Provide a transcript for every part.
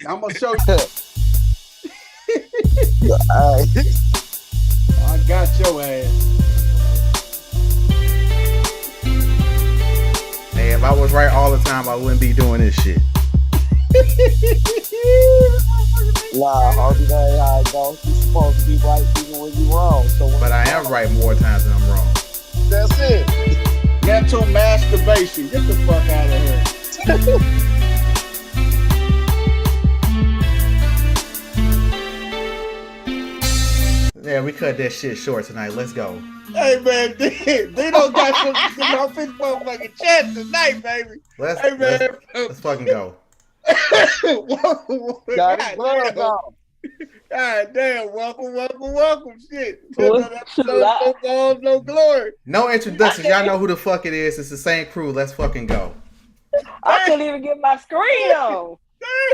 I'm gonna show you. Alright. I got your ass. Hey, if I was right all the time, I wouldn't be doing this shit. Nah, homie, that ain't how it goes. You supposed to be right even when you wrong. So But I am right more times than I'm wrong. that's it. Mental masturbation. Get the fuck out of here. Yeah, we cut that shit short tonight. Let's go. Hey man, Dino got some shit off his motherfucking chest tonight, baby. Let's Hey man, let's fucking go. Got his gloves on. God damn, welcome, shit. Well, No glory. No introductions. Y'all know who the fuck it is. It's the same crew. Let's fucking go. I couldn't even get my screen on.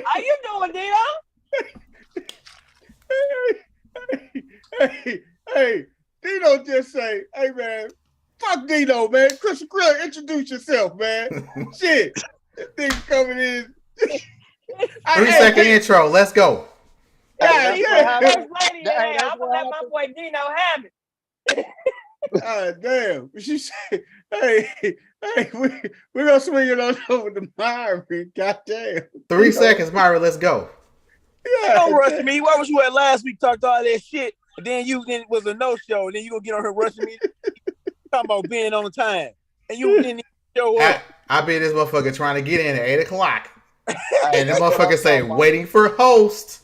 How you doing, Dino? Hey, Dino just say, hey man, fuck Dino, man. Chris Grill, introduce yourself, man. Shit. That thing coming in. 3-second intro. Let's go. God, Yeah, damn. first lady, hey, I'm gonna let my boy Dino have it. God damn. She said, hey, we're gonna swing it on over to Myron. God damn. 3 seconds, Myra. Let's go. Yeah, Don't rush me. Where was you at last week? Talked all that shit, and then it was a no show, and then you gonna get on here rushing me, talking about being on time, and you didn't even show up. I be this motherfucker trying to get in at 8 o'clock. And the motherfucker say, waiting for host.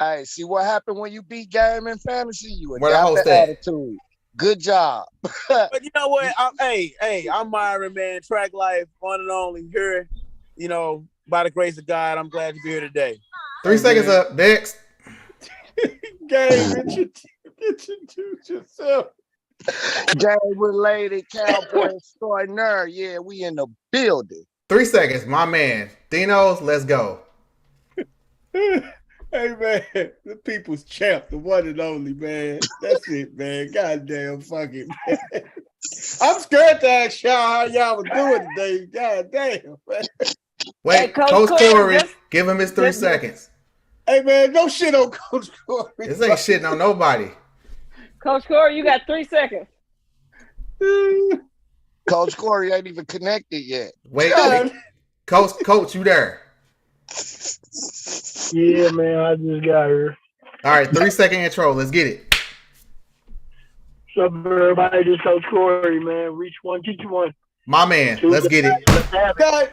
Hey, see what happened when you beat game in fantasy? You Where the adapt host the at? attitude. Good job. But you know what? I'm Myron, man. Track life, one and only here. You know, by the grace of God, I'm glad to be here today. 3 seconds up. Next. Game, introduce yourself. Game-related cowboy extraordinaire. Yeah, we in the building. 3 seconds, my man. Dino's, let's go. Hey man, the people's champ, the one and only, man. That's it, man. Goddamn fucking man. I'm scared to ask y'all how y'all was doing today. God damn, man. Wait, Hey, Coach Coach Corey, Corey, give him his 3 seconds. Hey man, no shit on Coach Corey. This ain't shitting on nobody. Coach Corey, you got 3 seconds. Coach Corey ain't even connected yet. Wait, God. Coach, you there? Yeah, man, I just got here. All right, 3-second intro. Let's get it. What's up, everybody? This is Coach Corey, man. Reach one, teach one. My man, let's get it. Let's have it. God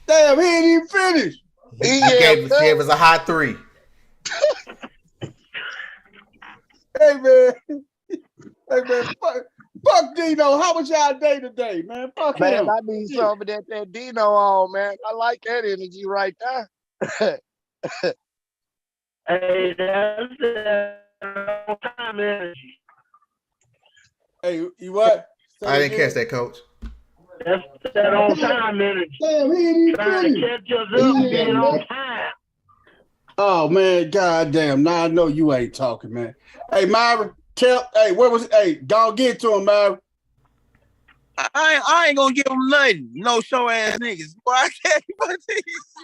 damn, he ain't even finished. He Yeah, gave us a hot 3. Hey man. Hey man, fuck Dino. How was y'all day today, man? Fuck man, him. I need some of that Dino on, man. I like that energy right there. Hey, that's that on-time energy. Hey, you what? I didn't catch that, Coach. That's that on-time energy. Damn, he ain't even Trying to finished. catch us up and being on time. Oh man, goddamn. Now I know you ain't talking, man. Hey, Myra, where was it? Hey, go get to him, Myra. I ain't gonna give them nothing. No show ass niggas. Boy, I can't even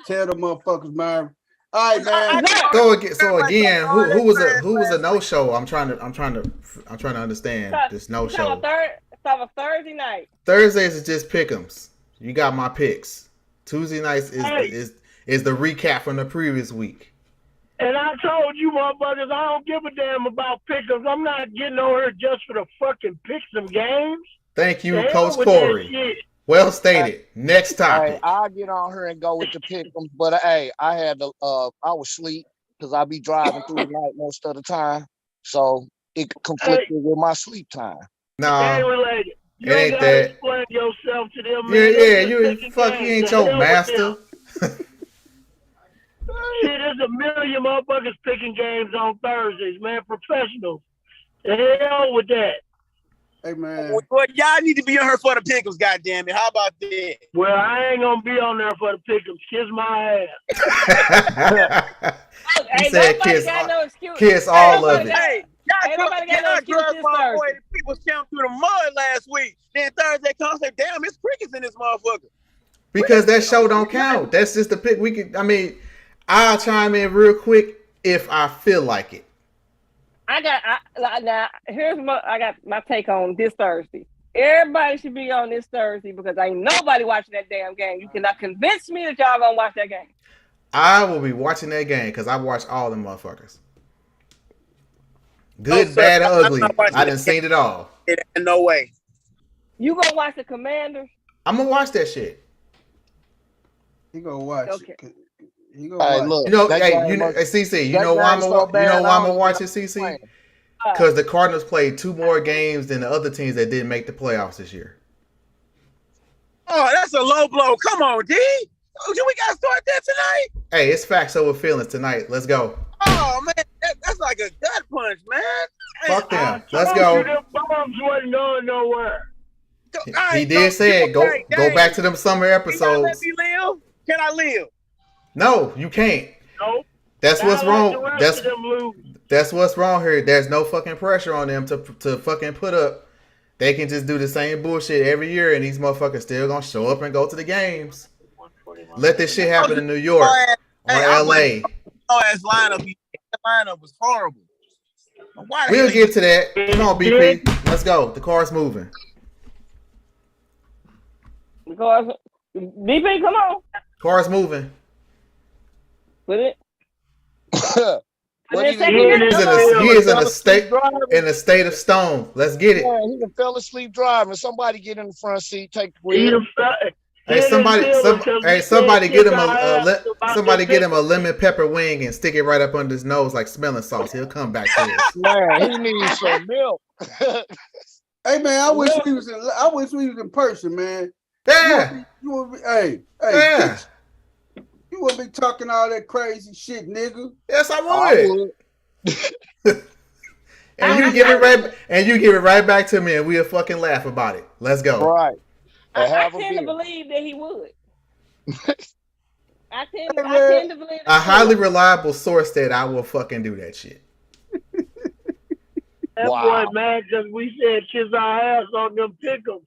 Tell the motherfuckers, Myra. All right, man. So again, who was a no show? I'm trying to understand this no show. It's on a Thursday night. Thursdays is just pick'ems. You got my picks. Tuesday nights is the recap from the previous week. And I told you motherfuckers, I don't give a damn about pick'ems. I'm not getting on here just for the fucking pick some games. Thank you, The hell Coach with that Corey. shit. Well stated. Next topic. Hey, I'll get on here and go with the pick'ems, but hey, I had to I was asleep because I be driving through the night most of the time. So it conflicted with my sleep time. Nah, Ain't related. You it ain't gotta that. explain yourself to them, Yeah, man. yeah, They you just fuck. taking You ain't games. The your hell with master. them. Shit, there's a million motherfuckers picking games on Thursdays, man. Professionals. The hell with that. Hey, man. Well, y'all need to be on her for the pickles, goddamn it. How about that? Well, I ain't gonna be on there for the pick'ems. Kiss my ass. He Hey, said nobody kiss, got no excuse. kiss all of nobody it. got- Hey, Ain't nobody got no y'all excuse drug this my boy Thursday. the people's champ through the mud last week. Then Thursday comes, say, damn, it's crickets in this motherfucker. Because that show don't count. That's just the pick. I'll chime in real quick if I feel like it. Now here's I got my take on this Thursday. Everybody should be on this Thursday because ain't nobody watching that damn game. You cannot convince me that y'all gonna watch that game. I will be watching that game because I watch all them motherfuckers. Good, bad, and ugly. I done seen it all. No way. You gonna watch the Commanders? I'm gonna watch that shit. He gonna watch. Okay. He gonna Hey, watch. look. You know, that hey, game you know, was- CC. You that know why game so bad, I'm I don't watching even CC? know. Because the Cardinals played 2 more games than the other teams that didn't make the playoffs this year. Oh, that's a low blow. Come on, D. Oh, do we gotta start that tonight? Hey, it's facts over feelings tonight. Let's go. Oh man, that's like a gut punch, man. Fuck Hey, them. Let's Told go. you them bombs wasn't going nowhere. He did say it. Go back to them summer Can episodes. let me live? Can I live? No, you can't. Nope. That's what's wrong. The rest That's of them lose. That's what's wrong here. There's no fucking pressure on them to fucking put up. They can just do the same bullshit every year, and these motherfuckers still gonna show up and go to the games. Let this shit happen in New York or LA. Oh, ass lineup. That lineup was horrible. Why the We'll hell get to that. Come on, BP. Let's go. The car's moving. Because BP, come on, Car's moving. put it. What He he said did- He is in a state of stone. Let's get it. Yeah, he done fell asleep driving. Somebody get in the front seat, take the He wheel. done felt- Hey, somebody get him somebody get him a a. lemon pepper wing and stick it right up under his nose like smelling sauce. He'll come back to us. Man, he needs some milk. Hey man, I wish we was in person, man. Yeah, You would be, hey, yeah. bitch, you wouldn't be talking all that crazy shit, nigga. Yes, I I would. would. And you give it right back to me, and we'll fucking laugh about it. Let's go. Right. I And have a tend to beer. believe that he would. I tend Hey, to man. believe that A he highly would. reliable source said I will fucking do that shit. That Wow. boy, man, because we said kiss our ass on them pickles.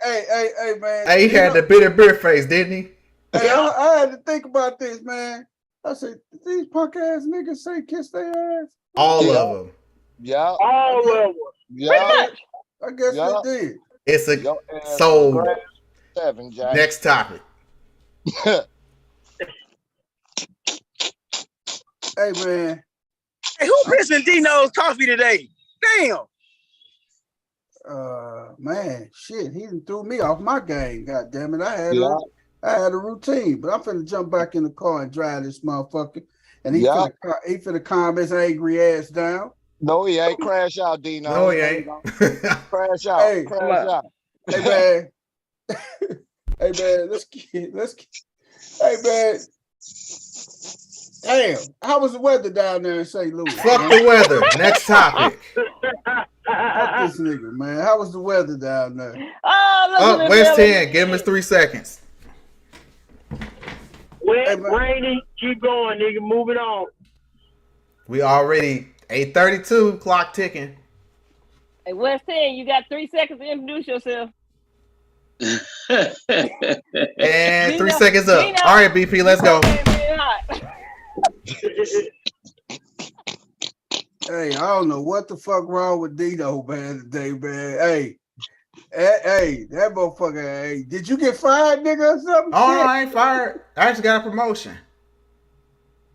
Hey, man. Hey, he had the bitter beer face, didn't he? Hey, I had to think about this, man. I said, did these punk ass niggas say kiss their ass? All Yeah. of them. Yeah. All of them. Yeah. I guess Yeah. they did. It's a Your ass sold. grade 7, Jack. Next topic. Hey, man. Hey, who pissing Dino's coffee today? Damn. Man, shit, he done threw me off my game. God damn it. I had a routine, but I'm finna jump back in the car and drive this motherfucker. And he finna calm his angry ass down. No, he ain't. Crash out, Dino. No, he ain't. Crash out. Hey, Crash out. Hey man. Hey man, let's get hey man. Damn, how was the weather down there in St. Louis? Fuck the weather. Next topic. Fuck this nigga, man. How was the weather down there? Oh, West 10. Give him his 3 seconds. Wet, Hey, man. rainy, keep going, nigga. Moving on. We already 8:32. Clock ticking. Hey, West 10, you got 3 seconds to introduce yourself. And 3 Dino, seconds up. Dino. All right, BP. Let's go. Hey, I don't know what the fuck wrong with Dino, man, today, man. Hey, that motherfucker, hey, did you get fired, nigga, or something? Oh, no, I ain't fired. I just got a promotion.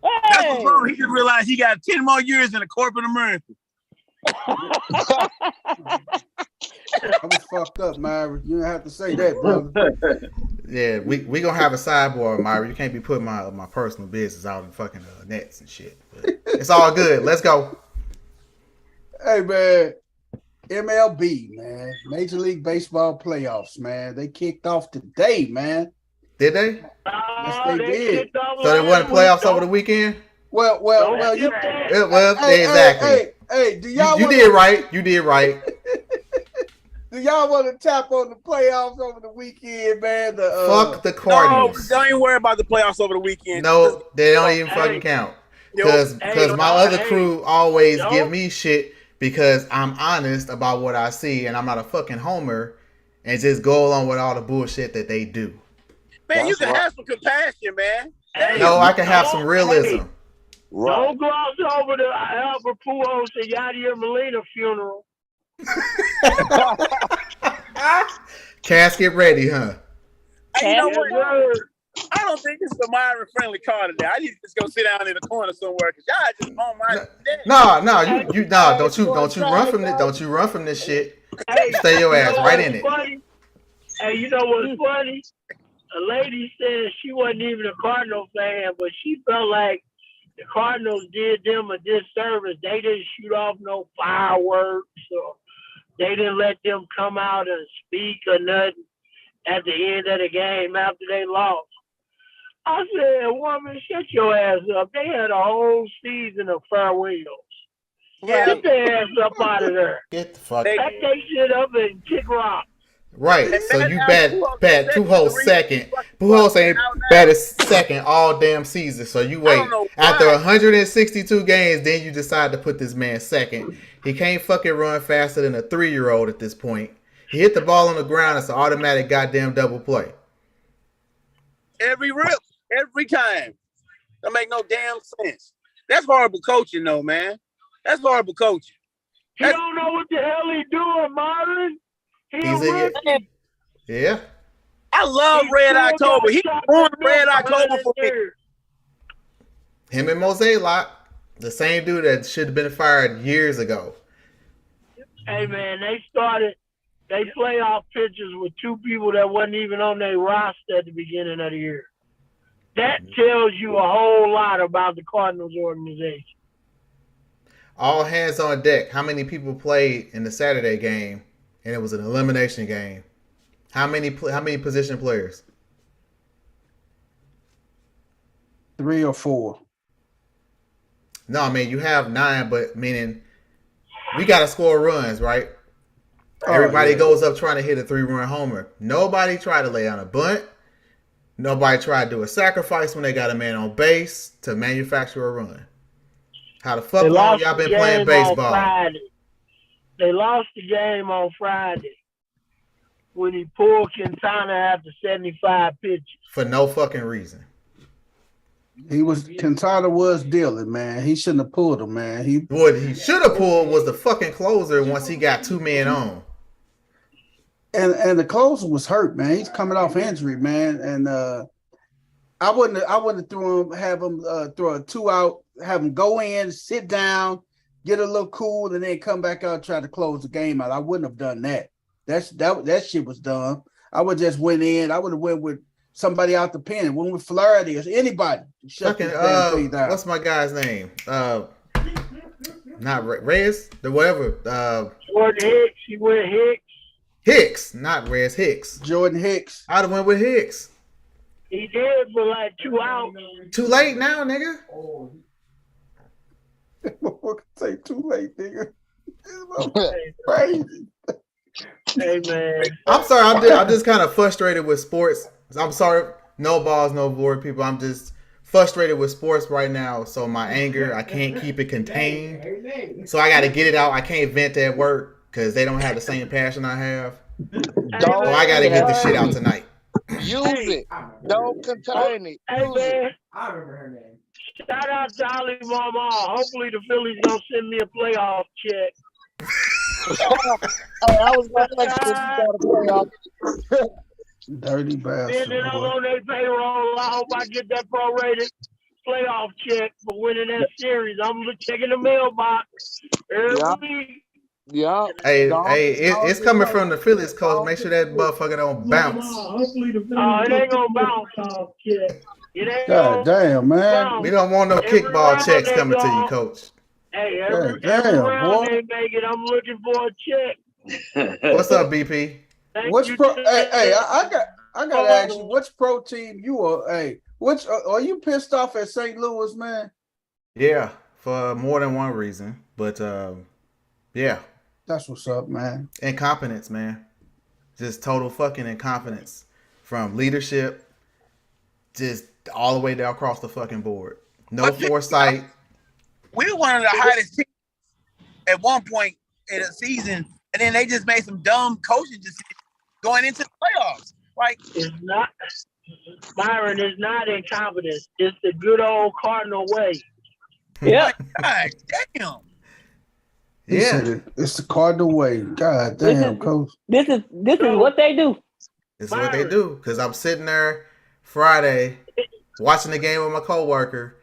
That's what's wrong. He just realized he got 10 more years in the corporate America. I was fucked up, Myra. You didn't have to say that, brother. Yeah, we gonna have a sidebar, Myra. You can't be putting my personal business out in fucking nets and shit. But it's all good. Let's go. Hey, man. MLB, man. Major League Baseball playoffs, man. They kicked off today, man. Did they? Yes, they did. So there wasn't playoffs over the weekend? Well, you. Well, exactly. Hey, do y'all You did right. You did right. Do y'all want to tap on the playoffs over the weekend, man? Fuck the No, Cardinals. don't even worry about the playoffs over the weekend. No, they don't even fucking count. Because my other crew always give me shit because I'm honest about what I see and I'm not a fucking homer and just go along with all the bullshit that they do. Man, you can have some compassion, man. No, I can have some realism. Hey, don't gloss over the Albert Pujols and Yadier Molina funeral. Casket ready, huh? Hey, you know Yes, what? sir. I don't think this is a Myron friendly car today. I need to just go sit down in the corner somewhere because y'all just on my don't you run from this. Don't you run from this shit. Hey, Stay your ass right in it. funny? Hey, you know what's funny? A lady said she wasn't even a Cardinal fan, but she felt like the Cardinals did them a disservice. They didn't shoot off no fireworks, or they didn't let them come out and speak or nothing at the end of the game after they lost. I said, woman, shut your ass up. They had a whole season of farewells. Get their ass up out of there. Get the fuck. Pack that shit up and kick rock. Right, so you bat Pujols second. Pujols ain't batted second all damn season. So you wait after 162 games, then you decide to put this man second. He can't fucking run faster than a 3-year-old at this point. He hit the ball on the ground. It's an automatic goddamn double play. Every rip, every time. Don't make no damn sense. That's horrible coaching, though, man. That's horrible coaching. He don't know what the hell he doing, Myron. Yeah. I love Red October. He ruined Red October for me. Him and Mozeliak, the same dude that should have been fired years ago. Hey, man, they started they playoff pitchers with two people that wasn't even on their roster at the beginning of the year. That tells you a whole lot about the Cardinals organization. All hands on deck. How many people played in the Saturday game? And it was an elimination game. How many position players? 3 or 4. No, I mean you have 9, but meaning we got to score runs, right? Everybody goes up trying to hit a 3-run homer. Nobody tried to lay down a bunt. Nobody tried to do a sacrifice when they got a man on base to manufacture a run. How the fuck long y'all been playing baseball? They lost the game on Friday when he pulled Quintana after 75 pitches. For no fucking reason. Quintana was dealing, man. He shouldn't have pulled him, man. What he should have pulled was the fucking closer once he got 2 men on. And the closer was hurt, man. He's coming off injury, man. And I wouldn't have him throw a 2 out, have him go in, sit down, get a little cool, and then come back out and try to close the game out. I wouldn't have done that. That shit was dumb. I would just went in. I would have went with somebody out the pen. Went with Flaherty or anybody. Shut this damn thing down. What's my guy's name? Not Reyes, the whatever. Jordan Hicks. He went Hicks. Hicks, not Reyes. Hicks. Jordan Hicks. I'd have went with Hicks. He did for like 2 outs. Too late now, nigga. Say too late, nigga. Crazy. Hey, man. I'm sorry. I'm just kind of frustrated with sports. I'm sorry. No balls, no board, people. I'm just frustrated with sports right now. So my anger, I can't keep it contained. So I got to get it out. I can't vent at work because they don't have the same passion I have. So I got to get this shit out tonight. Use it. Don't contain it. Hey, man. I remember her name. Shout out to Ali Mama. Hopefully the Phillies don't send me a playoff check. I was going to ask you got a playoff. Dirty bastard. Then I'm on their payroll. I hope I get that prorated playoff check for winning that series. I'm checking the mailbox every week. Yeah. Hey, it's coming from the Phillies coach. Make sure that motherfucker don't bounce. It ain't gonna bounce. God damn, man. We don't want no kickball checks coming to you, coach. Hey, every round they make it, I'm looking for a check. What's up, BP? I gotta ask you, which pro team you are? Hey, which are you pissed off at St. Louis, man? Yeah, for more than one reason, but yeah. That's what's up, man. Incompetence, man. Just total fucking incompetence from leadership, just all the way down across the fucking board. No foresight. We were one of the hottest teams at one point in the season, and then they just made some dumb coaching decisions going into the playoffs. Like it's not Myron is not incompetence. It's the good old Cardinal way. Yeah. God damn. He said it's the Cardinal way. God damn, coach. This is what they do. This is what they do. Because I'm sitting there Friday watching the game with my coworker,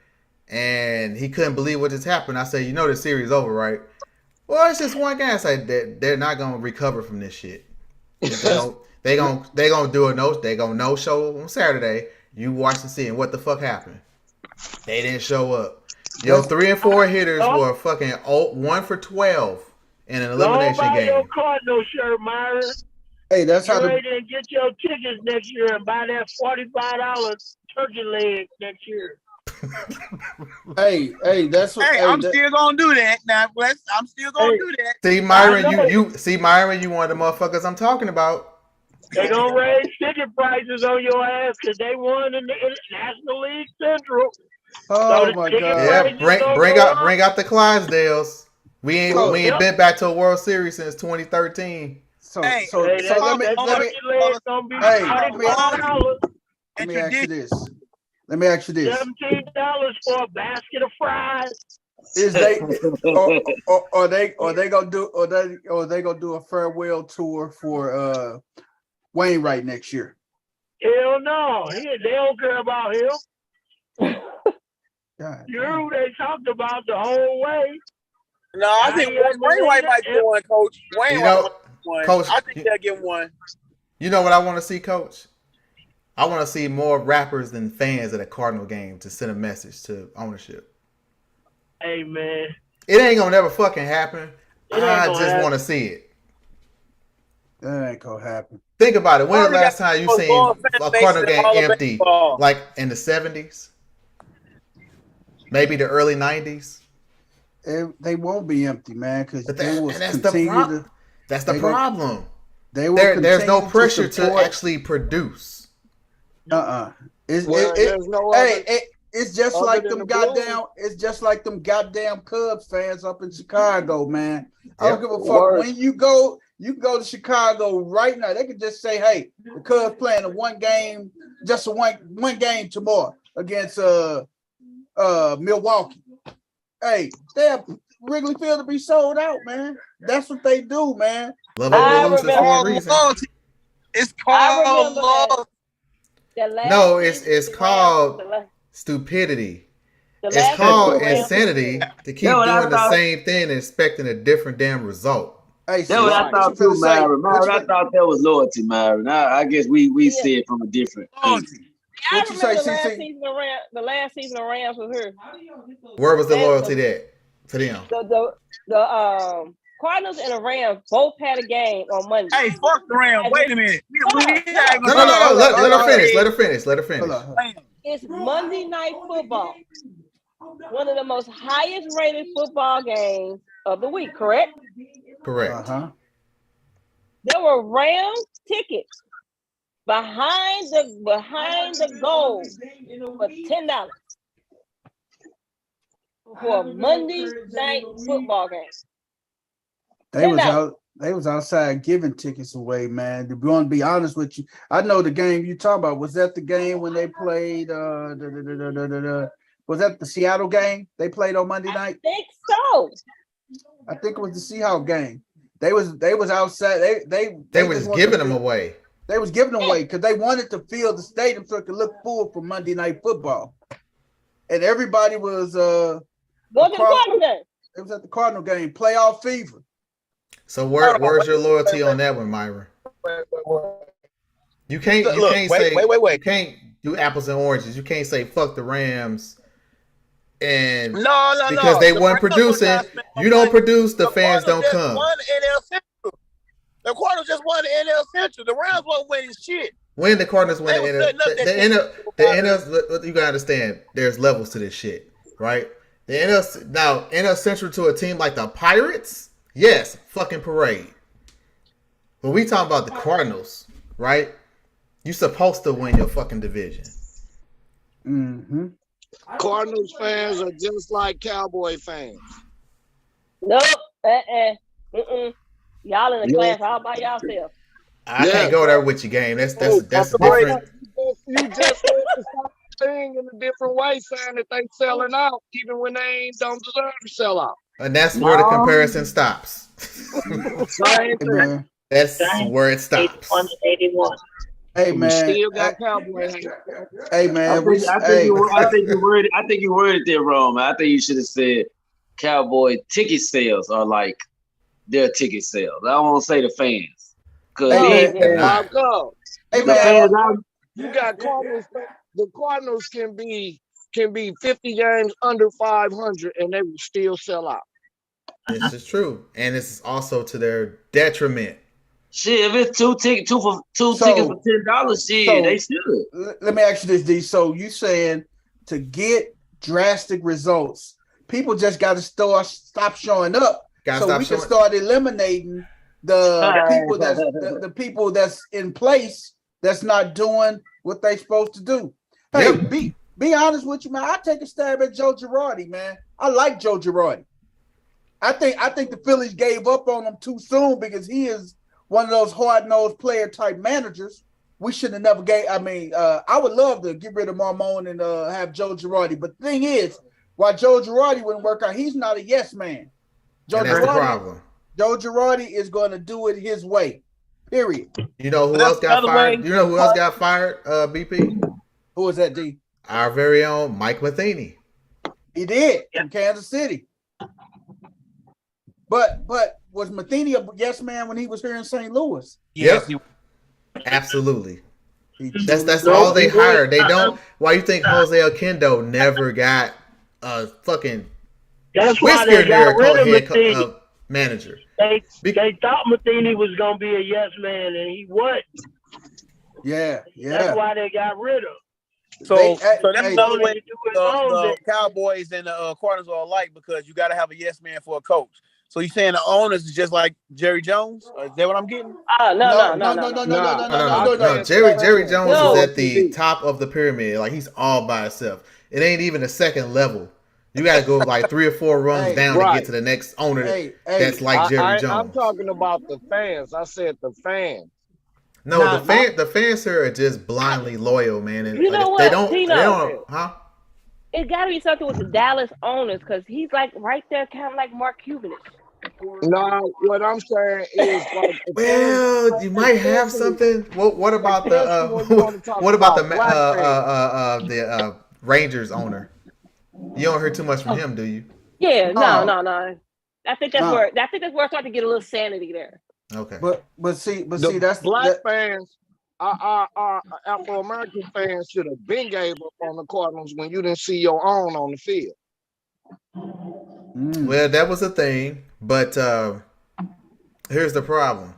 and he couldn't believe what just happened. I said, the series over, right? Well, it's just one game. I said they're not gonna recover from this shit. They gonna do a no show on Saturday. You watch and see, and what the fuck happened? They didn't show up. Yo, 3 and 4 hitters were fucking 1 for 12 in an elimination Don't buy game. your Cardinal shirt, Myron. Hey, that's how Get ready and get your tickets next year and buy that $45 turkey leg next year. Hey, that's what. Hey, I'm still gonna do that. Now, I'm still gonna do that. See, Myron, you one of the motherfuckers I'm talking about. They gonna raise ticket prices on your ass because they won in the National League Central. Oh my God! Yeah, bring out the Clydesdales. We ain't been back to a World Series since 2013. So let me ask you this. $17 for a basket of fries. Is they or they gonna do a farewell tour for Wainwright next year? Hell no, they don't care about him. God, they talked about the whole way. No, I think Wainwright might get one, Coach. Wainwright might get one. Coach, I think they'll get one. You know what I want to see, Coach? I want to see more rappers than fans at a Cardinal game to send a message to ownership. Hey, man. It ain't gonna never fucking happen. I just want to see it. That ain't gonna happen. Think about it. When the last time you seen a Cardinal game empty? Like in the 70s? Maybe the early 90s? They won't be empty, man, because that's the problem. There's no pressure to actually produce. It's just like them goddamn. It's just like them goddamn Cubs fans up in Chicago, man. I don't give a fuck when you go. You can go to Chicago right now. They could just say, "Hey, the Cubs playing one game tomorrow against Milwaukee." Hey, they have Wrigley Field to be sold out, man. That's what they do, man. It's called love. No, it's called stupidity. It's called insanity to keep doing the same thing and expecting a different damn result. Hey, that's what I thought too, Myron. I thought that was loyalty, Myron. I guess we see it from a different. What you say, CC? The last season of Rams was here. Where was the loyalty to them? The Cardinals and the Rams both had a game on Monday. Hey, fuck the Rams. Wait a minute. No. Let her finish. It's Monday Night Football. One of the most highest rated football games of the week, correct? Correct. There were Rams tickets behind the goal for $10 for a Monday night football game. They was outside giving tickets away, man. To be honest with you, I know the game you talking about. Was that the game when they played? Was that the Seattle game they played on Monday night? I think so. I think it was the Seahawks game. They was outside. They was giving them away. They was giving them away because they wanted to fill the stadium so it could look full for Monday Night Football, and everybody was go to the Cardinal game. It was at the Cardinal game. Playoff fever. So where's your loyalty on that one, Myra? You can't You can't do apples and oranges. You can't say fuck the Rams. And because they weren't producing, you don't produce, the fans don't come. The Cardinals just won the NL Central. The Rams weren't winning shit. When the Cardinals win the NL, you gotta understand, there's levels to this shit, right? The NL Central to a team like the Pirates, yes, fucking parade. But we talking about the Cardinals, right? You supposed to win your fucking division. Mm-hmm. Cardinals fans are just like Cowboy fans. Nope. Y'all in the class all by yourself. I can't go there with your game. That's different. just said the same thing in a different way, saying that they selling out even when they don't deserve to sell out. And that's where the comparison stops. Same thing. That's where it stops. 81. Hey man, still got Cowboys. Hey man, I think you worded it wrong, man. I think you should have said Cowboy ticket sales are like their ticket sales. I won't say the fans, because hey man, you got Cardinals. The Cardinals can be 50 games under 500 and they will still sell out. This is true, and it's also to their detriment. Shit, if it's two tickets for $10, shit, they should. Let me ask you this, D. So you saying to get drastic results, people just got to stop showing up, so we can start eliminating the people that's in place that's not doing what they supposed to do. Hey, be honest with you, man. I take a stab at Joe Girardi, man. I like Joe Girardi. I think the Phillies gave up on him too soon because he is one of those hard-nosed player type managers. We should have never gave. I mean, I would love to get rid of Marmon and have Joe Girardi. But the thing is, while Joe Girardi wouldn't work out, he's not a yes man. That's the problem. Joe Girardi is going to do it his way. Period. You know who else got fired? You know who else got fired? BP. Who was that, D? Our very own Mike Matheny. He did in Kansas City. But was Matheny a yes man when he was here in St. Louis? Yes, absolutely. That's all they hired. They don't. Why you think Jose Oquendo never got a fucking whisker near head manager? They thought Matheny was gonna be a yes man, and he wasn't. Yeah. That's why they got rid of him. So that's the way the Cowboys and the Cardinals are alike, because you got to have a yes man for a coach. So you saying the owners is just like Jerry Jones? Is that what I'm getting? No. Jerry Jones is at the top of the pyramid. Like, he's all by himself. It ain't even a second level. You got to go like 3 or 4 rungs down to get to the next owner that's like Jerry Jones. I'm talking about the fans. I said the fans. No, the fans here are just blindly loyal, man. And you know what? They don't, huh? It got to be something with the Dallas owners, because he's like right there, kind of like Mark Cuban. No, what I'm saying is, like, well, you might have something. What about the Rangers owner? You don't hear too much from him, do you? Yeah, no. I think that's where I start to get a little sanity there. Okay, but see, that's black fans. Our Afro American fans should have been gave up on the Cardinals when you didn't see your own on the field. Well, that was a thing, but here's the problem.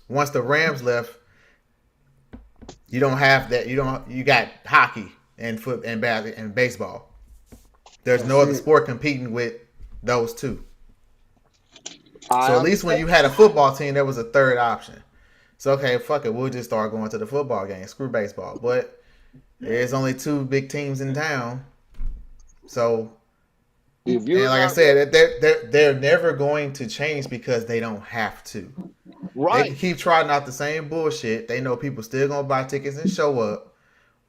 Once the Rams left, you don't have that. You got hockey and football and basketball and baseball. There's no other sport competing with those two. So at least when you had a football team, there was a third option. So, okay, fuck it. We'll just start going to the football game. Screw baseball. But there's only 2 big teams in town. So, and like I said, they're never going to change because they don't have to. Right. They can keep trotting out the same bullshit. They know people still going to buy tickets and show up.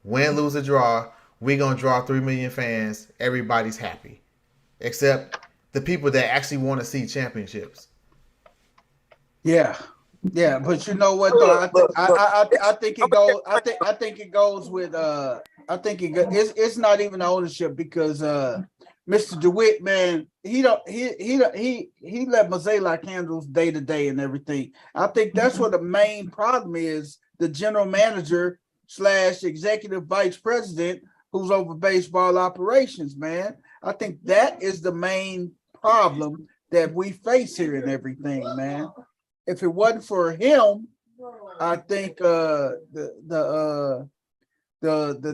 Win, lose, or draw. We're going to draw 3 million fans. Everybody's happy. Except the people that actually want to see championships. Yeah, but you know what though? I think it goes. I think it goes with. It's not even the ownership, because Mr. DeWitt, man, he let Mozeliak handle day to day and everything. I think that's what the main problem is. The general manager / executive vice president who's over baseball operations, man. I think that is the main problem that we face here and everything, man. If it wasn't for him, I think the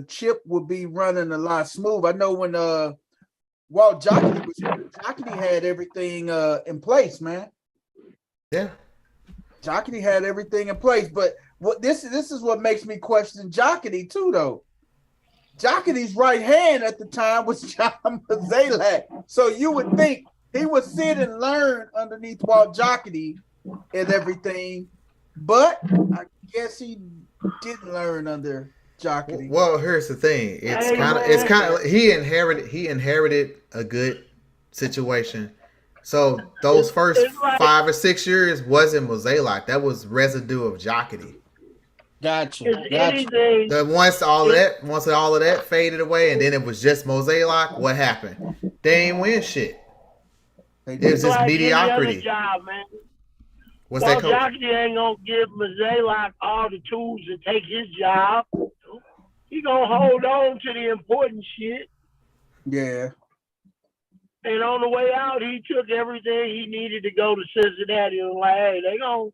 chip would be running a lot smooth. I know when Walt Jocketty was here, Jocketty had everything in place, man. Yeah, Jocketty had everything in place. But what this is what makes me question Jocketty too, though. Jocketty's right hand at the time was John Mozeliak, so you would think he would sit and learn underneath Walt Jocketty and everything, but I guess he didn't learn under Jockey. Well, here's the thing. It's kind of he inherited a good situation. So those first 5 or 6 years wasn't Mosaic. That was residue of Jockey. Gotcha. Once all of that faded away, and then it was just Mosaic. What happened? They ain't win shit. It was just mediocrity. Job, man. What's that? Jockey ain't gonna give Mosaic all the tools to take his job. He gonna hold on to the important shit. Yeah. And on the way out, he took everything he needed to go to Cincinnati and like, hey, they gonna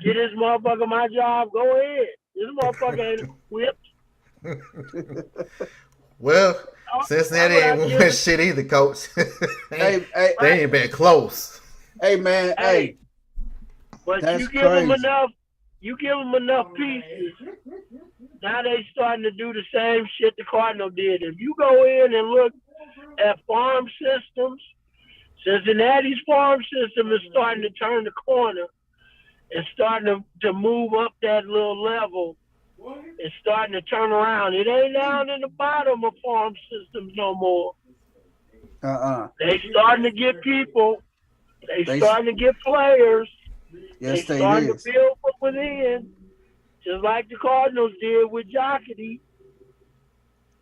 get this motherfucker my job. Go ahead. This motherfucker ain't whipped. Well, Cincinnati ain't win shit either, coach. They ain't been close. Hey man, hey. But you give them enough. You give them enough pieces. Now they starting to do the same shit the Cardinals did. If you go in and look at farm systems, Cincinnati's farm system is starting to turn the corner. It's starting to move up that little level. It's starting to turn around. It ain't down in the bottom of farm systems no more. They starting to get people. They starting to get players. Yes, they starting to build from within, just like the Cardinals did with Jockey.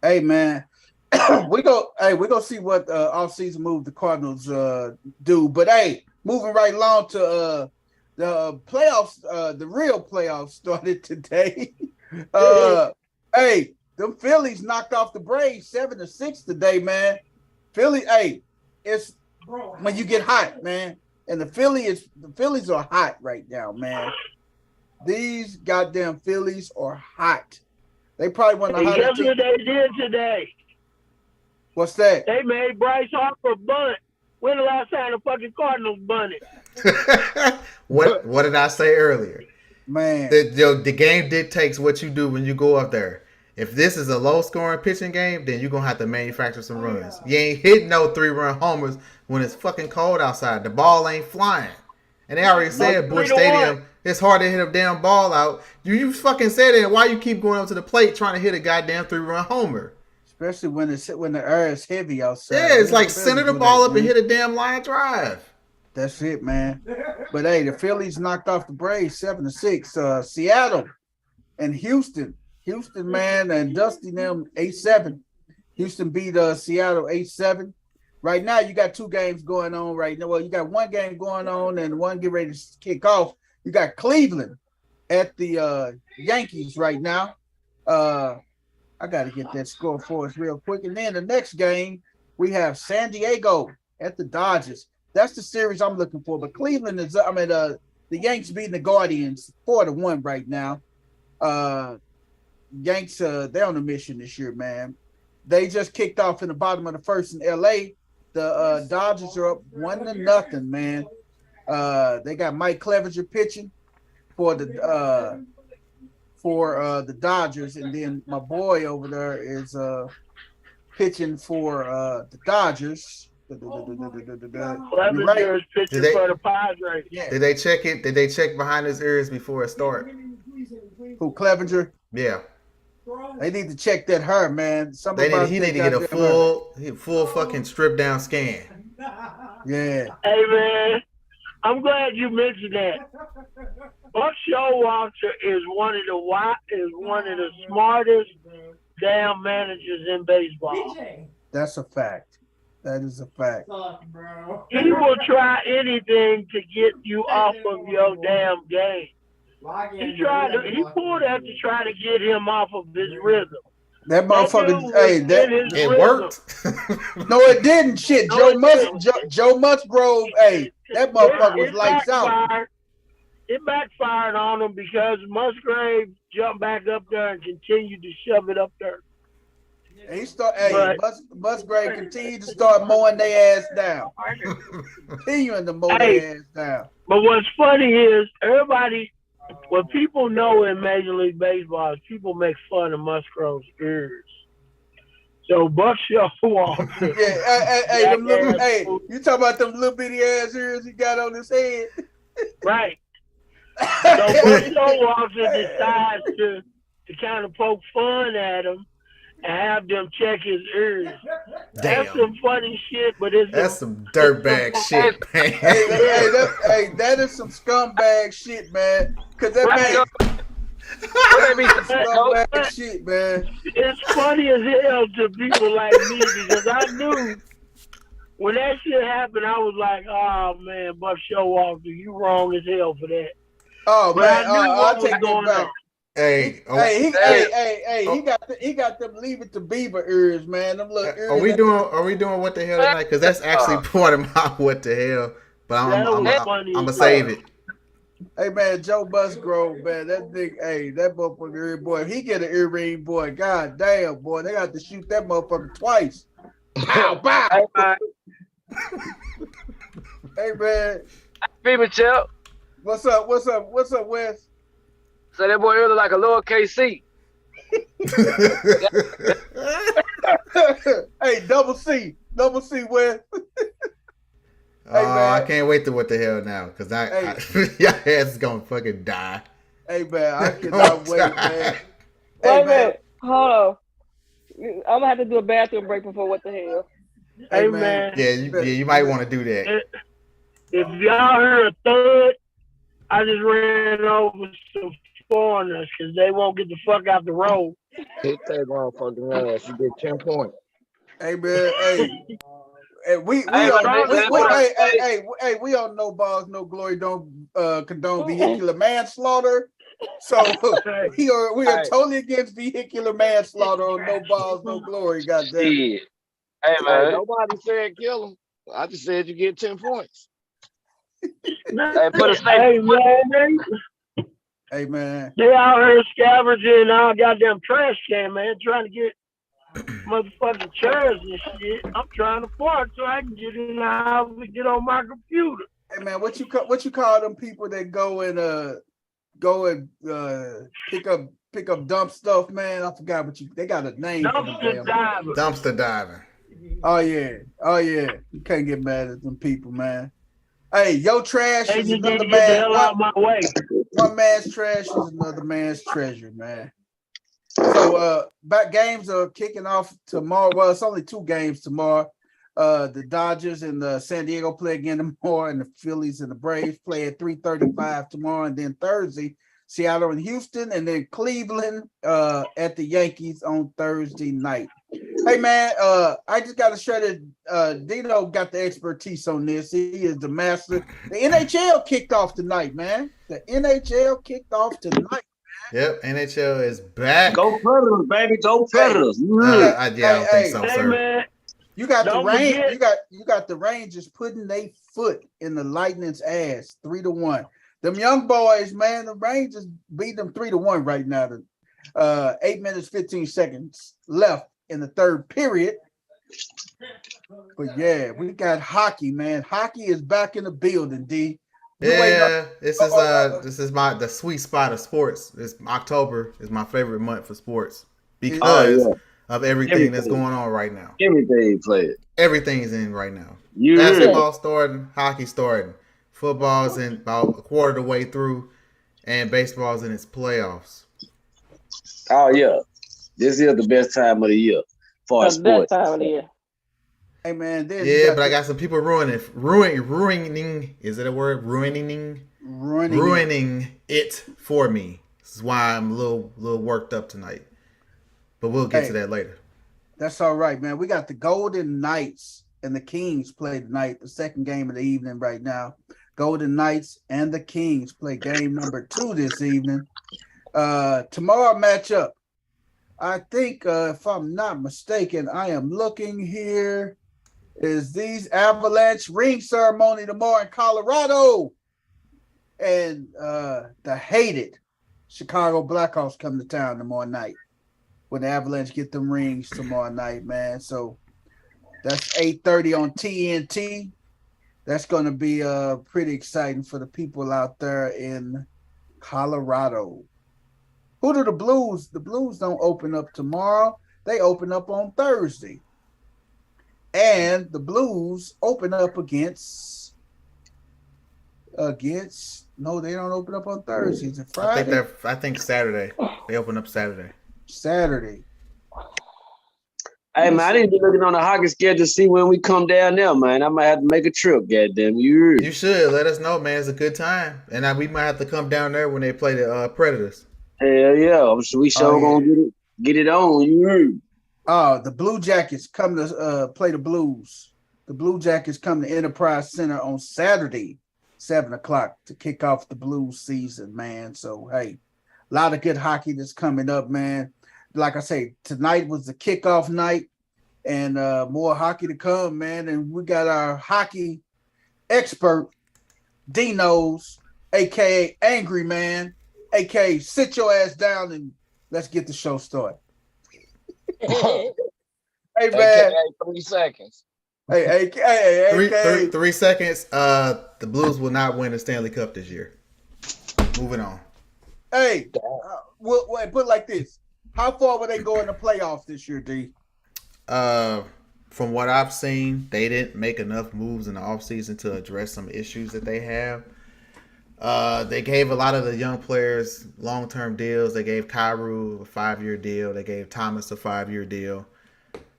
Hey man, we gonna see what off-season move the Cardinals do. But hey, moving right along to the playoffs, the real playoffs started today. Hey, them Phillies knocked off the Braves 7-6 today, man. Philly, hey, it's when you get hot, man. And the Phillies are hot right now, man. These goddamn Phillies are hot. They probably one of the hottest. Guess what they did today? What's that? They made Bryce Harper bunt. When the last time the fucking Cardinals bunted? What did I say earlier? Man, the game dictates what you do when you go up there. If this is a low-scoring pitching game, then you're going to have to manufacture some runs. You ain't hitting no 3-run homers when it's fucking cold outside. The ball ain't flying. And they already said Busch Stadium, it's hard to hit a damn ball out. You fucking said it. Why you keep going up to the plate trying to hit a goddamn 3-run homer? Especially when the air is heavy outside. Yeah, it's like center the ball up and hit a damn line drive. That's it, man. But hey, the Phillies knocked off the Braves 7-6. Seattle and Houston, man, and Dusty them 8-7. Houston beat Seattle 8-7. Right now, you got 2 games going on right now. Well, you got 1 game going on and 1 get ready to kick off. You got Cleveland at the Yankees right now. I got to get that score for us real quick. And then the next game, we have San Diego at the Dodgers. That's the series I'm looking for. But Cleveland is, the Yanks beating the Guardians 4-1 right now. Yanks, they're on a mission this year, man. They just kicked off in the bottom of the first in LA. The Dodgers are up 1-0, man. They got Mike Clevenger pitching for the Dodgers, and then my boy over there is pitching for the Dodgers. Clevenger is pitching for the Padres. Yeah. Did they check it? Did they check behind his ears before it started? Who, Clevenger? Yeah. They need to check that hair, man. He need to get a full fucking strip down scan. Yeah. Hey man, I'm glad you mentioned that. Buck Showalter is one of the smartest damn managers in baseball. That's a fact. That is a fact. He will try anything to get you off of your damn game. He pulled that to try to get him off of his rhythm. That motherfucker, it worked. No, it didn't. Shit, Joe Musgrove, hey, that motherfucker was lights out. It backfired on him because Musgrave jumped back up there and continued to shove it up there. Musgrave continued to start mowing their ass down. Continuing to mow their ass down. But what's funny is what people know in Major League Baseball is people make fun of Musgrove's ears. So Buck Showalter. You talking about them little bitty ass ears he got on his head? Right. So Buck Showalter decides to kind of poke fun at him and have them check his ears. Damn. That's some funny shit, but that's some dirtbag shit, man. That is some scumbag shit, man. Cause that man. Scumbag shit, man. It's funny as hell to people like me because I knew when that shit happened, I was like, "Oh man, Buck Showalter, you wrong as hell for that." Oh but man, I'll take that back. Hey, he got them Leave It to Beaver ears, man. Them little ears. Are we doing what the hell tonight? Because that's actually part of my what the hell. But I'm gonna save it. Hey man, Joe Musgrove, man, that nigga, that motherfucker ear boy. If he get an earring, boy, god damn, boy, they got to shoot that motherfucker twice. Pow, pow. Hey man. People chill. What's up, Wes? So that boy look like a lower KC. Hey, double C, Wes. Hey, man. I can't wait to what the hell now, because your ass is gonna fucking die. Hey man, I cannot wait, man. Wait a minute, hold on. I'm gonna have to do a bathroom break before what the hell. Hey man. Yeah, you might want to do that. If y'all heard a thud, I just ran over some foreigners because they won't get the fuck out the road. Hit that motherfucking ass. You get 10 points. Hey man, we on No Balls, No Glory, don't condone vehicular manslaughter. So we are totally against vehicular manslaughter on No Balls, No Glory. Goddamn. Hey man, nobody said kill him. I just said you get 10 points. Hey, put a snake. Hey man. They out here scavenging our goddamn trash can, man, trying to get motherfucking chairs and shit. I'm trying to fart so I can get in the house and get on my computer. Hey man, what you call them people that go and pick up dump stuff, man? I forgot they got a name. Dumpster diving. Oh yeah. You can't get mad at them people, man. Hey, your trash is another man. One man's trash is another man's treasure, man. So games are kicking off tomorrow. Well, it's only 2 games tomorrow. The Dodgers and the San Diego play again tomorrow, and the Phillies and the Braves play at 3:35 tomorrow, and then Thursday, Seattle and Houston, and then Cleveland at the Yankees on Thursday night. Hey man, I just got to share that Dino got the expertise on this. He is the master. The NHL kicked off tonight, man. The NHL kicked off tonight. Yep, NHL is back. Go Predators, baby. Go Predators. I don't think so, sir. Man, you got the Rangers. You got the Rangers putting their foot in the Lightning's ass 3-1. Them young boys, man, the Rangers beat them 3-1 right now. 8 minutes 15 seconds left in the third period. But yeah, we got hockey, man. Hockey is back in the building, D. Yeah, this is the sweet spot of sports. This October is my favorite month for sports because of everything that's going on right now. Everything played. Everything's in right now. Basketball starting, hockey starting, football's in about a quarter of the way through, and baseball's in its playoffs. Oh yeah, this is the best time of the year for sports. Best time of the year. Hey man, but I got some people ruining. Is it a word? Ruining it for me. This is why I'm a little worked up tonight. But we'll get to that later. That's all right, man. We got the Golden Knights and the Kings play tonight. The second game of the evening right now. Golden Knights and the Kings play game number 2 this evening. Tomorrow matchup. I think if I'm not mistaken, I am looking here. Is these Avalanche ring ceremony tomorrow in Colorado, and the hated Chicago Blackhawks come to town tomorrow night when the Avalanche get them rings tomorrow night, man. So that's 8:30 on TNT. That's going to be pretty exciting for the people out there in Colorado. Who do the Blues? The Blues don't open up tomorrow. They open up on Thursday. And the Blues open up against against. No, they don't open up on Thursdays. It's Friday. I think Saturday. They open up Saturday. Saturday. Hey man, I need to be looking on the hockey schedule to see when we come down there, man. I might have to make a trip, goddamn you. You should let us know, man. It's a good time, and we might have to come down there when they play the Predators. Hell yeah, we sure gonna get it on. You heard? Oh, the Blue Jackets come to play the Blues. The Blue Jackets come to Enterprise Center on Saturday, 7:00 to kick off the Blues season, man. So hey, a lot of good hockey that's coming up, man. Like I say, tonight was the kickoff night, and more hockey to come, man. And we got our hockey expert, Dino's, aka Angry Man, aka sit your ass down and let's get the show started. Hey man, AKA 3 seconds. Hey, 3 seconds. The Blues will not win the Stanley Cup this year. Moving on. Hey, put it like this. How far will they go in the playoffs this year, D? From what I've seen, they didn't make enough moves in the offseason to address some issues that they have. They gave a lot of the young players long-term deals. They gave Kyrou a 5-year deal. They gave Thomas a 5-year deal.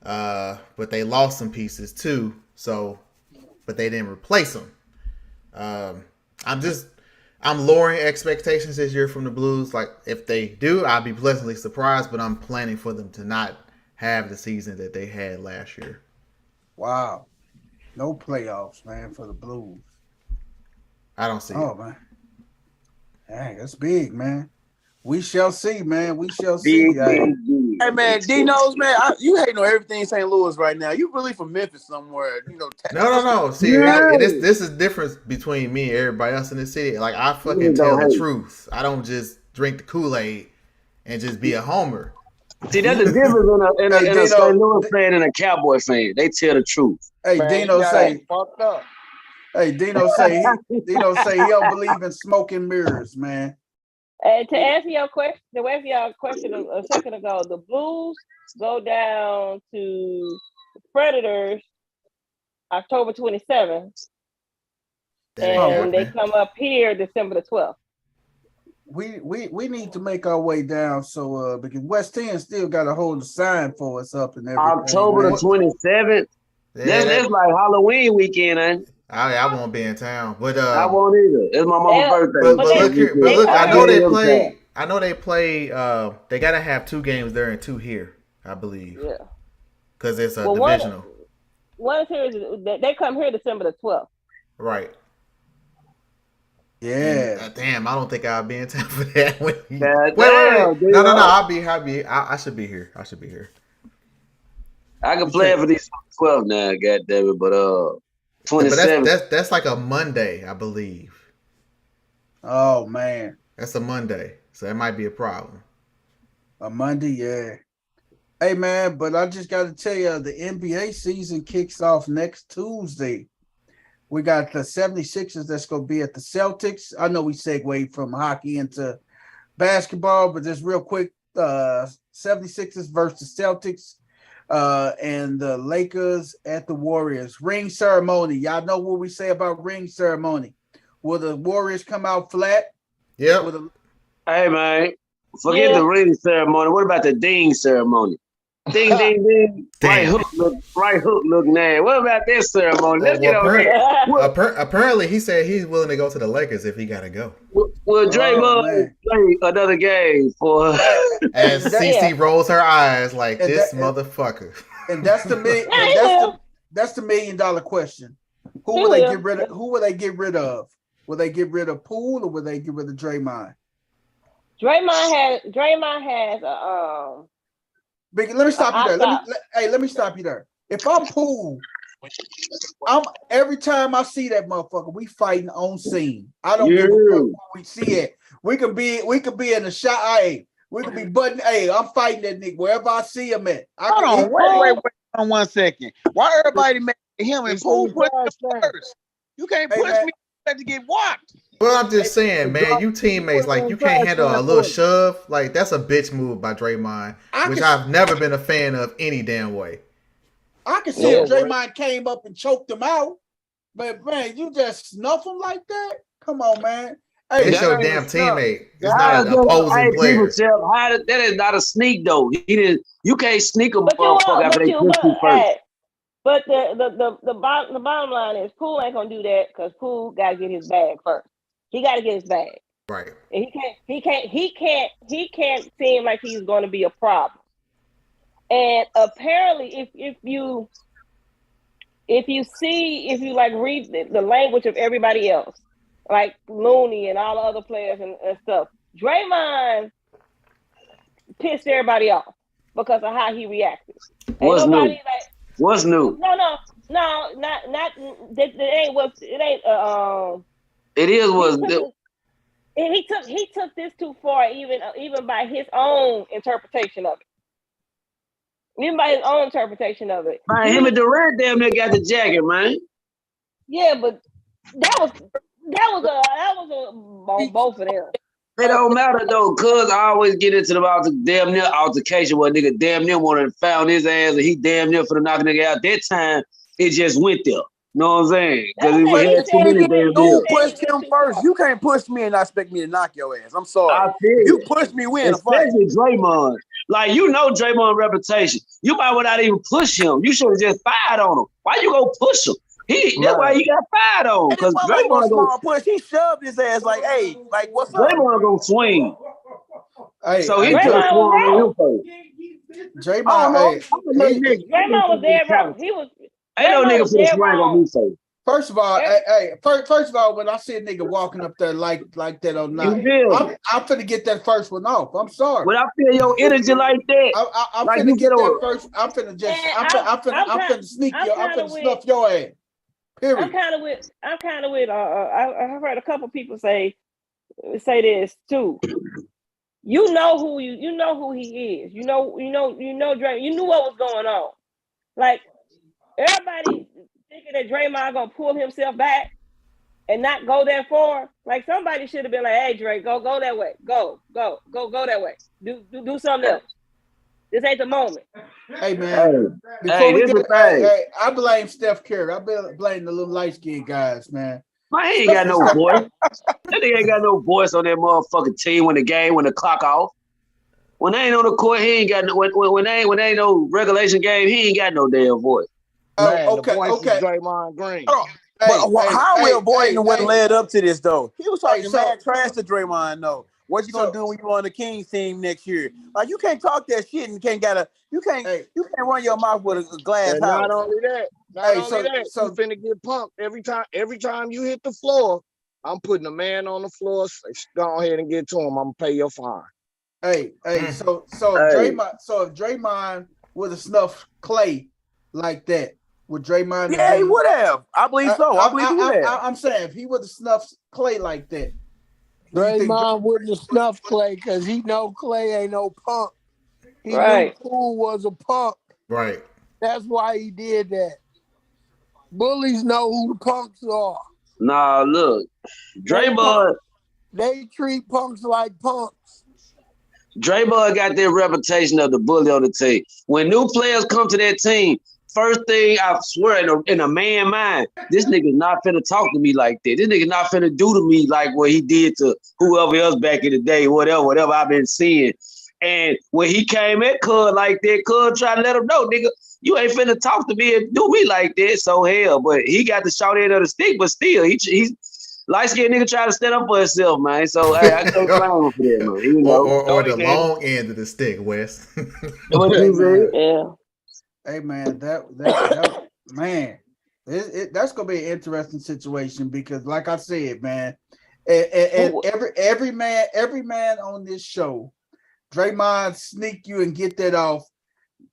But they lost some pieces too. But they didn't replace them. I'm lowering expectations this year from the Blues. Like, if they do, I'll be pleasantly surprised, but I'm planning for them to not have the season that they had last year. Wow. No playoffs, man, for the Blues. I don't see it. Oh, man. Dang, that's big, man. We shall see, man. We shall see. Hey, man, Dino's, man, you hating on everything St. Louis right now. You really from Memphis somewhere, No. See, this is difference between me and everybody else in the city. Like, I fucking tell the truth. I don't just drink the Kool-Aid and just be a homer. See, that's the difference in a St. Louis fan and a Cowboy fan. They tell the truth. Hey, Man, Dino say, fucked up. Hey, Dino say he don't believe in smoke and mirrors, man. And to answer your question a second ago, the Blues go down to the Predators October 27th, and they come up here December the 12th. We need to make our way down, so because West End still got to hold the sign for us up and everything. October the 27th. Yeah, that's like Halloween weekend, ain't it? I won't be in town, but I won't either. It's my mama's birthday. But look, I know they play. They gotta have 2 games there and 2 here, I believe. Yeah, because it's a divisional. One here is they come here December the 12th. Right. Yeah. And, damn, I don't think I'll be in town for that. Wait. No. I should be here. I can play for these 12 now, goddammit, but 27. But that's like a Monday, I believe. Oh man, that's a Monday, so that might be a problem. A Monday, yeah. Hey man, but I just got to tell you, the NBA season kicks off next Tuesday. We got the 76ers that's going to be at the Celtics. I know we segued from hockey into basketball, but just real quick, 76ers versus Celtics. And the Lakers at the Warriors. Ring ceremony. Y'all know what we say about ring ceremony. Will the Warriors come out flat? Yeah. Hey, man. Forget the ring ceremony. What about the ding ceremony? Ding, ding, ding. Right hook look nasty. What about this ceremony? Let's get over here. Apparently, he said he's willing to go to the Lakers if he got to go. Will Draymond play another game for as CC rolls her eyes like this motherfucker? And that's the that's the $1 million question. Who will they get rid of? Who will they get rid of? Will they get rid of Poole or will they get rid of Draymond? Draymond has a Biggie, let me stop you there. Let me stop you there. If I'm Poole, every time I see that motherfucker, we fighting on scene. I don't give a fuck when we see it. We could be in the shot. We could be button. I'm fighting that nigga wherever I see him at. Hold on, wait on 1 second. Why everybody mad at him and Poole put him first? You can't push me to get whopped. Well, I'm just saying, man, you teammates, like, you can't handle a little shove. Like, that's a bitch move by Draymond, which I've never been a fan of any damn way. I can see if Draymond came up and choked him out, but, man, you just snuff him like that? Come on, man. Hey, it's your damn teammate. It's not an opposing player. That is not a sneak though. You can't sneak a motherfucker after they push you first. But the bottom line is Poole ain't gonna do that because Poole gotta get his bag first. He gotta get his bag. Right. And he can't seem like he's gonna be a problem. And apparently if you like read the language of everybody else, like Looney and all the other players and stuff, Draymond pissed everybody off because of how he reacted. What's new? What's new? No, not it ain't. It is what he took this too far, even by his own interpretation of it. Even by his own interpretation of it. Man, him and Durant damn near got the jacket, man. Yeah, but that was on both of them. It don't matter though, cuz I always get into the damn near altercation where nigga damn near wanted to found his ass and he damn near for the knock nigga out. That time it just went there. Know what I'm saying? Because he had too many damn deals. You pushed him first. You can't push me and not expect me to knock your ass. I'm sorry. You pushed me, win a fight. Especially Draymond. Like, you know Draymond's reputation. You might not even push him. You should have just fired on him. Why you go push him? That's why he got fired on. Because Draymond small push. He shoved his ass like, hey, like what's up? Draymond gonna swing. Hey, so he could have swung on him first. Draymond was there, bro. He was. Ain't no nigga for the swing on me face. First of all, when I see a nigga walking up there like that on night, I'm finna get that first one off. I'm sorry. When I feel your energy like that, I'm finna get that first. I'm finna sneak you. I'm finna snuff your ass. Period. I'm kind of with. I've heard a couple people say this too. You know who he is. You know Dray. You knew what was going on. Like everybody thinking that Draymond gonna pull himself back and not go that far. Like somebody should have been like, "Hey, Dre, go that way. Go that way. Do something else. This ain't the moment." Hey man, I blame Steph Curry. I blame the little light skinned guys, man. Man, he ain't got no voice. That nigga ain't got no voice on that motherfucking team when the clock off. When they ain't on the court, he ain't got no. When they ain't no regulation game, he ain't got no damn voice. Man, okay. Draymond Green. How we avoiding what led up to this though? He was talking mad trash to Draymond though. What you gonna do when you on the Kings team next year? Like you can't talk that shit and you can't run your mouth with a glass house. Not only that, you finna get punked every time you hit the floor. I'm putting a man on the floor. Go ahead and get to him. I'm gonna pay your fine. So if Draymond would have snuffed Clay like that, would Draymond? Yeah, he would have. I believe so. I believe he would have. I'm saying if he would have snuffed Clay like that, Draymond wouldn't have snuffed Clay because he know Clay ain't no punk. He knew Poole was a punk. Right. That's why he did that. Bullies know who the punks are. Nah, look, Draymond. They treat punks like punks. Draymond got that reputation of the bully on the team. When new players come to that team, first thing I swear in a man mind, this nigga's not finna talk to me like that. This nigga not finna do to me like what he did to whoever else back in the day, whatever I've been seeing. And when he came at Cud like that, Cud tried to let him know, nigga, you ain't finna talk to me and do me like that. So hell, but he got the short end of the stick, but still, he's light-skinned nigga trying to stand up for himself, man. So hey, I can't blame him for that, man. You know, or the long end of the stick, Wes. What you said? Yeah. Hey man, that man, that's gonna be an interesting situation because, like I said, man, and every man on this show, Draymond sneak you and get that off.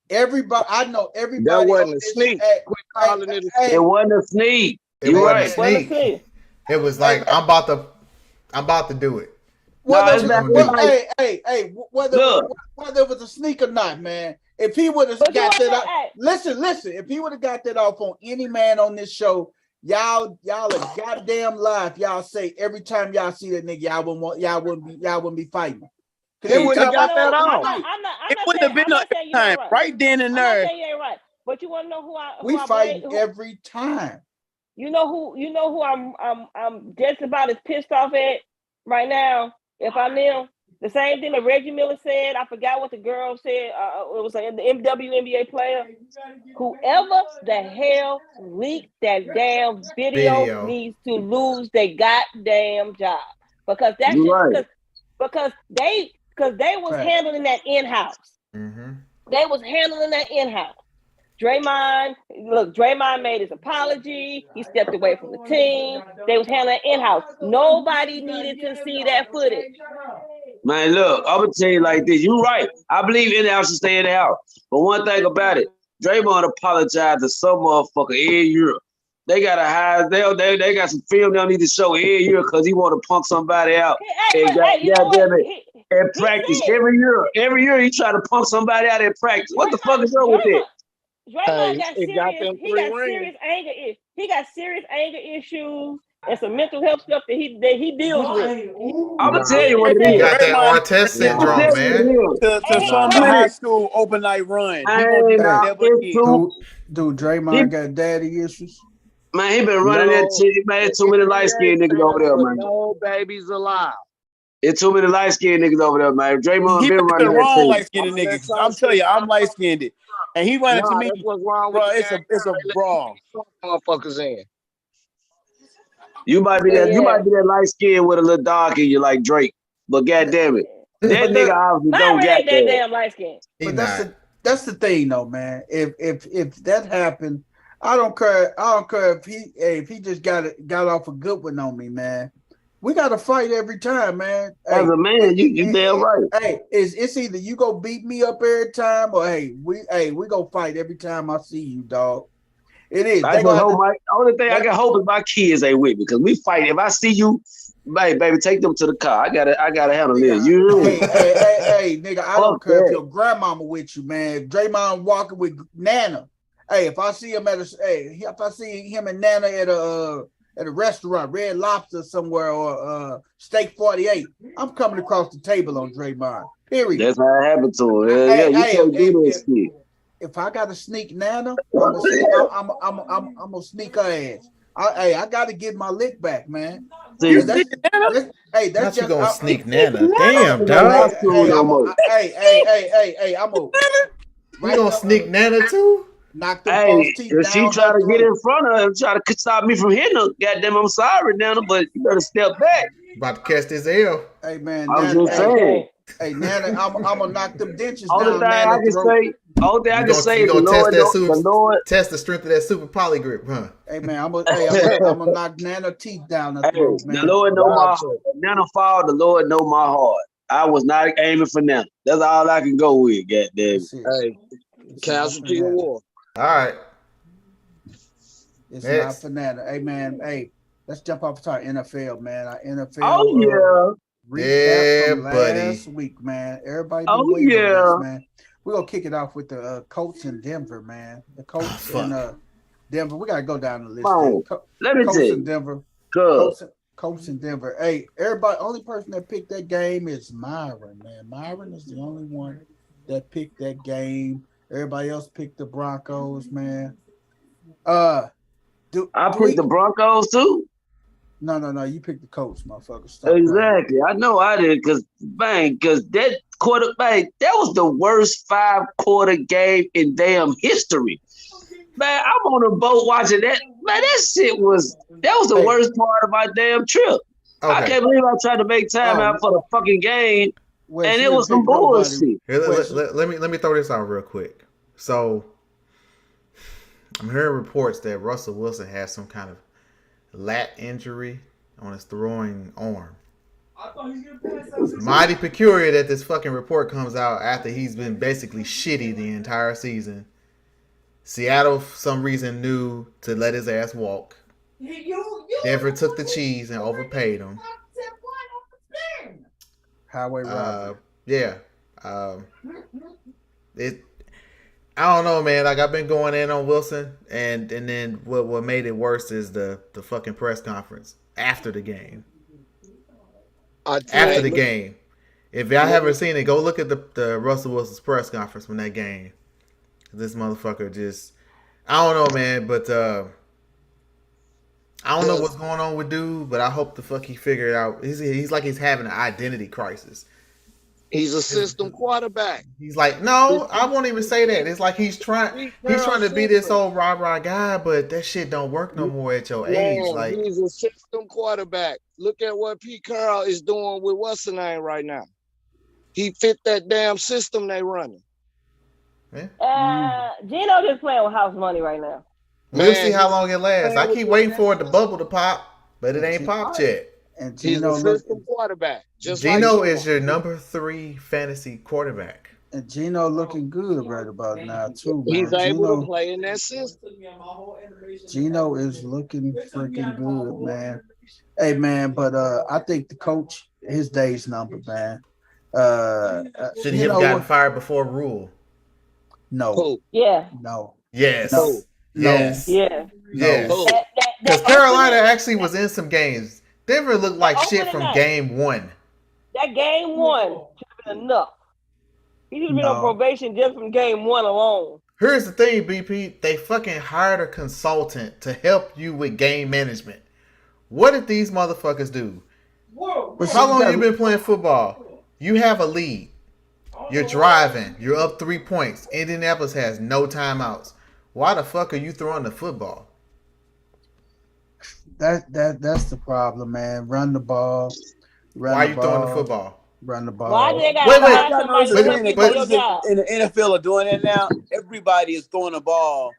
Everybody, I know everybody. That wasn't a sneak. It wasn't a sneak. It wasn't a sneak. It was like I'm about to do it. Whether it was a sneak or not, man. If he would have got that off, listen. If he would have got that off on any man on this show, y'all are goddamn lie. If y'all say every time y'all see that nigga, y'all wouldn't be fighting. They wouldn't have got that off. It wouldn't have been a time right then and there. Right, but you want to know who I fight every time. You know who I'm just about as pissed off at right now. If I'm them, the same thing that Reggie Miller said. I forgot what the girl said. It was the WNBA player. Whoever the hell leaked that damn video needs to lose their goddamn job because that shit. Right. Because they was handling that in house. Mm-hmm. They was handling that in house. Draymond made his apology. He stepped away from the team. They was handling it in-house. Nobody needed to see that footage. Man, look, I'm going to tell you like this. You're right. I believe in-house should stay in the house. But one thing about it, Draymond apologized to some motherfucker every year. They got to hire, they got some film they don't need to show every year because he want to punk somebody out. In practice, every year he try to punk somebody out in practice. What the fuck is wrong with that? Draymond got serious anger. He got serious anger issues and some mental health stuff that he deals with. I'm gonna tell you what it is. Got that Artest syndrome, man. To fund a high school open night run. Dude, Draymond got daddy issues. Man, he been running that shit. Man, too many light skinned niggas over there, man. No babies alive. It's too many light skinned niggas over there, man. Draymond been running that wrong light skinned niggas. I'm telling you, I'm light skinned. And he running to me. What's wrong with it's a brawl. Motherfuckers in. You might be that light skin with a little dark in you like Drake, but goddamn it, that nigga obviously don't get that damn light skin. But that's the thing though, man. If that happened, I don't care if he just got off a good one on me, man. We got to fight every time, man. As a man, you damn right. Hey, it's either you go beat me up every time, or we go fight every time I see you, dog. It is. The only thing I can hope is my kids ain't with me because we fight. If I see you, baby, take them to the car. I gotta handle this. Hey, nigga, I don't care if your grandmama with you, man. Draymond walking with Nana. Hey, if I see him and Nana at a restaurant, Red Lobster somewhere, or Steak 48, I'm coming across the table on Draymond. Period. That's how it happened to him. You can't do this shit. If I got to sneak Nana, I'm gonna sneak her ass. I got to get my lick back, man. That's not you gonna sneak Nana. Damn, dog. We gonna sneak Nana too? Knock the false teeth down. If she try to get in front of him, try to stop me from hitting her, goddamn, I'm sorry, Nana, but you better step back. About to catch this L. Hey, man. I was just saying. Hey, Nana, I'm gonna knock them dentures down. All thing I can say is the Lord test the strength of that super poly grip, huh? Hey, man, I'm gonna knock Nana teeth down the throat, man. The Lord know my heart. Nana fall, the Lord know my heart. I was not aiming for Nana. That's all I can go with, goddamn. Hey, casualty of war. All right. It's not for Nana. Hey, man, let's jump off to our NFL, man. Our NFL. Oh, yeah. Recap from last week, man. Everybody been waiting on this, man. We're gonna kick it off with the Colts in Denver, man. The Colts in Denver. We gotta go down the list. Let me Colts tell you. in Denver. Colts in Denver. Hey, everybody, only person that picked that game is Myron, man. Myron is the only one that picked that game. Everybody else picked the Broncos, man. I picked the Broncos too. No. You picked the Colts, motherfucker. Exactly. I know I did because that quarterback, that was the worst 5-quarter game in damn history. Man, I'm on a boat watching that. Man, that was the worst part of my damn trip. Okay. I can't believe I tried to make time out for the fucking game. And it was some bullshit. Here, let me throw this out real quick. So I'm hearing reports that Russell Wilson has some kind of lat injury on his throwing arm. It's mighty peculiar that this fucking report comes out after he's been basically shitty the entire season. Seattle, for some reason, knew to let his ass walk. Denver took the cheese and overpaid him. Highway robbery. Yeah. I don't know, man. Like, I've been going in on Wilson, and then what made it worse is the fucking press conference after the game. After the game. If y'all haven't seen it, go look at the Russell Wilson's press conference from that game. This motherfucker just, I don't know, man, but I don't know what's going on with dude, but I hope the fuck he figure it out. He's like he's having an identity crisis. He's a system quarterback. He's like, no, I won't even say that. It's like he's trying to be this old rah-rah guy, but that shit don't work no more at your age. Like, he's a system quarterback. Look at what Pete Carroll is doing with what's the name right now. He fit that damn system they running. Gino just playing with house money right now. We'll see how long it lasts. I keep waiting for the bubble to pop, but it ain't popped yet. And Gino he's a system quarterback. Gino is your number 3 fantasy quarterback. And Gino looking good right about now too. Man. He's able to play in that system. Gino is looking freaking good, man. Hey man, but I think the coach, his day's numbered, man. Should he have gotten fired before Rule? No. Cool. Yeah. No. Yes. No. Yes. Yeah. Yes. Because Carolina actually was in some games. Denver looked like shit from game 1. That game 1 should have been enough. He should have been on probation just from game 1 alone. Here's the thing, BP. They fucking hired a consultant to help you with game management. What did these motherfuckers do? How long have you been playing football? You have a lead. You're driving. You're up 3 points. Indianapolis has no timeouts. Why the fuck are you throwing the football? That's the problem, man. Run the ball. Why are you throwing the football? Run the ball. Why they got in the NFL are doing that now? Everybody is throwing the ball.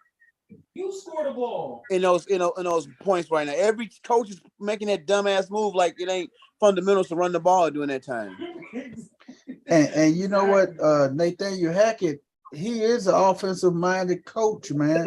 You score the ball in those points right now. Every coach is making that dumbass move like it ain't fundamentals to run the ball during that time. And you know what, Nathaniel Hackett, he is an offensive-minded coach, man.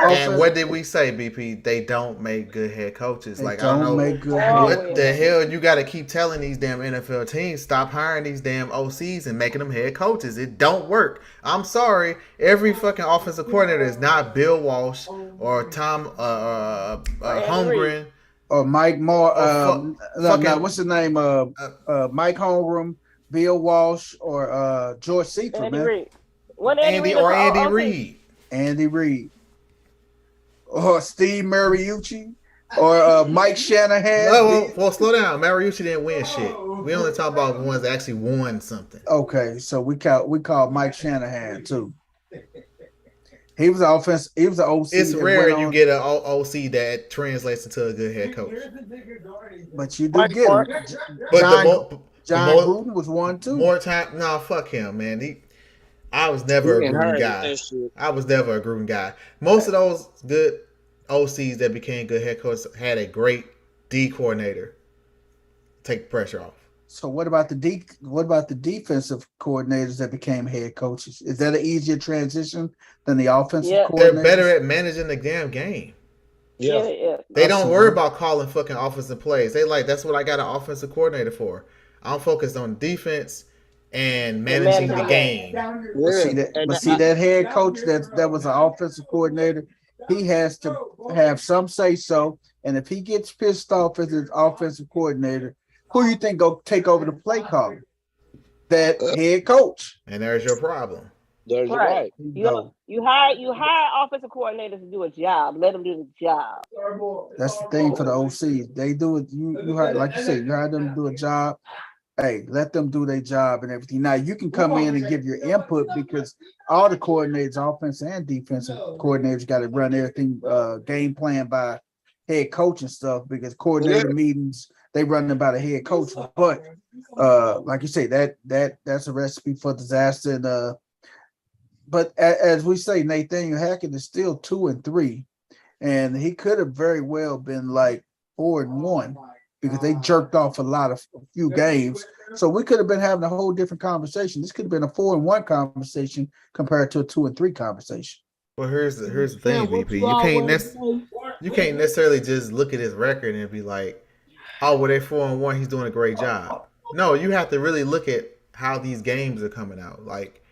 And what did we say, BP? They don't make good head coaches. Like, I don't know what the hell you got to keep telling these damn NFL teams. Stop hiring these damn OCs and making them head coaches. It don't work. I'm sorry. Every fucking offensive coordinator is not Bill Walsh or Tom Holmgren. Or Mike Moore. What's his name? Mike Holmgren, Bill Walsh, or George Seifert, man. Andy Reid. Andy Reid. Or Steve Mariucci. Or Mike Shanahan. Well, slow down. Mariucci didn't win shit. We only talk about the ones that actually won something. Okay, so we call Mike Shanahan too. He was an offense. He was an OC. It's rare you get an OC that translates into a good head coach. But you do get him. John Gruden was one too. More time. No, fuck him, man. I was never a Gruden guy. Most of those good OCs that became good head coaches had a great D coordinator. Take the pressure off. So what about the defensive coordinators that became head coaches? Is that an easier transition than the offensive coordinators? They're better at managing the damn game. Yeah. They don't worry about calling fucking offensive plays. They that's what I got an offensive coordinator for. I'm focused on defense and managing the game. But see that head coach that was an offensive coordinator, he has to have some say so. And if he gets pissed off as his offensive coordinator, who you think go take over the play calling? That head coach. And there's your problem. There's right. You hire offensive coordinators to do a job. Let them do the job. That's the thing for the OCs. They do it. You hire, like you said, you hire them to do a job. Hey, let them do their job and everything. Now you can come in and give your input because all the coordinators, offensive and defensive coordinators, got to run everything game plan by head coach and stuff because coordinator meetings they run them by the head coach. But like you say, that's a recipe for disaster. And but as we say, Nathaniel Hackett is still 2-3, and he could have very well been like 4-1 because they jerked off a few games. So we could have been having a whole different conversation. This could have been a 4-1 conversation compared to a 2-3 conversation. Well, here's the thing, VP. You can't necessarily just look at his record and be like, oh, well, they're 4-1. He's doing a great job. No, you have to really look at how these games are coming out. Like,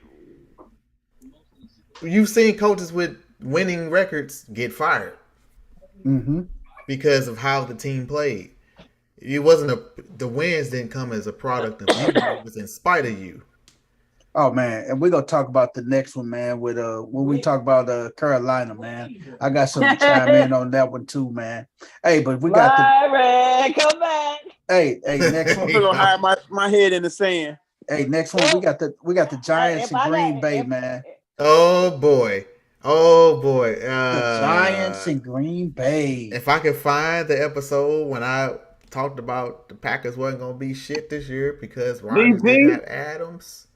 you've seen coaches with winning records get fired because of how the team played. It wasn't the wins didn't come as a product of you. It was in spite of you. Oh man, and we're gonna talk about the next one, man. With when we talk about Carolina, man, I got something to chime in on that one too, man. Hey, but we got come back. Hey, next one. I'm gonna hide my head in the sand. Hey, next one. We got the Giants in Green Bay, man. Oh boy. The Giants in Green Bay. If I could find the episode when I talked about the Packers wasn't gonna be shit this year because Rodgers didn't have Adams.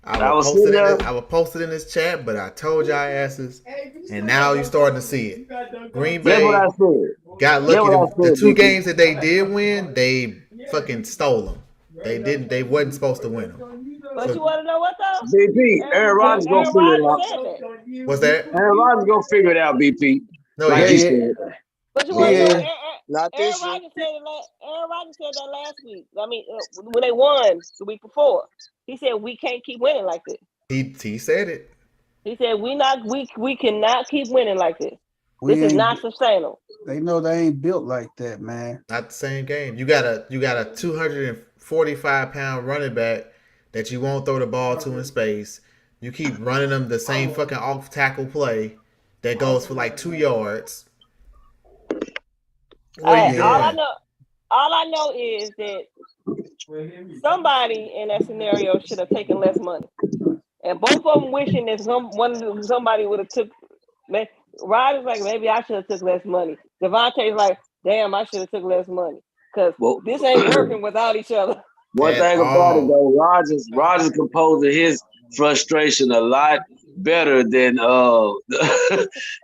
I will post it in this chat, but I told y'all asses, and now you're starting to see it. Green Bay got lucky. The 2 games that they did win, they fucking stole them. They wasn't supposed to win them. But you want to know what though? BP, Aaron Rodgers gonna figure it out. What's that? Aaron Rodgers gonna figure it out, BP. No, like he said. But you want to know? Aaron Rodgers said that last week. I mean, when they won the week before, he said we can't keep winning like this. He said it. He said we cannot keep winning like this. This is not sustainable. They know they ain't built like that, man. Not the same game. You got a 245-pound running back that you won't throw the ball to in space. You keep running them the same fucking off tackle play that goes for like 2 yards. All I know is that somebody in that scenario should have taken less money, and both of them wishing that somebody would have took. Rodgers like maybe I should have took less money. Devontae's like, damn, I should have took less money because this ain't working without each other. One thing about it though, Rodgers composing his frustration a lot better than not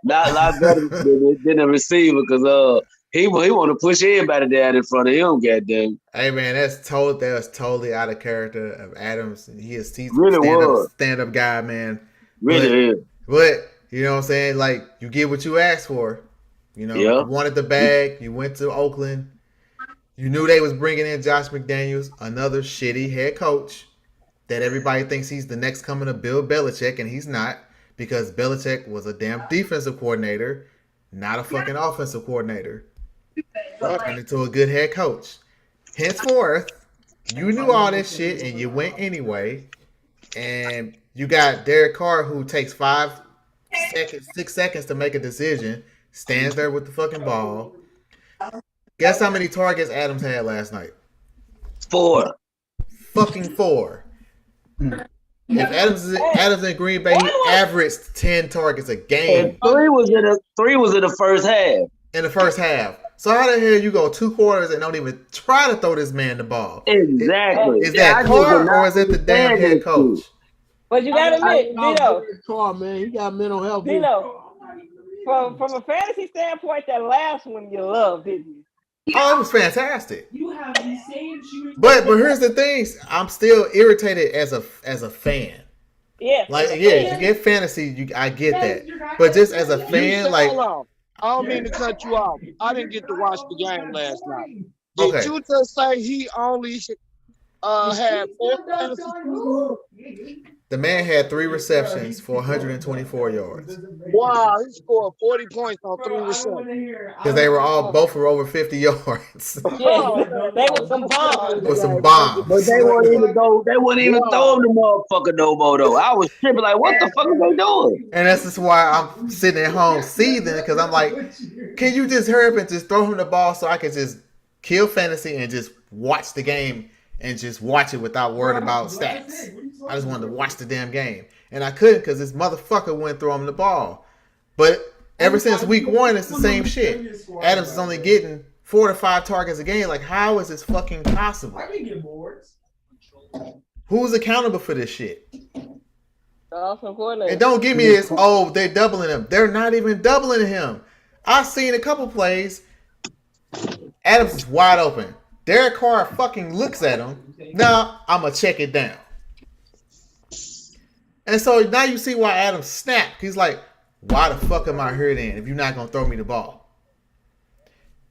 a lot better than a receiver because he want to push everybody down in front of him. Goddamn. Hey man, that was totally out of character of Adams. He's really stand up guy, man. Really is. But you know what I'm saying? Like you get what you asked for. You know, you wanted the bag. You went to Oakland. You knew they was bringing in Josh McDaniels, another shitty head coach that everybody thinks he's the next coming of Bill Belichick, and he's not because Belichick was a damn defensive coordinator, not a fucking offensive coordinator. Turned into a good head coach. Henceforth, you knew all this shit and you went anyway. And you got Derek Carr who takes 6 seconds to make a decision, stands there with the fucking ball. Guess how many targets Adams had last night? 4. Fucking 4. If Adams in Green Bay, he averaged 10 targets a game. And 3 was in the first half. In the first half. So how the hell you go 2 quarters and don't even try to throw this man the ball? Exactly. Is that Carr or is it the damn head coach? But you gotta admit, Dino. Carr, man, he got mental health. Dino, from a fantasy standpoint, that last one you loved, didn't you? Oh, it was fantastic. You have the same shooting. But here's the thing: I'm still irritated as a fan. Yeah. You get fantasy, I get that. But just as a fan, like. I don't mean to cut you off. I didn't get to watch the game last night. Did you just say he only had 4 fantasy points? The man had 3 receptions for 124 yards. Wow, he scored 40 points on 3 receptions. Because they were both were over 50 yards. Yeah, they were some bombs. With some bombs. But they wouldn't even throw the motherfucker no more though. I was tripping like, what the fuck are they doing? And that's just why I'm sitting at home seething because I'm like, can you just hurry up and just throw him the ball so I can just kill fantasy and just watch the game and just watch it without worrying about stats. I just wanted to watch the damn game. And I couldn't because this motherfucker wouldn't throw him the ball. But ever since week 1, it's the same shit. Adams is only getting 4 to 5 targets a game. Like, how is this fucking possible? I can get boards. Who's accountable for this shit? And don't give me this, they're doubling him. They're not even doubling him. I've seen a couple plays. Adams is wide open. Derek Carr fucking looks at him. Now, I'm going to check it down. And so now you see why Adams snapped. He's like, why the fuck am I here then if you're not going to throw me the ball?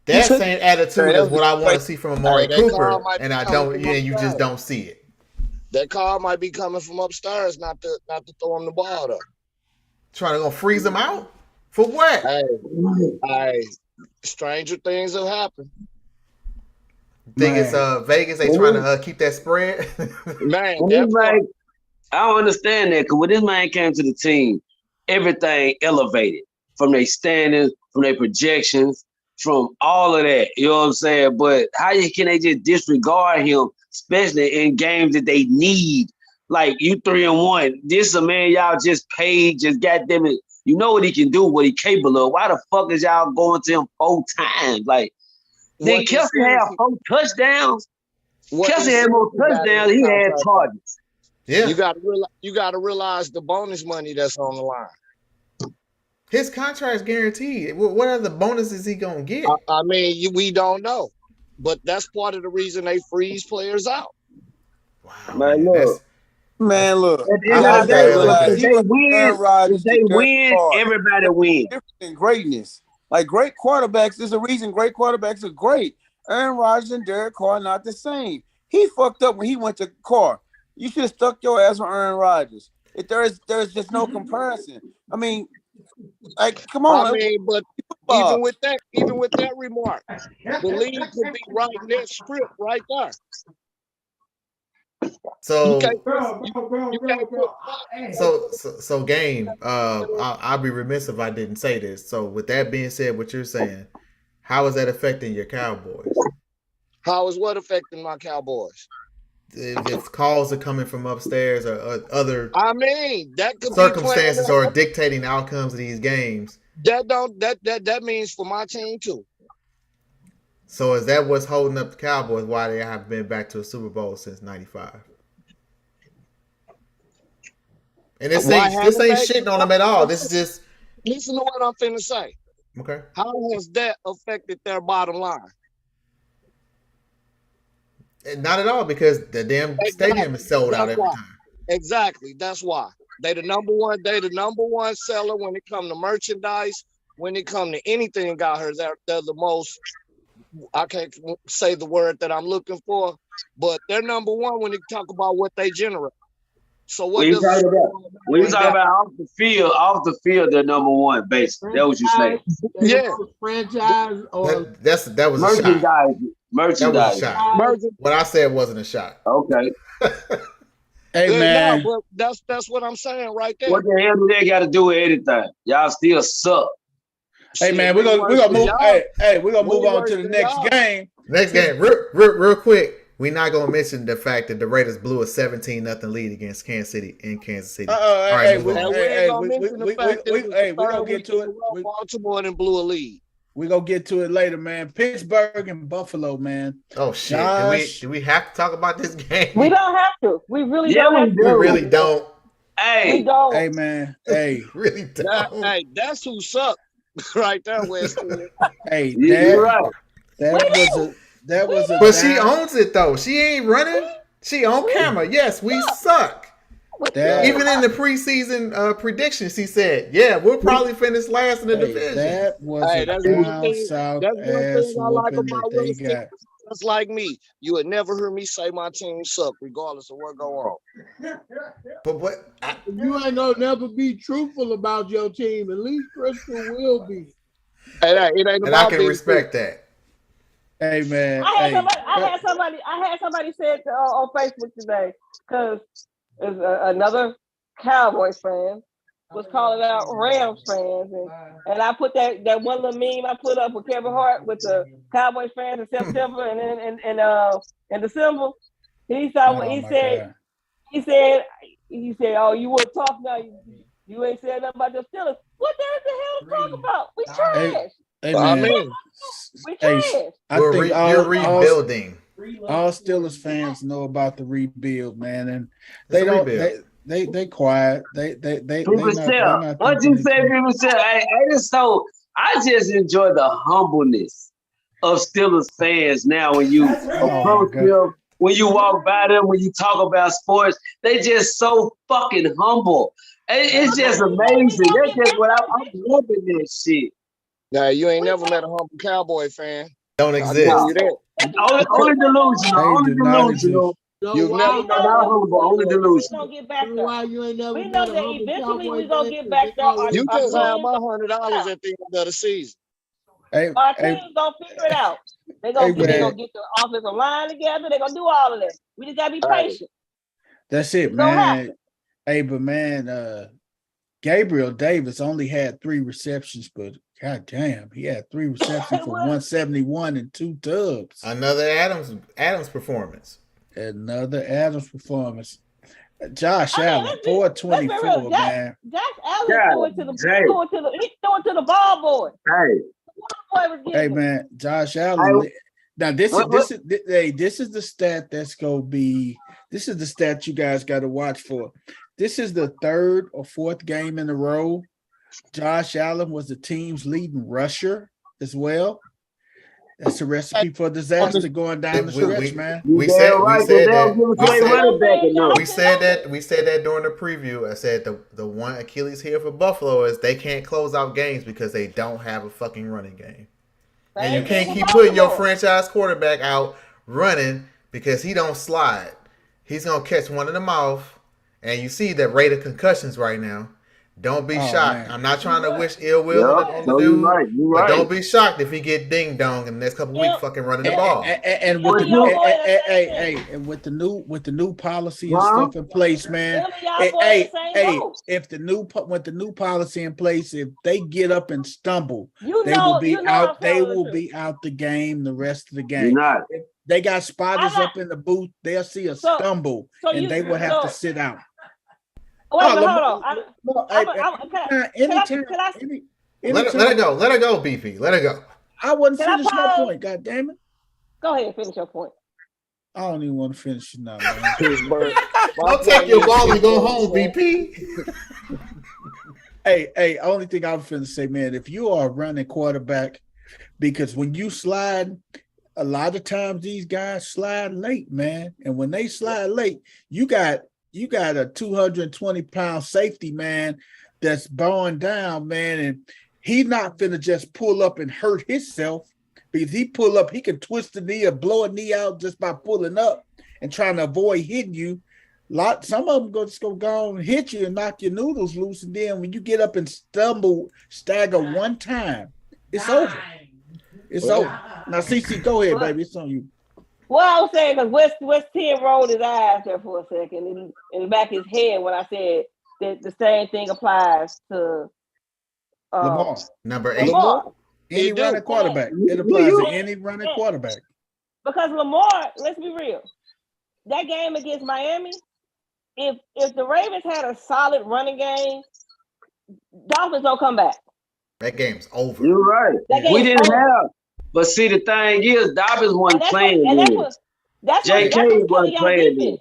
That same attitude is what I want to see from Amari Cooper, and I don't. And you just don't see it. That call might be coming from upstairs, not to throw him the ball though. Trying to go freeze him out for what? Hey, stranger things have happened. Think it's Vegas? They trying to keep that spread. Man, I don't understand that because when this man came to the team, everything elevated from their standings, from their projections, from all of that. You know what I'm saying? But how can they just disregard him, especially in games that they need? Like you 3-1. This is a man y'all just paid, just goddamn it. You know what he can do, what he capable of. Why the fuck is y'all going to him 4 times? Like, did Kelsey have 4 touchdowns? Kelsey had more touchdowns. He had targets. Yeah, you got to realize the bonus money that's on the line. His contract's guaranteed. What other bonuses he gonna get? I mean, we don't know, but that's part of the reason they freeze players out. Wow, man, look. If they win, everybody wins. Different than greatness. Like great quarterbacks, there's a reason great quarterbacks are great. Aaron Rodgers and Derek Carr are not the same. He fucked up when he went to Carr. You should have stuck your ass on Aaron Rodgers. There's just no comparison. I mean, like, come on. I mean, but even with that remark, the league could be writing that script right there. So, So game. I'll be remiss if I didn't say this. So, with that being said, what you're saying, how is that affecting your Cowboys? How is what affecting my Cowboys? If calls are coming from upstairs or other, I mean, that could circumstances are dictating the outcomes of these games. That means for my team too. So is that what's holding up the Cowboys? Why they haven't been back to a Super Bowl since '95? And this ain't shitting on them at all. This is just listen to what I'm finna say. Okay. How has that affected their bottom line? Not at all, because the damn stadium is sold out every time. Exactly. That's why. They the number one seller when it comes to merchandise, when it comes to anything out here. They're the most, I can't say the word that I'm looking for, but they're number one when they talk about what they generate. So what when you talk about off the field, they're number one, basically. That's what you say. Yeah. Franchise or that was merchandise. That was a shot. What I said wasn't a shot. Okay. Hey man, no, but that's what I'm saying right there. What the hell do they got to do with anything? Y'all still suck. Hey man, we're gonna move. We're gonna move on to the next game. Next game, real quick. We're not gonna mention the fact that the Raiders blew a 17-0 lead against Kansas City in Kansas City. We're gonna get to it. Baltimore and blew a lead. We're gonna get to it later, man. Pittsburgh and Buffalo, man. Oh shit! Do we have to talk about this game? We don't have to. We really don't. We really don't. Hey, we don't. Hey man. Hey, really don't. That's who sucked right there, West. Hey, you're right. That was a. But she owns it though. She ain't running. She on camera. Yes, we suck. Even in the preseason predictions, he said, "Yeah, we'll probably finish last in the division." That was down south ass I like whooping about that they got. Just like me, you would never hear me say my team suck, regardless of what go on. But what? You ain't gonna never be truthful about your team. At least Crystal will be. It ain't and I can respect that. Hey man, I had somebody say it on Facebook today because another Cowboys fan was calling out Rams fans, and I put that one little meme I put up with Kevin Hart with the Cowboys fans in September and in December. He said, "Oh, you want to talk now? You ain't said nothing about the Steelers. What the hell to talk about? We trash." Hey man, we trash. I think you're rebuilding. All Steelers fans know about the rebuild, man, and they don't. They quiet. They not. What you say, people say? I just enjoy the humbleness of Steelers fans now. When you approach them, when you walk by them, when you talk about sports, they just so fucking humble. It's just amazing. That's just what I'm loving this shit. Now you ain't never met a humble Cowboy fan. Don't exist. Only delusional. You've never met a humble. Only delusional. Why you ain't never? We know that eventually we're gonna get back there. You just have my $100 at the end of the season. Our team's gonna figure it out. They're gonna get the offensive line together. They're gonna do all of that. We just gotta be patient. That's it, man. Hey, but man, Gabriel Davis only had 3 receptions, but god damn, he had 3 receptions for 171 and 2 tubs. Another Adams performance. Another Adams performance. Josh Allen, 424, man. Josh Allen threw it to the ball boy. Hey man, Josh Allen. Now this is the stat that's gonna be. This is the stat you guys got to watch for. This is the 3rd or 4th game in a row. Josh Allen was the team's leading rusher as well. That's a recipe for disaster going down the stretch, man. We said that during the preview. I said the one Achilles heel for Buffalo is they can't close out games because they don't have a fucking running game. And you can't keep putting your franchise quarterback out running because he don't slide. He's gonna catch one in the mouth, and you see that rate of concussions right now. Don't be shocked. Man. I'm not trying to wish ill will on the dude, but don't be shocked if he get ding dong in the next couple weeks, fucking running the ball. And with the new policy and stuff in place, man. If the new policy in place, if they get up and stumble, they will be out. They will be out the game the rest of the game. If they got spotters up in the booth, they'll see a stumble, and they will have to sit out. Wait, hold on. Let her go. Let her go, BP. Let her go. I wasn't finished my point. God damn it. Go ahead and finish your point. I don't even want to finish it now, man. Don't take your ball and go home, BP. Hey, only thing I'm finna say, man, if you are a running quarterback, because when you slide, a lot of times these guys slide late, man. And when they slide late, you got a 220-pound safety, man, that's bowing down, man, and he not finna just pull up and hurt himself, because he pull up, he can twist the knee or blow a knee out just by pulling up and trying to avoid hitting you. Some of them just go and hit you and knock your noodles loose, and then when you get up and stagger one time, it's over. It's over. Now, CC, go ahead, baby. It's on you. Well, I was saying because West 10 rolled his eyes there for a second in the back of his head when I said that the same thing applies to Lamar. Number 8. Lamar. Any running quarterback. It applies to any running quarterback. Because Lamar, let's be real, that game against Miami, if the Ravens had a solid running game, Dolphins don't come back. That game's over. You're right. We didn't have. But see, the thing is, Dobbins wasn't playing. JK wasn't playing.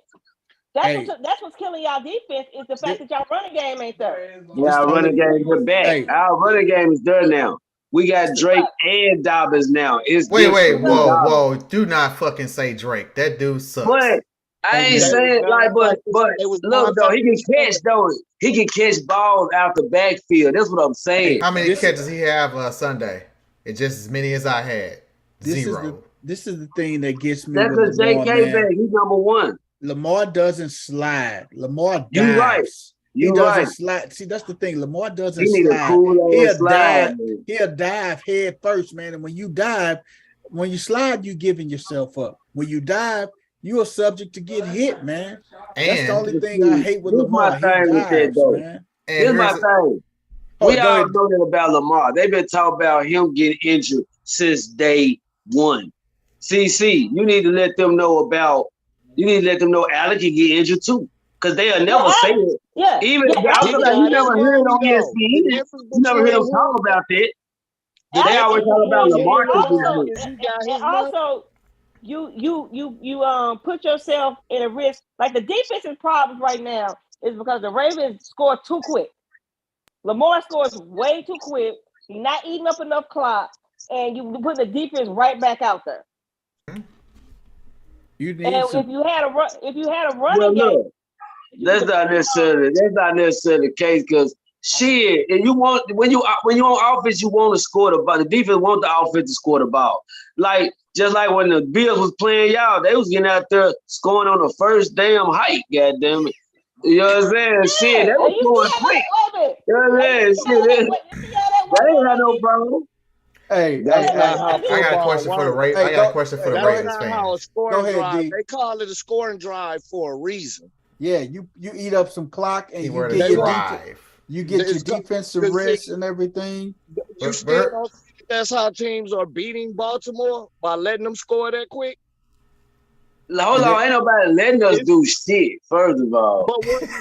That's what's killing y'all defense is the fact that y'all running game ain't there. Yeah, our running game is back. Hey. Our running game is there now. We got Drake and Dobbins now. Wait, whoa. Do not fucking say Drake. That dude sucks. But I ain't saying but look though, he can catch though. He can catch balls out the backfield. That's what I'm saying. How many catches he have Sunday? It's just as many as I had. Zero. This is the thing that gets me. That's a JK back. He's number 1. Lamar doesn't slide. Lamar dives. You're right. He doesn't slide. See, that's the thing. Lamar doesn't slide. He'll dive head first, man. And when you slide, you're giving yourself up. When you dive, you are subject to get hit, man. That's the only thing I hate with Lamar. He dives, man. Here's my thing. We all know that about Lamar. They've been talking about him getting injured since day 1. CC, you need to let them know Alec can get injured too. Because they'll never say it. Yeah. Even you never heard it on ESPN. You never heard them talk about that. They always talk about Lamar. And also, you put yourself in a risk. Like the defensive problems right now is because the Ravens score too quick. Lamar scores way too quick. He's not eating up enough clock, and you put the defense right back out there. If you had a running game, that's not necessarily the case because shit. And you want when you on offense, you want to score the ball. The defense want the offense to score the ball. Like just like when the Bills was playing y'all, they was getting out there scoring on the first damn hike. Goddamn it. You know what I'm saying? Shit, that was going quick. You know what I'm saying? They ain't had no problem. Hey, I got a question for the Ravens. I got a question for the Ravens fans. Go ahead, D. They call it a scoring drive for a reason. Yeah, you eat up some clock and you get your defensive rest and everything. You still don't think that's how teams are beating Baltimore by letting them score that quick? Hold on, ain't nobody letting us do shit. First of all,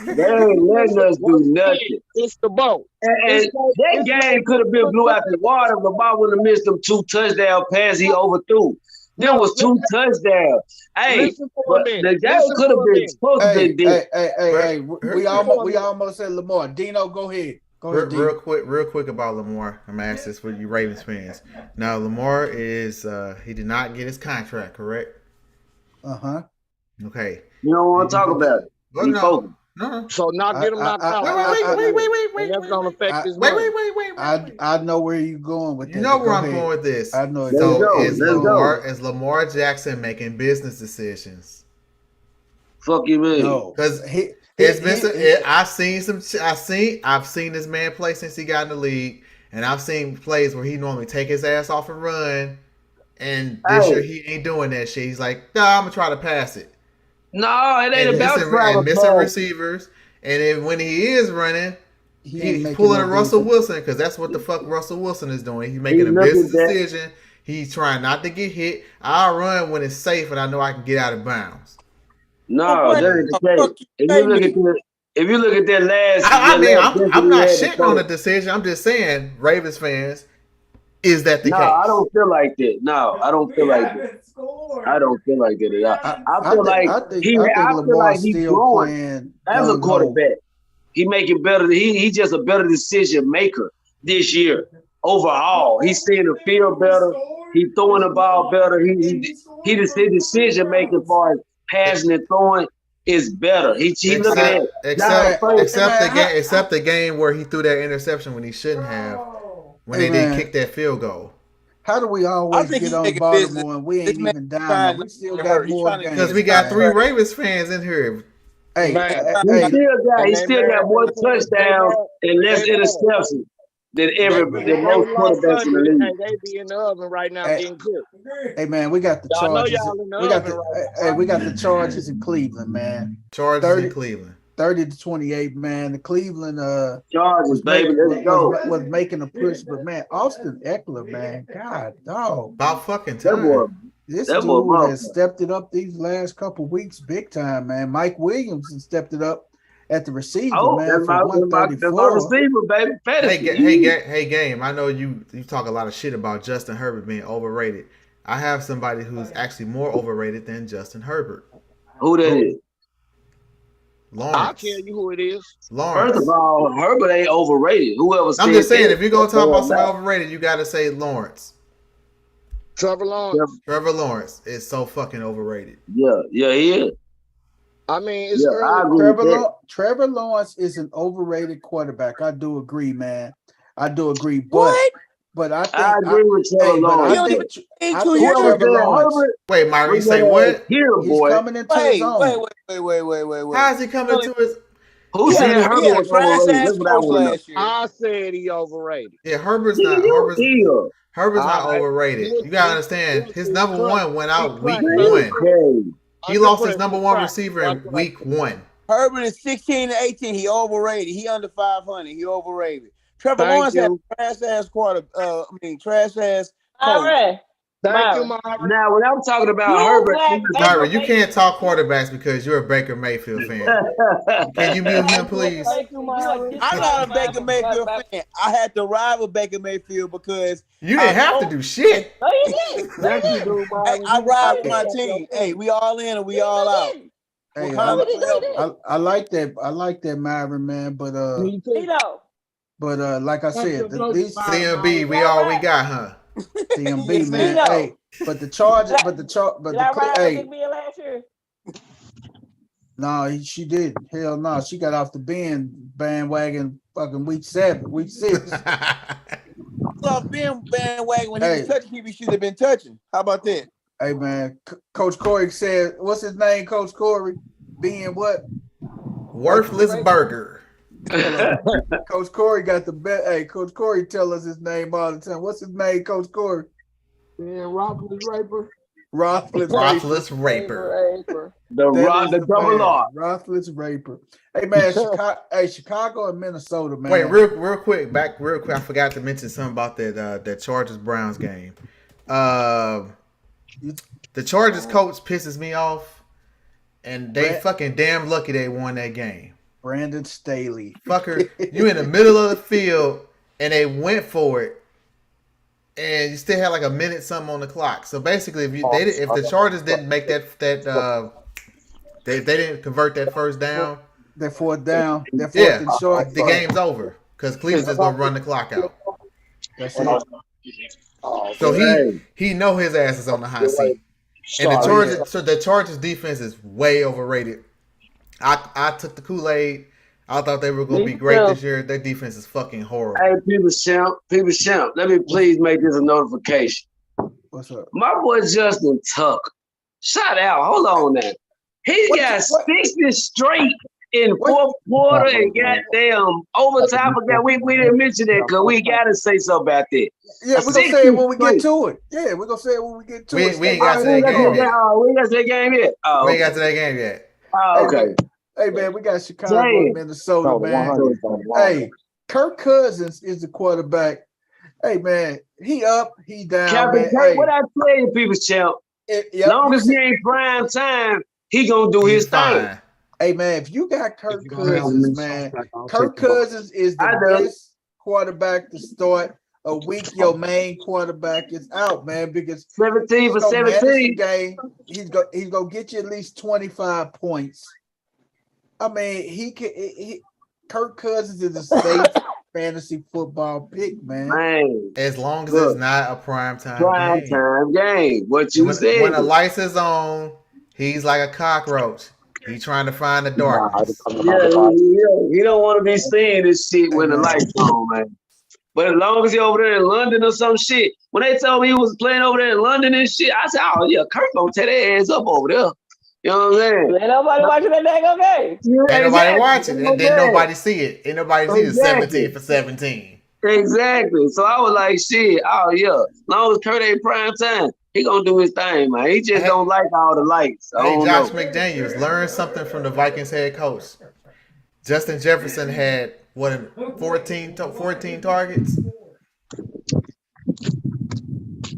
they ain't letting us do nothing. It's the boat. And that game could have been blew out the water if Lamar would have missed them 2 touchdown passes he overthrew. There was 2 touchdowns. Hey, but the game could have been supposed to be deep. Hey, we almost said Lamar. Dino, go ahead. Real quick about Lamar. I'm gonna ask this for you Ravens fans. Now Lamar is he did not get his contract, correct? Uh-huh. Okay. You don't want to talk about it. No. So not get him knocked out. Wait. That's gonna affect his money. Wait. I know where you're going with this. You know where I'm going with this. I know. So is Lamar Jackson making business decisions? Fuck you, man. No, because I've seen this man play since he got in the league, and I've seen plays where he normally take his ass off and run, and this year he ain't doing that shit. He's like, nah, I'm gonna try to pass it. No, it ain't about missing receivers, and then when he is running, he's pulling a Russell Wilson because that's what the fuck Russell Wilson is doing. He's making a business decision. He's trying not to get hit. I'll run when it's safe and I know I can get out of bounds. No, that ain't the case. If you look at that last, I'm not shitting on the decision. I'm just saying, Ravens fans, is that the case? No, I don't feel like that. No, I don't feel like that. I don't feel like that. I feel like he's growing as a quarterback. He making better. He just a better decision maker this year overall. He's seeing the field better. He's throwing the ball better. He the decision making for his passing and throwing is better. He looking at except the game where he threw that interception when he shouldn't have, when they didn't kick that field goal. How do we always get on Baltimore and we ain't even down? We still got more games. Because we got 3 Ravens fans in here. He still got more touchdowns and less interceptions than most quarterbacks in the league. They be in the oven right now getting cooked. Hey man, we got the Chargers. We got the Chargers in Cleveland, man. Chargers in Cleveland. 30-28, man. The Cleveland Chargers, baby, let's go. Was making a push, but man, Austin Eckler, man, God, dog, about fucking time. This dude has stepped it up these last couple weeks, big time, man. Mike Williams has stepped it up at the receiver, man. That's my receiver, baby. Hey, Game. I know you talk a lot of shit about Justin Herbert being overrated. I have somebody who's actually more overrated than Justin Herbert. Who that is? Lawrence. I'll tell you who it is. Lawrence. First of all, Herbert ain't overrated. Whoever I'm just saying, if you're gonna talk about somebody overrated, you got to say Lawrence. Trevor Lawrence is so fucking overrated. Yeah, he is. I mean, it's Trevor Lawrence is an overrated quarterback. I do agree, man. I do agree. But I think I agree with Trevor Lawrence. Wait, Myra, you say what? He's coming into his own. Wait. How is he coming to his? Who said Herbert was overrated? I said he overrated. Yeah, Herbert's not overrated. You gotta understand, his number one went out week 1. He lost his number 1 receiver in week 1. Herbert is 16-18. He overrated. He under 500. He overrated. Trevor Lawrence had trash ass trash ass. All right. Thank you, Myra. Now, when I'm talking about Herbert, Myra, you can't talk quarterbacks because you're a Baker Mayfield fan. Can you mute him, please? I'm not a Baker Mayfield fan. I had to rival Baker Mayfield because you didn't have to do shit. No, you didn't. I ride with my team. Hey, we all in and we all out. Hey, I like that. I like that, Myron, man. But like I said, these CMB, we all we got, huh? CMB, man. Hey, but the Chargers, hey. No, she didn't. Hell no. She got off the bandwagon fucking week 7, week 6. Off bandwagon when he was touching people, he should have been touching. How about that? Hey man, Coach Corey said, what's his name, Coach Corey? Being what? Worthless burger. Coach Corey got the best. Hey, Coach Corey tell us his name all the time. What's his name, Coach Corey? Man, Rockland Draper. Rothless Raper. The double R. Rothless Raper. Hey man, Chicago and Minnesota, man. Wait, real quick. I forgot to mention something about that Chargers Browns game. The Chargers coach pisses me off, and they fucking damn lucky they won that game. Brandon Staley. Fucker, you in the middle of the field, and they went for it, and you still had like a minute something on the clock. So basically, if the Chargers didn't make they didn't convert that first down. That fourth down. That fourth and short. The game's over because Cleveland's gonna run the clock out. That's it. So he know his ass is on the hot seat. And the Chargers defense is way overrated. I took the Kool-Aid. I thought they were going to be great this year. Their defense is fucking horrible. Hey, people champ, let me please make this a notification. What's up? My boy Justin Tucker. Shout out. Hold on now. He got 60 straight in fourth quarter and goddamn overtime. But we didn't mention that because we got to say something about that. Yeah, we're going to say it when we get to it. Yeah, we're going to say it when we get to it. We ain't got to that game yet. We ain't got to that game yet. We ain't got to that game yet. Oh, okay. Hey, man, we got Chicago and Minnesota, man. Hey, Kirk Cousins is the quarterback. Hey, man, he up, he down. Captain man. Kirk, hey. What I tell you, people champ, as long as he ain't prime time, he going to do his thing. Hey, man, if you got Kirk Cousins, man, Kirk Cousins is the best quarterback to start a week. Your main quarterback is out, man, because 17 for 17 game. He's gonna get you at least 25 points. I mean, Kirk Cousins is a safe fantasy football pick, man. As long as it's not a primetime game. What you said. When the lights is on, he's like a cockroach. He's trying to find the darkness. Yeah, he don't want to be seeing this shit when the lights on, man. But as long as he over there in London or some shit, when they told me he was playing over there in London and shit, I said, oh yeah, Kirk gonna tear their ass up over there. You know what I'm saying? Ain't nobody watching that dang game. Ain't nobody watching, and then nobody see it. Ain't nobody see the 17 for 17. Exactly. So I was like, shit, oh yeah. As long as Kurt ain't prime time, he gonna do his thing, man. He just don't like all the lights. Hey, Josh McDaniels, learn something from the Vikings head coach. Justin Jefferson had 14 targets.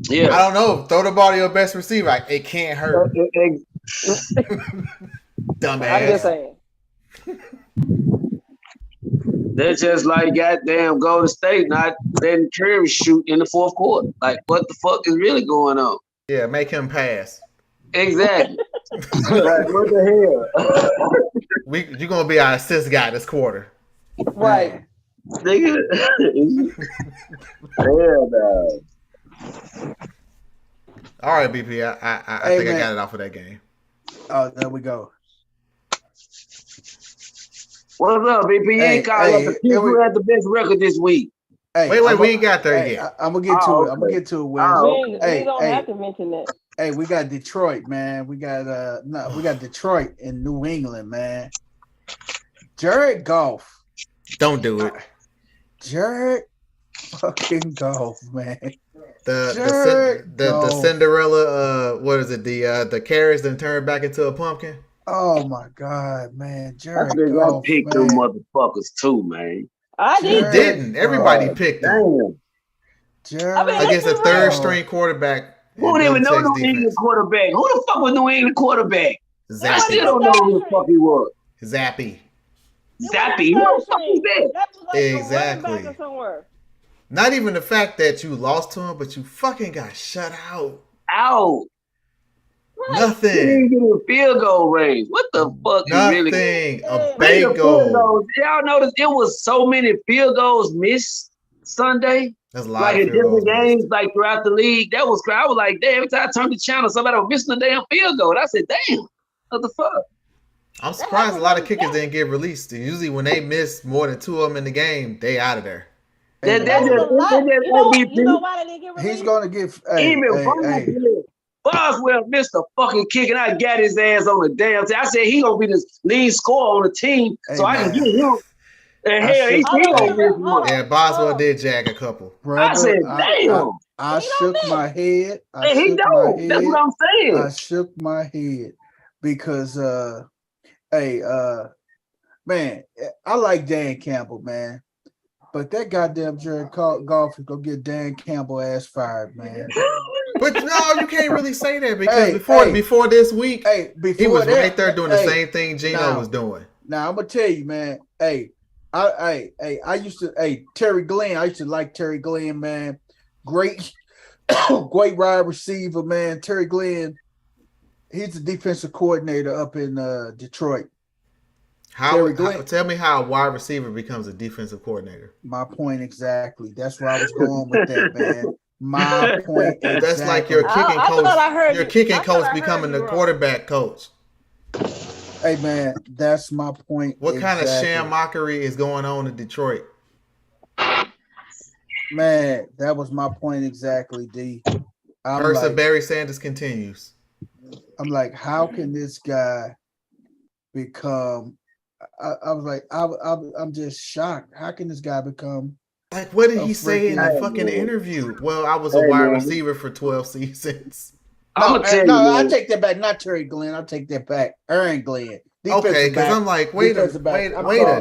Yeah. I don't know. Throw the ball to your best receiver. It can't hurt. Dumbass. I'm just saying. They're just like goddamn Golden State not letting Curry shoot in the fourth quarter. Like, what the fuck is really going on? Yeah, make him pass. Exactly. Like, what the hell? You're gonna be our assist guy this quarter. Right. Nigga. Hell no. All right, BP. I think I got it off of that game. Oh, there we go. What's up, BP? You ain't calling up the people who had the best record this week. Hey, wait, we ain't got there yet. I'm gonna get to it. I'm gonna get to it. We don't have to mention that. Hey, we got Detroit, man. We got Detroit in New England, man. Jared Goff. Don't do it. Jared fucking Goff, man. The Cinderella, what is it? The carrots then turned back into a pumpkin. Oh my God, man! Jared Goff, I picked them motherfuckers too, man. I didn't. Everybody picked them. Jared against a third string quarterback. Who don't even know New England quarterback? Who the fuck was New England quarterback? Zappy. I still don't know who the fuck he was. Zappy. Zappy? Who the fuck is that? Exactly. Not even the fact that you lost to him, but you fucking got shut out. Nothing. He didn't get a field goal range. What the fuck is really going on? A bagel. Y'all notice it was so many field goals missed Sunday. That's a lot like in different games, like throughout the league. That was crazy. I was like, damn, every time I turned the channel, somebody was missing a damn field goal. I said, damn, what the fuck? I'm surprised a lot of kickers didn't get released. Usually when they miss more than two of them in the game, they out of there. You know why they didn't get released? He's gonna get Boswell missed a fucking kick, and I got his ass on the damn thing. I said he gonna be the lead scorer on the team, so I can get him. And hell, he gonna miss one. Yeah, Boswell did jag a couple. Brother, I said, damn. I shook my head. He don't. That's what I'm saying. I shook my head because man, I like Dan Campbell, man. But that goddamn Jared Goff is gonna get Dan Campbell ass fired, man. But no, you can't really say that because before this week, he was right there doing the same thing Geno was doing. Now I'm gonna tell you, man. I used to Terry Glenn. I used to like Terry Glenn, man. Great wide receiver, man. Terry Glenn. He's the defensive coordinator up in Detroit. Tell me how a wide receiver becomes a defensive coordinator. My point exactly. That's where I was going with that, man. My point exactly. That's like your kicking coach. Your kicking coach becoming the quarterback coach. Hey, man, that's my point. What kind of sham mockery is going on in Detroit? Man, that was my point exactly, D. Curse of Barry Sanders continues. I'm like, how can this guy become? I was like, I'm just shocked. How can this guy become? Like, what did he say in the fucking interview? Well, I was a wide receiver for 12 seasons. I take that back. Not Terry Glenn. I take that back. Aaron Glenn. Okay, because I'm like, wait a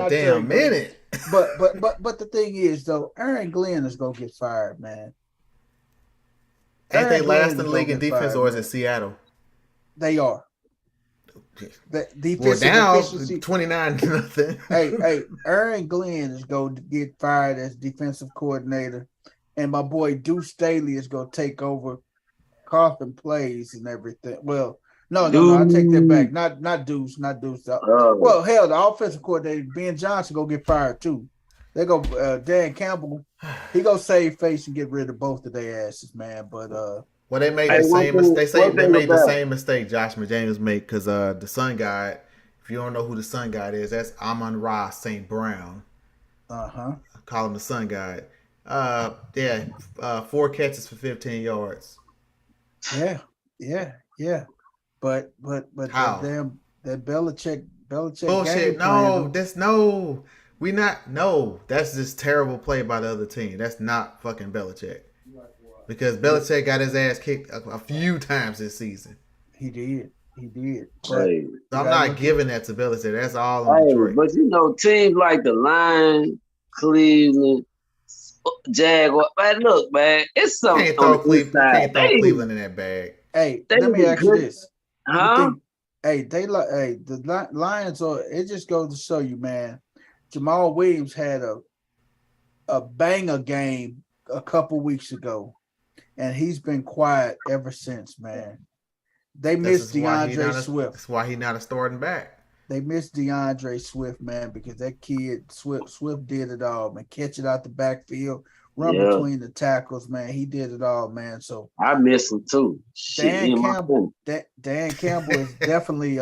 damn minute. But the thing is, though, Aaron Glenn is gonna get fired, man. Ain't they last in the league in defense, or is it Seattle? They are. The defensive efficiency 29-0. Hey, Aaron Glenn is going to get fired as defensive coordinator, and my boy Deuce Staley is going to take over, coughing plays and everything. Well, no, I take that back. Not Deuce. Well, hell, the offensive coordinator Ben Johnson gonna get fired too. They go Dan Campbell. He gonna save face and get rid of both of their asses, man. But well, they made the same mistake. They say they made the same mistake Josh McDaniels made because the Sun God. If you don't know who the Sun God is, that's Amon-Ra St. Brown. I call him the Sun God. 4 catches for 15 yards. Yeah. But how? that Belichick bullshit. That's just terrible play by the other team. That's not fucking Belichick. Because Belichick got his ass kicked a few times this season. He did. So I'm not giving that to Belichick. That's all on Detroit. But teams like the Lions, Cleveland, Jaguars. Man, look, man, it's something. Can't throw Cleveland in that bag. Hey, let me ask you this. The Lions are. It just goes to show you, man. Jamal Williams had a banger game a couple weeks ago, and he's been quiet ever since, man. They missed DeAndre Swift. That's why he's not a starting back. They missed DeAndre Swift, man, because that kid Swift did it all, man. Catch it out the backfield, run between the tackles, man. He did it all, man. So I miss him too. Dan Campbell is definitely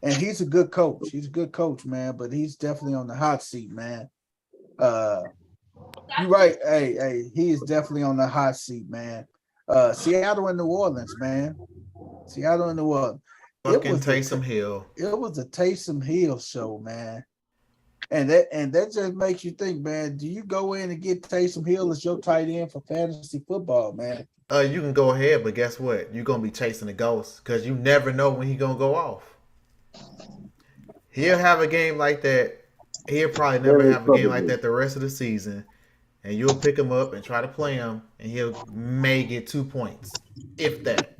and he's a good coach. He's a good coach, man, but he's definitely on the hot seat, man. You're right. Hey, he is definitely on the hot seat, man. Seattle and New Orleans, man. Seattle and New Orleans. Fucking Taysom Hill. It was a Taysom Hill show, man. And that just makes you think, man, do you go in and get Taysom Hill as your tight end for fantasy football, man? You can go ahead, but guess what? You're going to be chasing the ghost because you never know when he's going to go off. He'll have a game like that. He'll probably never have a game like that the rest of the season. And you'll pick him up and try to play him, and he'll may get 2 points, if that.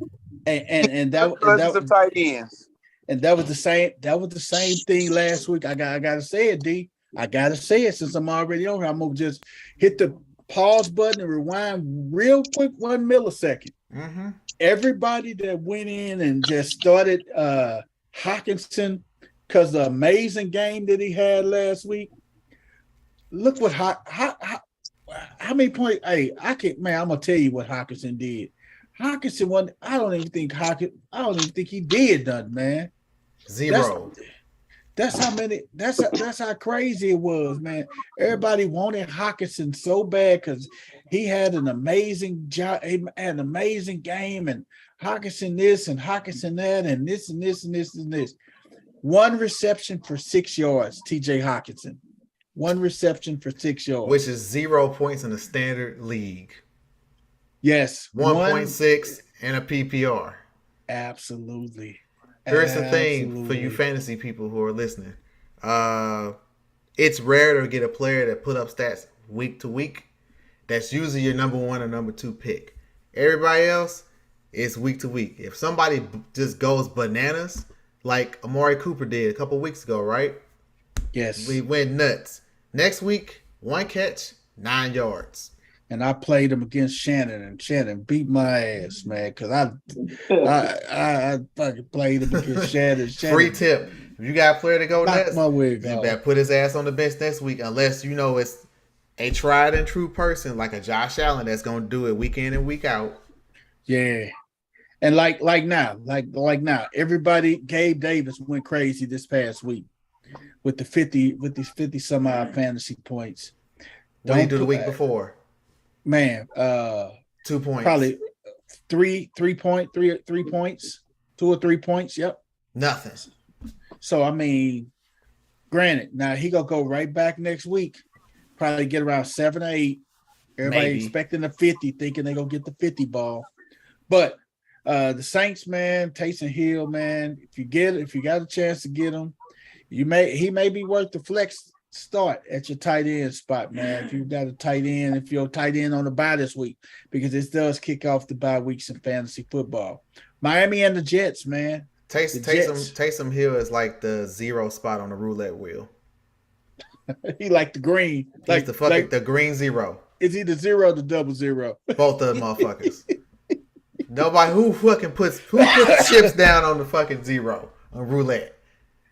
And that was tight ends. And that was the same. That was the same thing last week. I gotta say it, D. I gotta say it since I'm already on here. I'm gonna just hit the pause button and rewind real quick, 1 millisecond. Mm-hmm. Everybody that went in and just started Hockenson because the amazing game that he had last week. Look what how many points? Hey, I'm gonna tell you what Hockenson did. Hockenson won. I don't even think he did nothing, man. 0. That's how crazy it was, man. Everybody wanted Hockenson so bad because he had an amazing job, he had an amazing game, and Hockenson this and Hockenson that, and this and this and this and this. 1 reception for 6 yards, TJ Hockenson. 1 reception for 6 yards. Which is 0 points in the standard league. Yes. 1.6 in a PPR. Absolutely. Here's the thing for you fantasy people who are listening. It's rare to get a player that put up stats week to week. That's usually your number 1 or number 2 pick. Everybody else, it's week to week. If somebody just goes bananas, like Amari Cooper did a couple weeks ago, right? Yes. We went nuts. Next week, 1 catch, 9 yards. And I played him against Shannon, and Shannon beat my ass, man, because I fucking played him against Shannon. Free tip. If you got a player to go nuts, my wig you off. better put his ass on the bench next week, unless you know it's a tried and true person like a Josh Allen that's going to do it week in and week out. Yeah. And like now, everybody, Gabe Davis went crazy this past week with these 50 some odd fantasy points. What did he do the week before? Man, 2 points. Probably 3 points, 2 or 3 points. Yep. Nothing. So I mean, granted, now he gonna go right back next week, probably get around 7 or 8. Everybody expecting the 50, thinking they gonna get the 50 ball. But the Saints, man, Taysom Hill, man, if you got a chance to get him, he may be worth the flex start at your tight end spot, man. If you've got a tight end, if you're a tight end on the bye this week, because this does kick off the bye weeks in fantasy football. Miami and the Jets, man. Taysom Hill is like the 0 spot on the roulette wheel. He like the green. He's the green 0. Is he the 0 or the 00? Both of them motherfuckers. Nobody who puts chips down on the fucking 0 on roulette.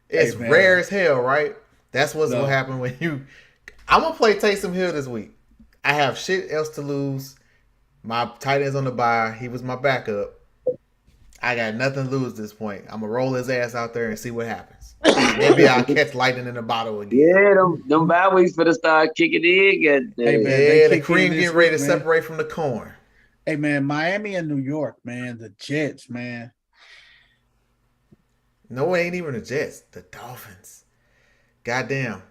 It's rare as hell, right? That's what's gonna happen when you. I'm gonna play Taysom Hill this week. I have shit else to lose. My tight end's on the bye. He was my backup. I got nothing to lose at this point. I'm gonna roll his ass out there and see what happens. Maybe I'll catch lightning in the bottle again. Yeah, them bye weeks for the start kicking in. The cream getting ready to separate from the corn. Hey man, Miami and New York, man. The Jets, man. No, it ain't even the Jets. The Dolphins. Goddamn.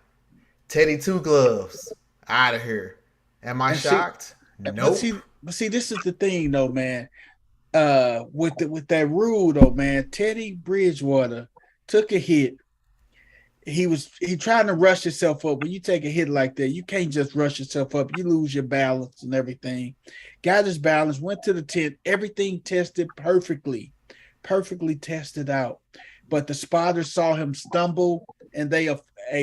Teddy Two Gloves out of here. Am I shocked? Nope. But see, this is the thing though, man. With that rule though, man, Teddy Bridgewater took a hit. He trying to rush himself up. When you take a hit like that, you can't just rush yourself up. You lose your balance and everything. Got his balance, went to the tent, everything tested perfectly tested out. But the spotters saw him stumble, and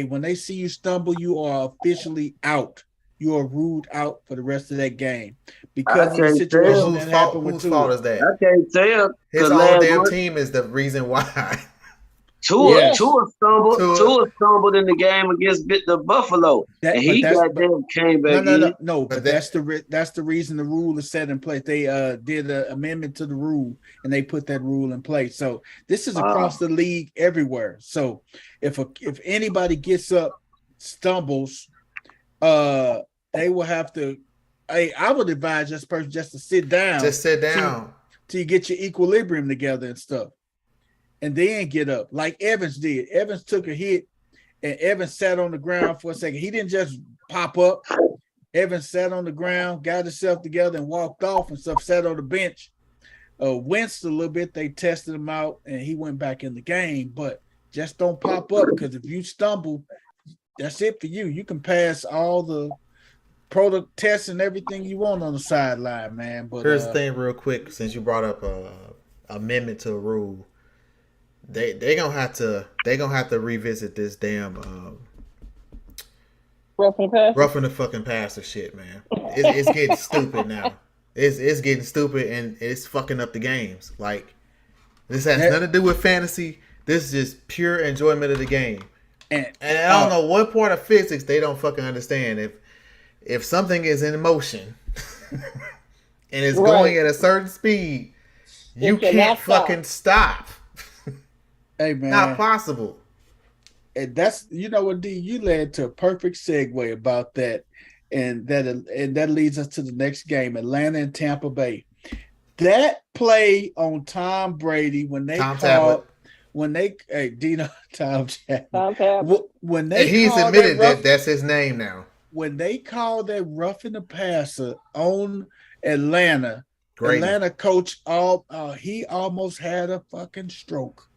when they see you stumble, you are officially out. You are ruled out for the rest of that game because of the situation that happened with Tua. Whose fault is that? I can't tell. His own damn team is the reason why. Tua stumbled in the game against the Buffalo, and he came back. No, but that's the reason the rule is set in place. They did an amendment to the rule, and they put that rule in place. So this is across the league everywhere. So if anybody gets up, stumbles, they will have to. I would advise this person just to sit down. Just sit down till you get your equilibrium together and stuff. And then get up like Evans did. Evans took a hit, and Evans sat on the ground for a second. He didn't just pop up. Evans sat on the ground, got himself together, and walked off and stuff, sat on the bench. Winced a little bit. They tested him out, and he went back in the game. But just don't pop up, because if you stumble, that's it for you. You can pass all the product tests and everything you want on the sideline, man. But here's the thing real quick, since you brought up amendment to a rule. They gonna have to revisit this damn roughing the fucking passer shit, man. It's getting stupid now. It's getting stupid, and it's fucking up the games. Like, this has nothing to do with fantasy. This is just pure enjoyment of the game. And I don't know what part of physics they don't fucking understand. If something is in motion and it's going at a certain speed, you can't fucking stop. Hey man, not possible. And that's, you know what, D, you led to a perfect segue about that, and that leads us to the next game, Atlanta and Tampa Bay. That play on Tom Brady when they called when they Dino Tom Chapman. When and he's admitted that that's his name now. When they called that roughing the passer on Atlanta, Atlanta coach he almost had a fucking stroke.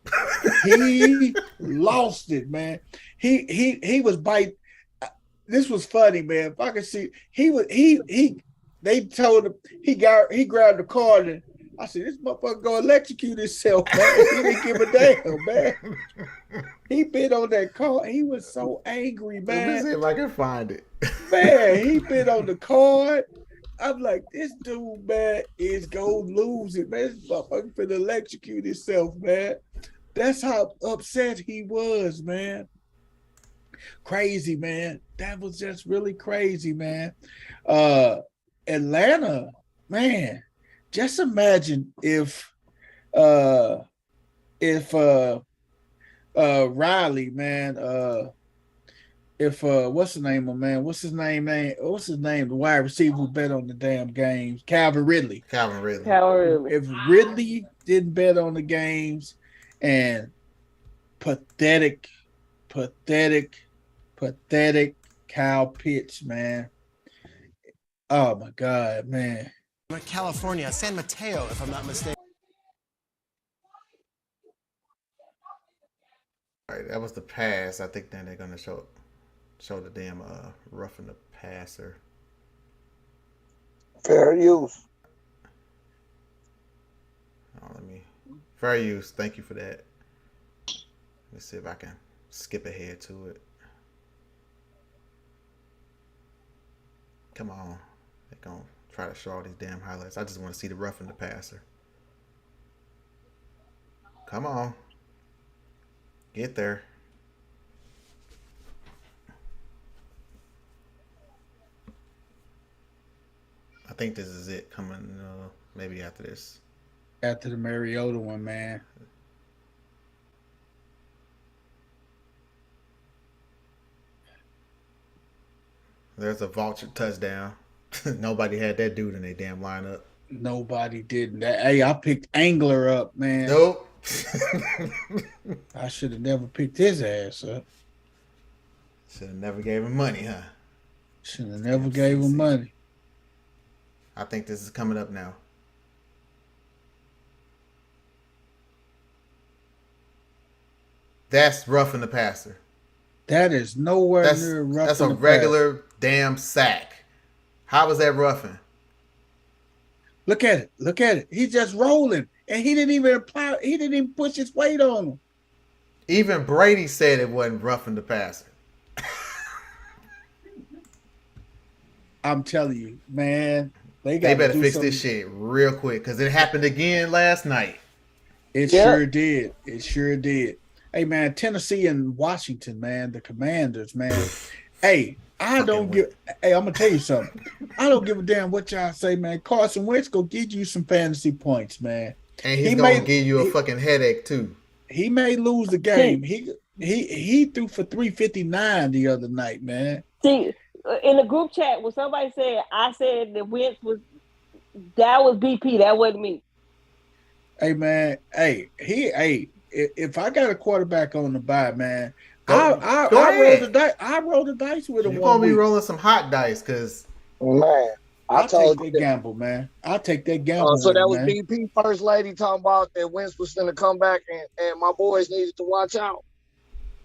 He lost it, man. He was biting. This was funny, man. If I could see, they told him he grabbed the card and I said, this motherfucker gonna electrocute himself, man. He didn't give a damn, man. He bit on that card. He was so angry, man. Let me see if I can find it. Man, he bit on the card. I'm like, this dude, man, is gonna lose it, man. This motherfucker finna electrocute himself, man. That's how upset he was, man. Crazy, man. That was just really crazy, man. Atlanta, man. Just imagine if Riley, man, what's the name of man? What's his name? The wide receiver who bet on the damn games? Calvin Ridley. If Ridley didn't bet on the games and pathetic Kyle Pitts, man. Oh my God, man. California, San Mateo, if I'm not mistaken. All right, that was the pass. I think then they're gonna show the damn roughing the passer. Fair use. Fair use. Thank you for that. Let's see if I can skip ahead to it. Come on, they're gonna try to show all these damn highlights. I just want to see the roughing the passer. Come on. Get there. I think this is it coming maybe after this. After the Mariota one, man. There's a vulture touchdown. Nobody had that dude in their damn lineup. Nobody did that. Hey, I picked Angler up, man. Nope. I should have never picked his ass up. Should have never gave him money, huh? Should have never gave him money. I think this is coming up now. That's roughing the passer. That is nowhere near roughing. That's a regular damn sack. How was that roughing? Look at it. Look at it. He's just rolling. And he didn't even apply. He didn't even push his weight on him. Even Brady said it wasn't roughing the passer. I'm telling you, man. They better fix this shit real quick because it happened again last night. It sure did. It sure did. Hey, man, Tennessee and Washington, man, the Commanders, man. Hey, I'm going to tell you something. I don't give a damn what y'all say, man. Carson Wentz go get you some fantasy points, man. And he's going to give you a fucking headache, too. He may lose the game. He threw for 359 the other night, man. See, in the group chat, when somebody said, I said that Wentz was BP. That wasn't me. Hey, man. If I got a quarterback on the bye, man, I roll the dice with him. You're going to be rolling some hot dice because, man, I'll take that gamble, man. I'll take that gamble. So that was BP first lady talking about that Wentz was going to come back and my boys needed to watch out.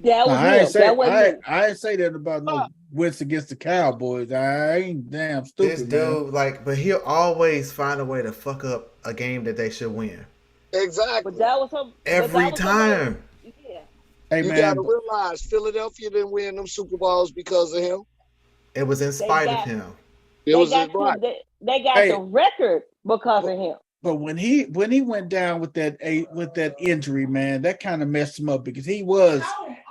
That was I didn't say that about no Wentz against the Cowboys. I ain't damn stupid. This dude, but he'll always find a way to fuck up a game that they should win. Exactly. But that was every time. Yeah. Hey, you got to realize Philadelphia didn't win them Super Bowls because of him. It was in spite of him. They got the record because of him. But when he went down with that injury, man, that kind of messed him up because he was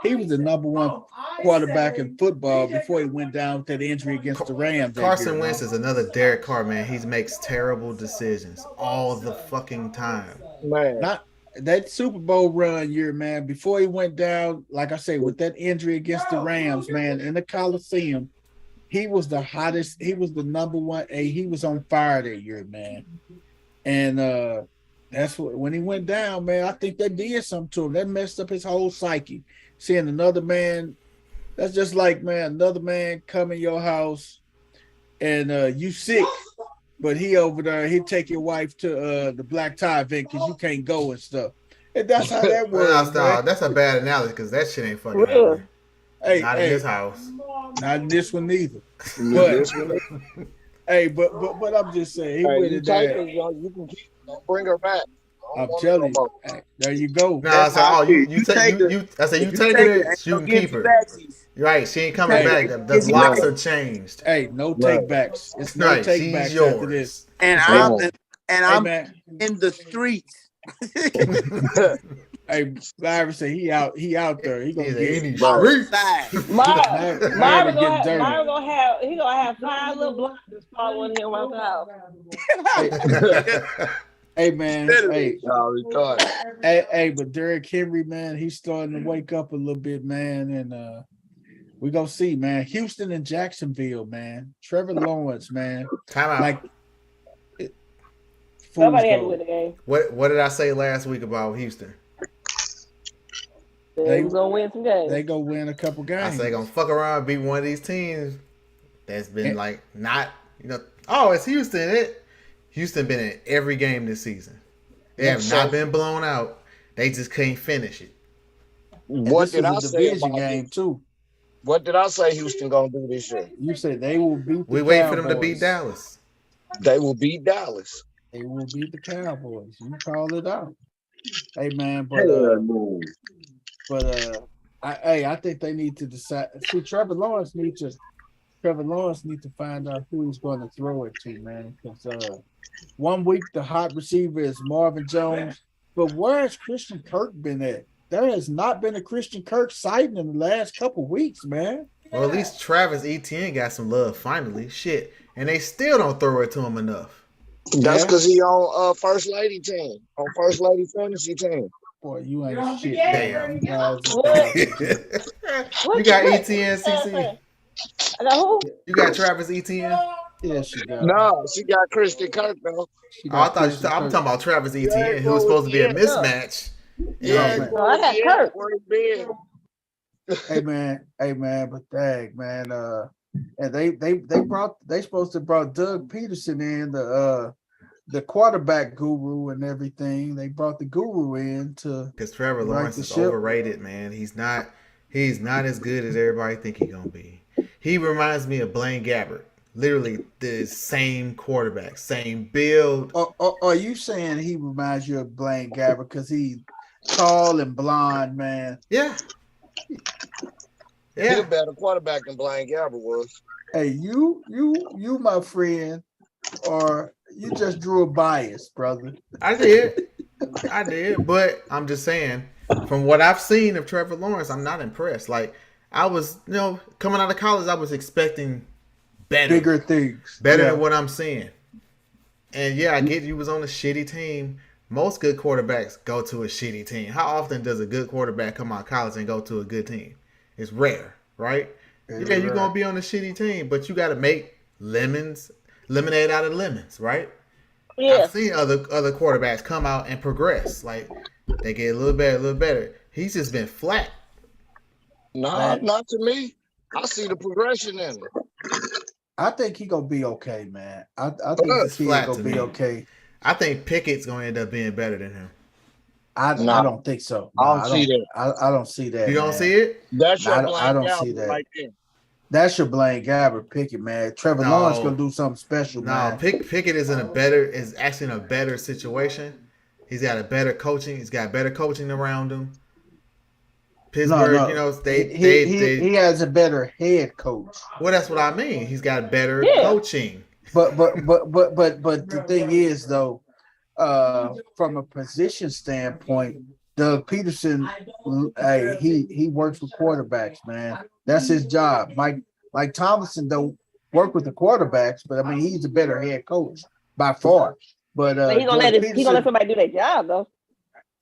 the number one quarterback in football before he went down with that injury against the Rams. Carson Wentz is another Derek Carr, man. He makes terrible decisions all the fucking time. Man. Not that Super Bowl run year, man, before he went down, like I say, with that injury against the Rams, man, in the Coliseum, he was the hottest. He was the number one. He was on fire that year, man. And That's what when he went down, man. I think that did something to him. That messed up his whole psyche. Seeing another man, that's just like, man, another man come in your house and you sick, but he over there, he'd take your wife to the black tie event because you can't go and stuff. And that's how that was, man. That's a bad analogy because that shit ain't fucking happening. Not in this house. Not in this one either. But hey, but I'm just saying, he went in there. You can keep. Don't bring her back. I'm telling you. Hey, there you go. No, I said, you take it. I said, you take it. You can keep her. Right, she ain't coming back. The locks are changed. Hey, no take backs. It's no take backs after this. And I'm in the streets. Hey, Larry said he out there. He gonna get any streets. Myra gonna have 5 little blockers following him around the house. Hey man, hey, but Derrick Henry, man, he's starting to wake up a little bit, man, and we gonna see, man. Houston and Jacksonville, man. Trevor Lawrence, man. Time out. Like, somebody had to win the game. What did I say last week about Houston? They gonna win some games. They gonna win a couple games. I say they gonna fuck around and beat one of these teams that's been like not, oh, it's Houston. Houston been in every game this season. They have not been blown out. They just couldn't finish it. What did I say about game too? What did I say Houston gonna do this year? You said they will beat. We wait for them to beat Dallas. They will beat Dallas. They will beat the Cowboys. You call it out. Hey man, I think they need to decide. See, Trevor Lawrence needs to find out who he's going to throw it to, man. Because 1 week the hot receiver is Marvin Jones, but where has Christian Kirk been at? There has not been a Christian Kirk sighting in the last couple weeks, man. Well, at least Travis Etienne got some love finally. Shit, and they still don't throw it to him enough. That's because he on First Lady team, on First Lady fantasy team. Boy, you ain't shit. Damn. You got Etienne, CC? I got who? You got Travis Etienne? Yeah, she got. No, she got Christian Kirk though. I'm talking about Travis Etienne, who was supposed to be a mismatch. Yeah, I got Kirk. Hey man, but dang man, and they supposed to brought Doug Peterson in, the quarterback guru and everything. They brought the guru in because Trevor Lawrence is overrated, man. He's not as good as everybody think he's gonna be. He reminds me of Blaine Gabbert. Literally the same quarterback, same build. Are you saying he reminds you of Blaine Gabbert because he's tall and blonde, man? Yeah. He's a better quarterback than Blaine Gabbert was. Hey, you, my friend, or you just drew a bias, brother. I did, but I'm just saying, from what I've seen of Trevor Lawrence, I'm not impressed. Like I was, coming out of college, I was expecting bigger things, than what I'm seeing. And I get you was on a shitty team. Most good quarterbacks go to a shitty team. How often does a good quarterback come out of college and go to a good team? It's rare, right? You're gonna be on a shitty team, but you got to make lemonade out of lemons, right? Yeah. I've seen other quarterbacks come out and progress. Like they get a little better. He's just been flat. No, not to me. I see the progression in him. I think he gonna be okay, man. I think he's gonna be okay. I think Pickett's gonna end up being better than him. I don't think so. No, I don't see that. I don't see that. You don't see it? That's your I don't see that. Right there. That's your Blaine Gabbert. Pickett, man. Trevor Lawrence gonna do something special, man. Pickett is actually in a better situation. He's got better coaching around him. Pittsburgh, he has a better head coach. Well, that's what I mean. He's got better coaching. But the thing is though, from a position standpoint, Doug Peterson, he works with quarterbacks, man. That's his job. Mike Tomlinson don't work with the quarterbacks, but I mean he's a better head coach by far. But he's gonna let somebody do their job though.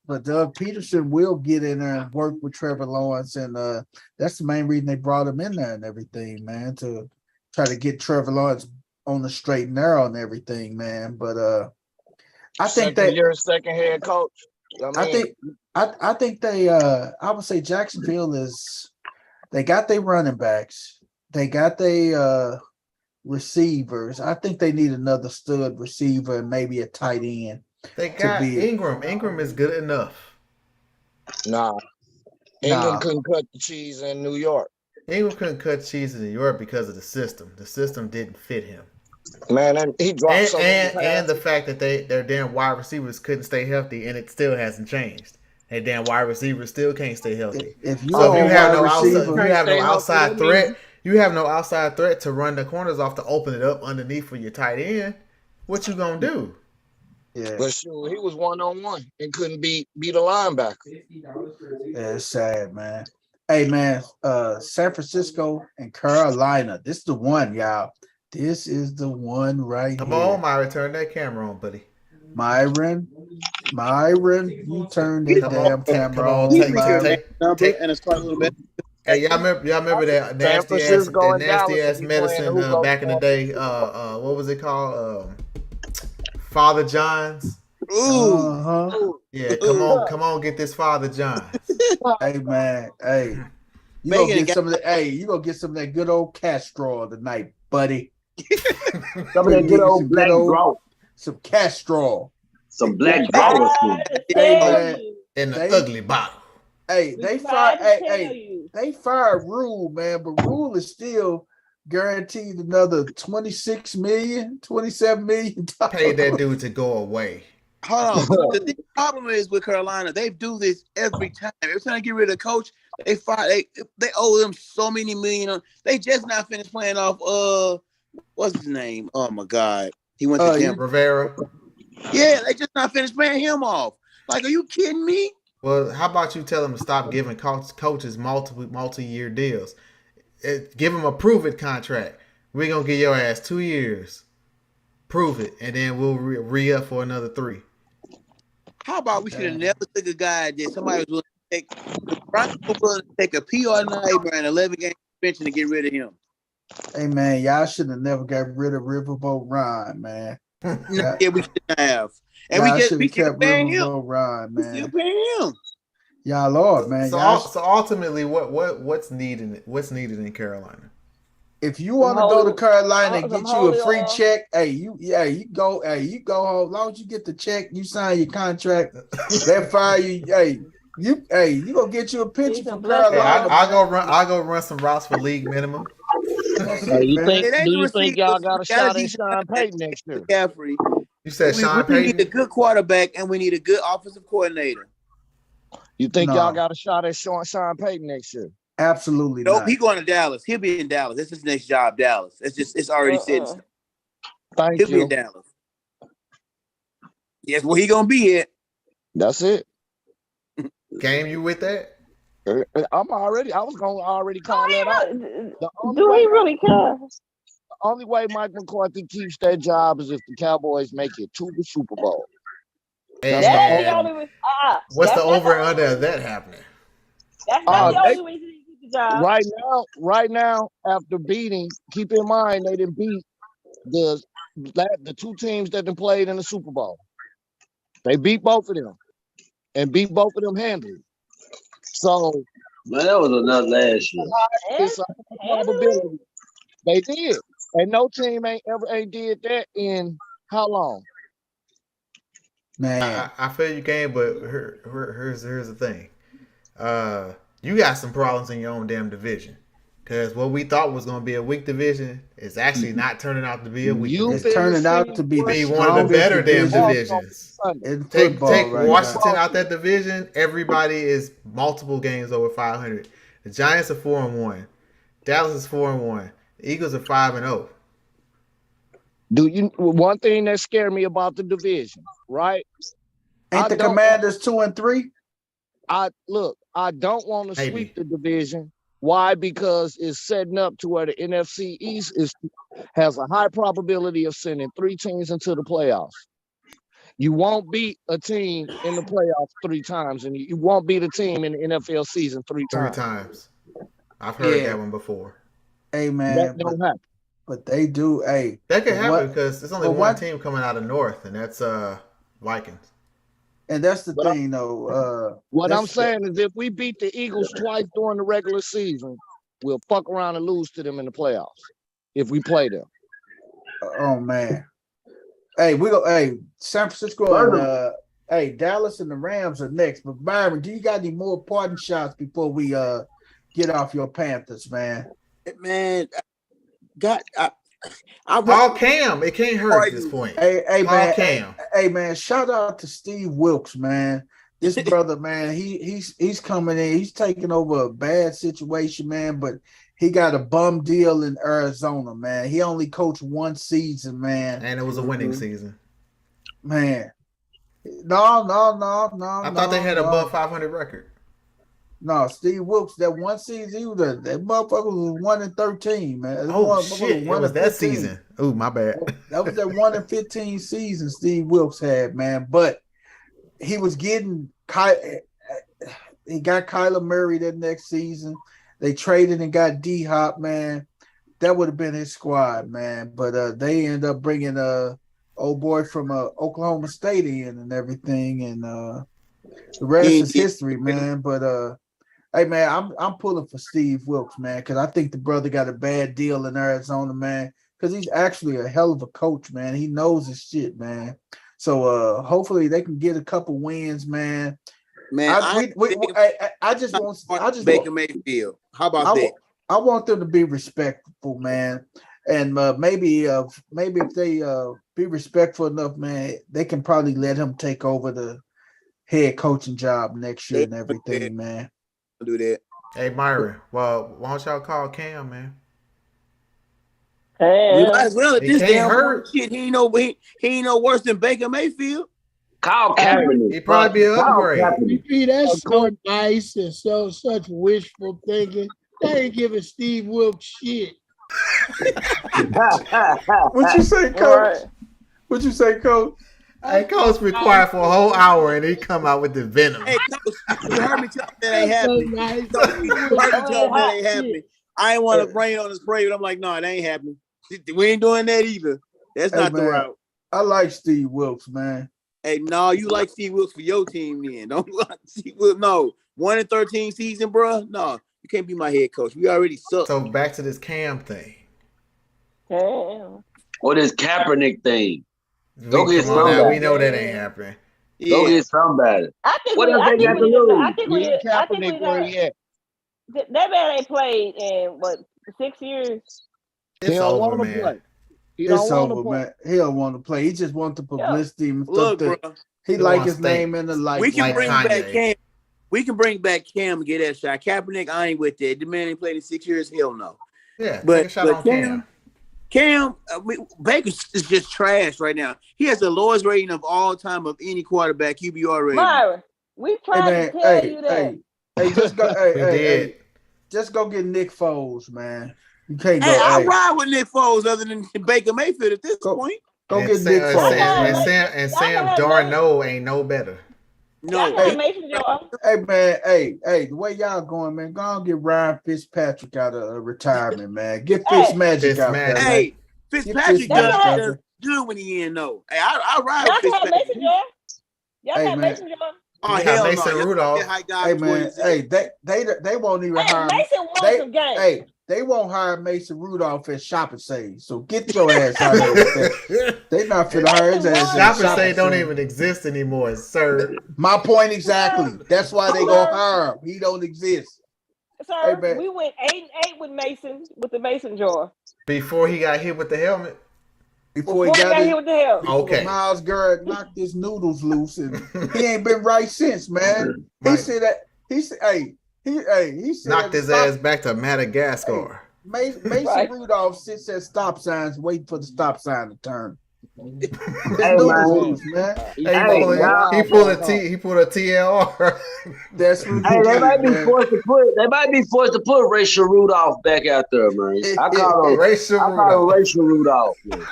But Doug Peterson will get in there and work with Trevor Lawrence, and that's the main reason they brought him in there and everything, man, to try to get Trevor Lawrence on the straight and narrow and everything, man. But I think second head coach. I think they I would say Jacksonville is they got their running backs, they got their receivers. I think they need another stud receiver and maybe a tight end. They got Ingram. Ingram is good enough. Nah. Ingram couldn't cut the cheese in New York. Ingram couldn't cut cheese in New York because of the system. The system didn't fit him. Man, and he dropped and the fact that their damn wide receivers couldn't stay healthy, and it still hasn't changed. Their damn wide receivers still can't stay healthy. If you have no outside threat, you have no outside threat to run the corners off to open it up underneath for your tight end. What you gonna do? Yeah, but sure, he was 1-on-1 and couldn't beat a linebacker. Yeah, it's sad, man. Hey, man, San Francisco and Carolina. This is the one, y'all. This is the one right Come here. on, Myron, turn that camera on, buddy. Myron, you turn that damn camera on. Take and start a little bit. Hey, y'all remember that nasty ass medicine back in the day? What was it called? Father John's. Ooh. Yeah, come on, get this Father John's. Hey, man, hey, you gonna get some of that? Hey, you gonna get some of that good old Castro tonight, buddy. Some of that good old black draw. Some Castro. Some black draw. Hey, man, in the ugly bottle. Hey, they fired. They fired Rule, man, but Rule is still guaranteed another 27 million. Paid that dude to go away. Hold on. The problem is with Carolina, they do this every time. Every time they get rid of the coach, they fire. They owe them so many million. They just not finished playing off. What's his name? Oh my God, he went to Denver. Rivera. Yeah, they just not finished paying him off. Like, are you kidding me? Well, how about you tell them to stop giving coaches multi-year deals? Give them a prove-it contract. We're going to give your ass 2 years. Prove it, and then we'll re-up for another 3. How about we should have never took a guy that somebody was willing to take a PR nightmare and 11-game suspension to get rid of him? Hey, man, y'all should have never got rid of Riverboat Ron, man. Yeah, we should have. And we kept paying him. Ron, man. We still paying him. Y'all, Lord, man. So ultimately, what's needed in Carolina? If you want to go to Carolina and get you a free check, you go home. As long as you get the check, you sign your contract. That fire you. You gonna get you a pension from Carolina. I'll go run some routes for league minimum. Do you think y'all got a shot at Sean Payton next year? McCaffrey. You said Sean Payton? We need a good quarterback and we need a good offensive coordinator. You think y'all got a shot at Sean Payton next year? Absolutely nope, not. He's going to Dallas. He'll be in Dallas. This is his next job, Dallas. It's already said. He'll be in Dallas. Yes, where he gonna be at. That's it. Game, you with that? I was gonna already call that out. Do he really care? The only way Mike McCarthy keeps that job is if the Cowboys make it to the Super Bowl. What's the over and under of that happening? That's not the only reason he keeps the job. Right now, after beating, keep in mind they didn't beat the 2 teams that they played in the Super Bowl. They beat both of them and beat both of them handily. So, man, that was another last year. It's a probability. They did, and no team ain't did that in how long? Man, I feel you can, but here's the thing. You got some problems in your own damn division. Because what we thought was going to be a weak division is actually not turning out to be a weak division. It's turning out to be one of the better damn divisions. Take Washington now. out that division, everybody is multiple games over 500. The Giants are 4-1. Dallas is 4-1. The Eagles are 5-0. One thing that scared me about the division, right? Ain't the Commanders 2-3? I don't want to sweep the division. Why? Because it's setting up to where the NFC East has a high probability of sending 3 teams into the playoffs. You won't beat a team in the playoffs 3 times, and you won't beat a team in the NFL season 3 times. 3 times. I've heard that one before. Hey, man. That don't happen. But they do. Hey, that can happen because there's only one team coming out of North, and that's Vikings. And that's the thing, though. What I'm saying is, if we beat the Eagles twice during the regular season, we'll fuck around and lose to them in the playoffs if we play them. Oh man. Hey, San Francisco and Dallas and the Rams are next. But Byron, do you got any more parting shots before we get off your Panthers, man? Man, Call Cam. It can't hurt at this point. Hey Call man, Cam. Hey man, shout out to Steve Wilkes, man. This brother, man, he's coming in. He's taking over a bad situation, man, but he got a bum deal in Arizona, man. He only coached one season, man. And it was a winning season. Man. No. I thought they had above 500 record. No, Steve Wilkes, that one season, that motherfucker was 1-13, man. Oh, shit. It was that season. Oh, my bad. That was that 1-15 season Steve Wilkes had, man. But he was getting he got Kyler Murray that next season. They traded and got D-Hop, man. That would have been his squad, man. But they end up bringing old boy from Oklahoma State in and everything, and the rest is history, man. But hey, man, I'm pulling for Steve Wilkes, man, because I think the brother got a bad deal in Arizona, man, because he's actually a hell of a coach, man. He knows his shit, man. So hopefully they can get a couple wins, man. Man, I just want Baker Mayfield. How about that? I want them to be respectful, man, and maybe if they be respectful enough, man, they can probably let him take over the head coaching job next year and everything, man. Do that. Hey, Myron. Well, why don't y'all call Cam, man? We might as well at this damn hurt. Shit. He ain't no worse than Baker Mayfield. Call Kaepernick. He'd probably be an upgrade. You see, that's so nice and such wishful thinking. They ain't giving Steve Wilkes shit. What you say, Coach? What you say, Coach? Hey, Coach be quiet for a whole hour and he come out with the venom. Hey, Coach, you heard me tell him that ain't happening. You heard me tell him that ain't happening. I ain't want to rain on his parade, but I'm like, no, it ain't happening. We ain't doing that either. That's not the route. I like Steve Wilkes, man. Hey, no, you like Steve Wilkes for your team then. Don't like Steve Wilkes. No, 1-13 season, bro. No, you can't be my head coach. We already suck. So back to this Cam thing. Damn. Or this Kaepernick thing. Go get somebody. We know that ain't happening. Go get somebody. I think what else they got to lose? Kaepernick where he at? That man ain't played in 6 years. He don't want to play. It's over, man. He don't want to play. He just wants the publicity. And look, bro, he like his name in the light. We can bring back Cam. We can bring back Cam and get that shot. Kaepernick, I ain't with that. The man ain't played in 6 years. Hell no. Yeah, but Cam, Baker is just trash right now. He has the lowest rating of all time of any quarterback QBR rating. Myra, we tried to tell you that. Hey, just go. Just go get Nick Foles, man. You can't go. I ride with Nick Foles other than Baker Mayfield at this point. Go get Nick Foles. And Sam Darnold ain't no better. No. Hey, man. Hey, the way y'all going, man, go on get Ryan Fitzpatrick out of retirement, man. Get Fitzmagic out there. Hey, Fitzpatrick does good when he in, though. Hey, I ride with Fitzpatrick. Y'all got Mason Jar? Oh, hell Mason no. Rudolph. Hey, man. Hey, they won't even hire Mason won some games. Hey, they won't hire Mason Rudolph at Shopping Save. So get your ass out of there. They not finna hire his ass. Shopping Save don't even exist anymore, sir. My point exactly. That's why they gonna hire him. He don't exist. Sir, we went 8-8 with Mason with the Mason jar. Before he got hit with the helmet. Before he got hit with the helmet. Okay. Miles Garrett knocked his noodles loose, and he ain't been right since, man. He said that. He said, he said knocked his ass back to Madagascar. Hey, Mason Rudolph sits at stop signs waiting for the stop sign to turn. Hey, man. He pulled a TLR. That's ridiculous. Hey, they might be forced to put Rachel Rudolph back out there, man. I call him Rachel Rudolph. Man.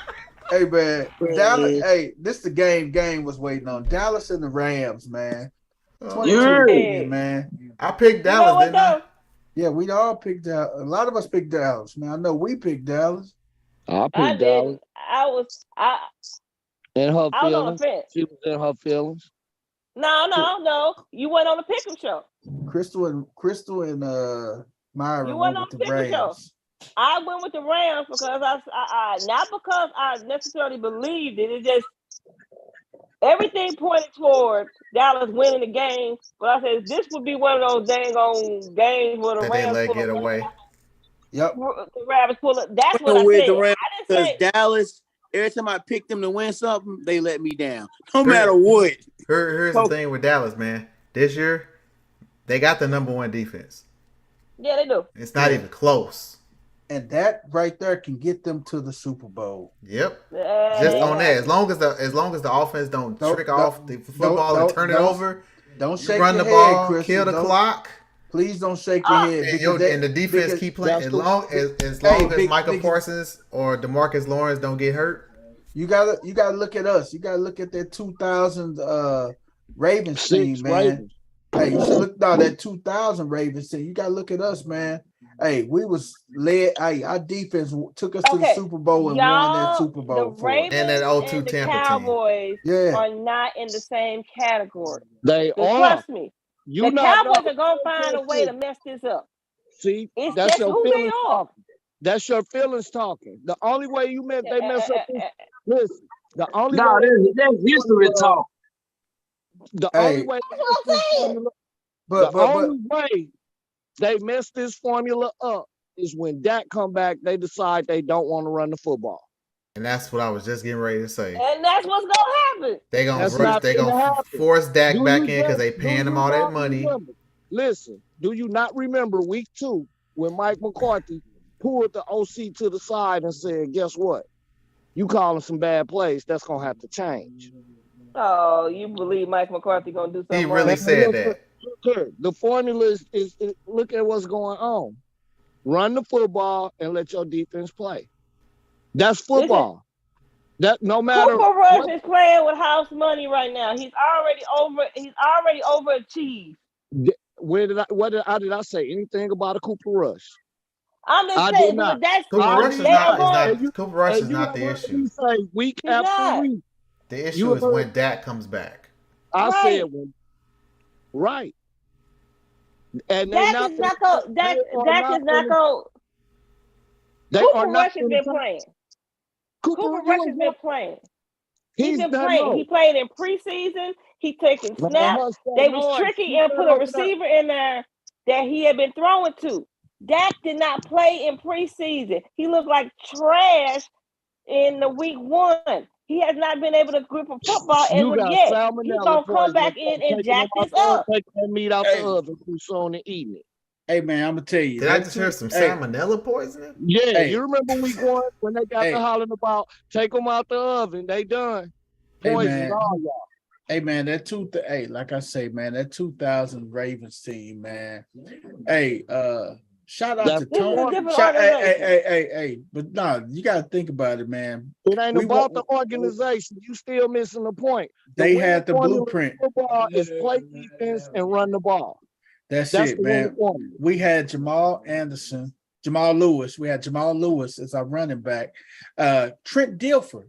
Hey, man, Dallas. Hey, this the game was waiting on. Dallas and the Rams, man. 22 man. I picked Dallas, didn't I? Yeah, we all picked Dallas. A lot of us picked Dallas. Man, I know we picked Dallas. I picked Dallas. In her I was on the feelings. fence. She was in her feelings. No. You went on the Pick'em show. Crystal and Myra You went went on with the the Pick'em show. Rams. I went with the Rams because I not because I necessarily believed it. It just everything pointed toward Dallas winning the game. But I said this would be one of those dang on games where the That they Rams let pull get away. Yep. The Rams pull it. That's what I with said. the Rams I because didn't say Dallas. Every time I pick them to win something, they let me down. No matter what. Here's the thing with Dallas, man. This year, they got the number one defense. Yeah, they do. It's not even close. And that right there can get them to the Super Bowl. Yep. Just on that. As long as the offense don't trick off the football and turn it over. Don't shake run your the ball, head, Chris. kill the clock. Please don't shake your head. And the defense keep playing as long as Michael Parsons or DeMarcus Lawrence don't get hurt. You gotta look at us. You gotta look at that 2000 Ravens team, man. Hey, you should look that 2000 Ravens team. You gotta look at us, man. Hey, we was led. Hey, our defense took us to the Super Bowl and won that Super Bowl. The Ravens and that 02 and the Tampa Cowboys team. are not in the same category. They are. Trust me. You the Cowboys are gonna find a way to mess this up. See, that's your who they are. Talking. That's your feelings talking. The only way they mess up this. Listen, the only way that's history talk. The only way only way they mess this formula up is when Dak come back, they decide they don't want to run the football. And that's what I was just getting ready to say. And that's what's gonna happen. They gonna force Dak back in because they paying him all that money. Listen, do you not remember week 2 when Mike McCarthy pulled the OC to the side and said, guess what? You calling some bad plays, that's gonna have to change. Oh, you believe Mike McCarthy gonna do something? He really said that. The formula is look at what's going on. Run the football and let your defense play. That's football. That no matter Cooper Rush is playing with house money right now. He's already overachieved. How did I say anything about a Cooper Rush? I'm just saying that's Cooper Rush is not the issue. Say week after week. The issue is when Dak comes back. I said when. Right. And Dak is not going. Dak is not going. Cooper Rush has been playing. Cooper Rush has been playing. He's been playing. He played in preseason. He taking snaps. They was tricky and put a receiver in there that he had been throwing to. Dak did not play in preseason. He looked like trash in the week 1. He has not been able to grip a football ever yet. He's gonna come back in and jack this up. Take that meat out the oven too soon and eat it. Hey man, I'm gonna tell you. Did I just hear some salmonella poisoning? Yeah, you remember week 1 when they got to hollering about take them out the oven? They done. Poison all y'all. Hey man, like I say, man, that 2000 Ravens team, man. Hey, shout out to Tony. Hey, but no, you gotta think about it, man. It ain't about the organization. You still missing the point. They had the blueprint. Football is play defense and run the ball. That's it, man. We had Jamal Lewis. We had Jamal Lewis as our running back. Trent Dilfer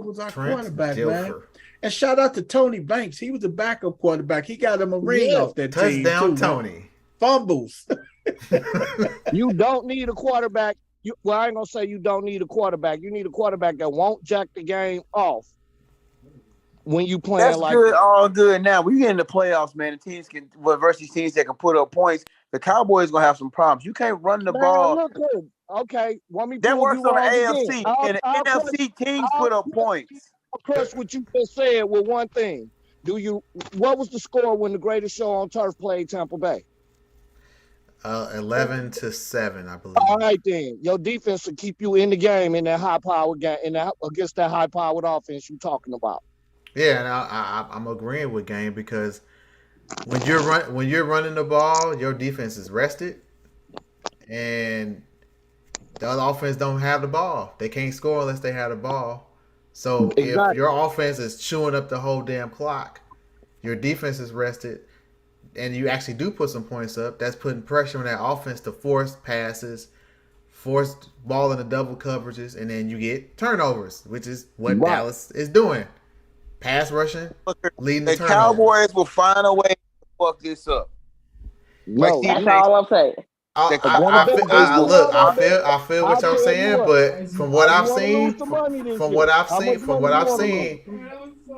was our quarterback, man. And shout out to Tony Banks. He was a backup quarterback. He got him a ring off that team. Touchdown, too, Tony. Man. Fumbles. You don't need a quarterback. I ain't gonna say you don't need a quarterback. You need a quarterback that won't jack the game off when you playing. That's like good, all good. Now we get in the playoffs, man. The teams versus teams that can put up points. The Cowboys gonna have some problems. You can't run the ball. Look good. Okay, want me to that works on the AFC and the NFC teams put up points. I'll crush what you just said with one thing. What was the score when the Greatest Show on Turf played Tampa Bay? 11-7, I believe. All right, then. Your defense will keep you in the game in that high-powered game, against that high-powered offense you're talking about. Yeah, and I'm agreeing with Game because when you're running the ball, your defense is rested, and the other offense don't have the ball. They can't score unless they have the ball. So if your offense is chewing up the whole damn clock, your defense is rested, and you actually do put some points up, that's putting pressure on that offense to force passes, forced ball into double coverages, and then you get turnovers, which is what Dallas is doing. Pass rushing, leading the turnovers. Cowboys will find a way to fuck this up. No, that's all I'm saying. I feel what y'all saying, but from what I've seen,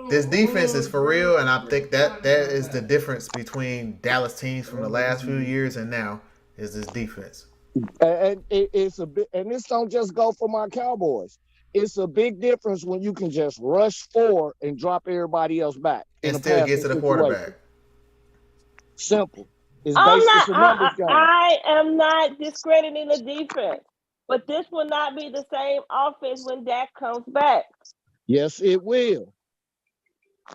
this defense is for real, and I think that is the difference between Dallas teams from the last few years and now is this defense. And it's a bit, and this don't just go for my Cowboys. It's a big difference when you can just rush forward and drop everybody else back and still get to the quarterback. Simple. I am not discrediting the defense, but this will not be the same offense when Dak comes back. Yes, it will.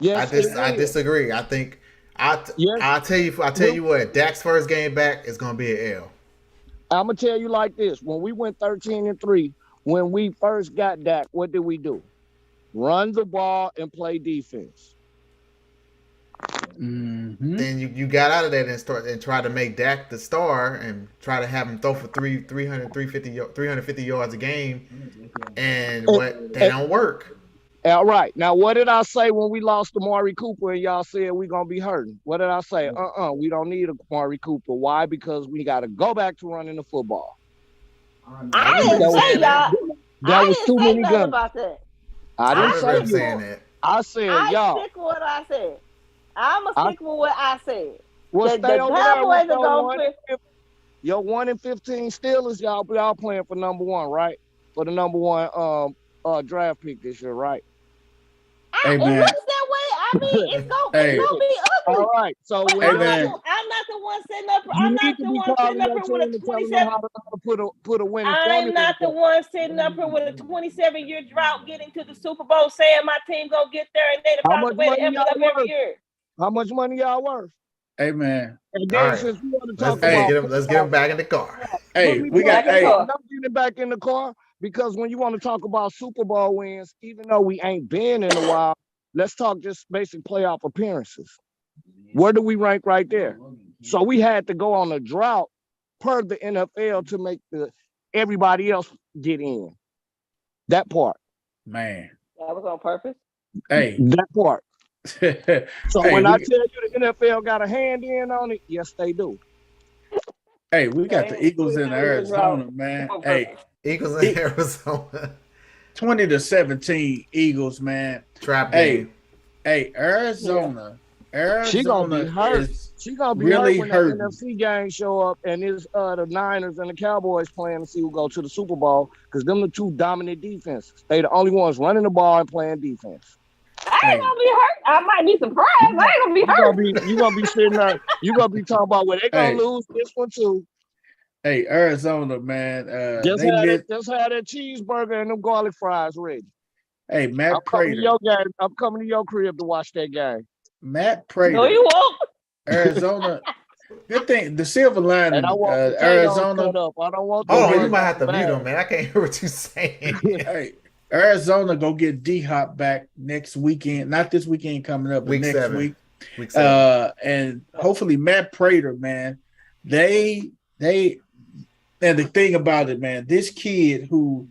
Yes, I disagree. I think I tell you what, Dak's first game back is gonna be an L. I'm gonna tell you like this: when we went 13-3, when we first got Dak, what did we do? Run the ball and play defense. Mm-hmm. Then you got out of that and try to make Dak the star and try to have him throw for 350 yards a game, and that don't work. All right. Now, what did I say when we lost to Amari Cooper and y'all said we're going to be hurting? What did I say? We don't need Amari Cooper. Why? Because we got to go back to running the football. I didn't say y'all. That was too many guns. About that. I didn't say that. I said y'all. I stick with what I said. I'm going to stick with what I said. Well, the Cowboys are going to your 1-15 Steelers, y'all playing for number one, right? For the number one draft pick this year, right? It looks that way. I mean, it's gonna be ugly. All right. So I'm not the one setting up. I'm not the one sitting up here with a 27. Put a winning. I'm not the one sitting up here with a 27-year drought, getting to the Super Bowl, saying my team gonna get there, and they about to win the envelope every year. How much money y'all worth? Hey man. And then since we want to talk about, let's get him back in the car. I'm getting back in the car. Because when you want to talk about Super Bowl wins, even though we ain't been in a while, let's talk just basic playoff appearances. Where do we rank right there? So we had to go on a drought per the NFL to make everybody else get in. That part. Man. That was on purpose? Hey. That part. So when I tell you the NFL got a hand in on it, yes, they do. Hey, we got the Eagles in Arizona, man. Hey. Eagles in Arizona. 20-17 Eagles, man. Trap game. Hey, Arizona. She gonna be hurt. She gonna be really hurt when the NFC game show up and it's the Niners and the Cowboys playing to see who go to the Super Bowl, because them the two dominant defenses. They the only ones running the ball and playing defense. I ain't gonna be hurt. I might be surprised. I ain't gonna be hurt. You gonna be sitting there. You gonna be talking about where they gonna lose this one too. Hey, Arizona, man. Just had that cheeseburger and them garlic fries ready. Hey, Matt Prater. I'm coming to your crib to watch that game. Matt Prater. No, you won't. Arizona. Good thing. The silver lining. Arizona. I don't want. You might have to mute him, man. I can't hear what you're saying. Hey, Arizona go get D-Hop back next weekend. Not this weekend coming up, but next week. Week 7. And hopefully Matt Prater, man. They. And the thing about it, man, this kid who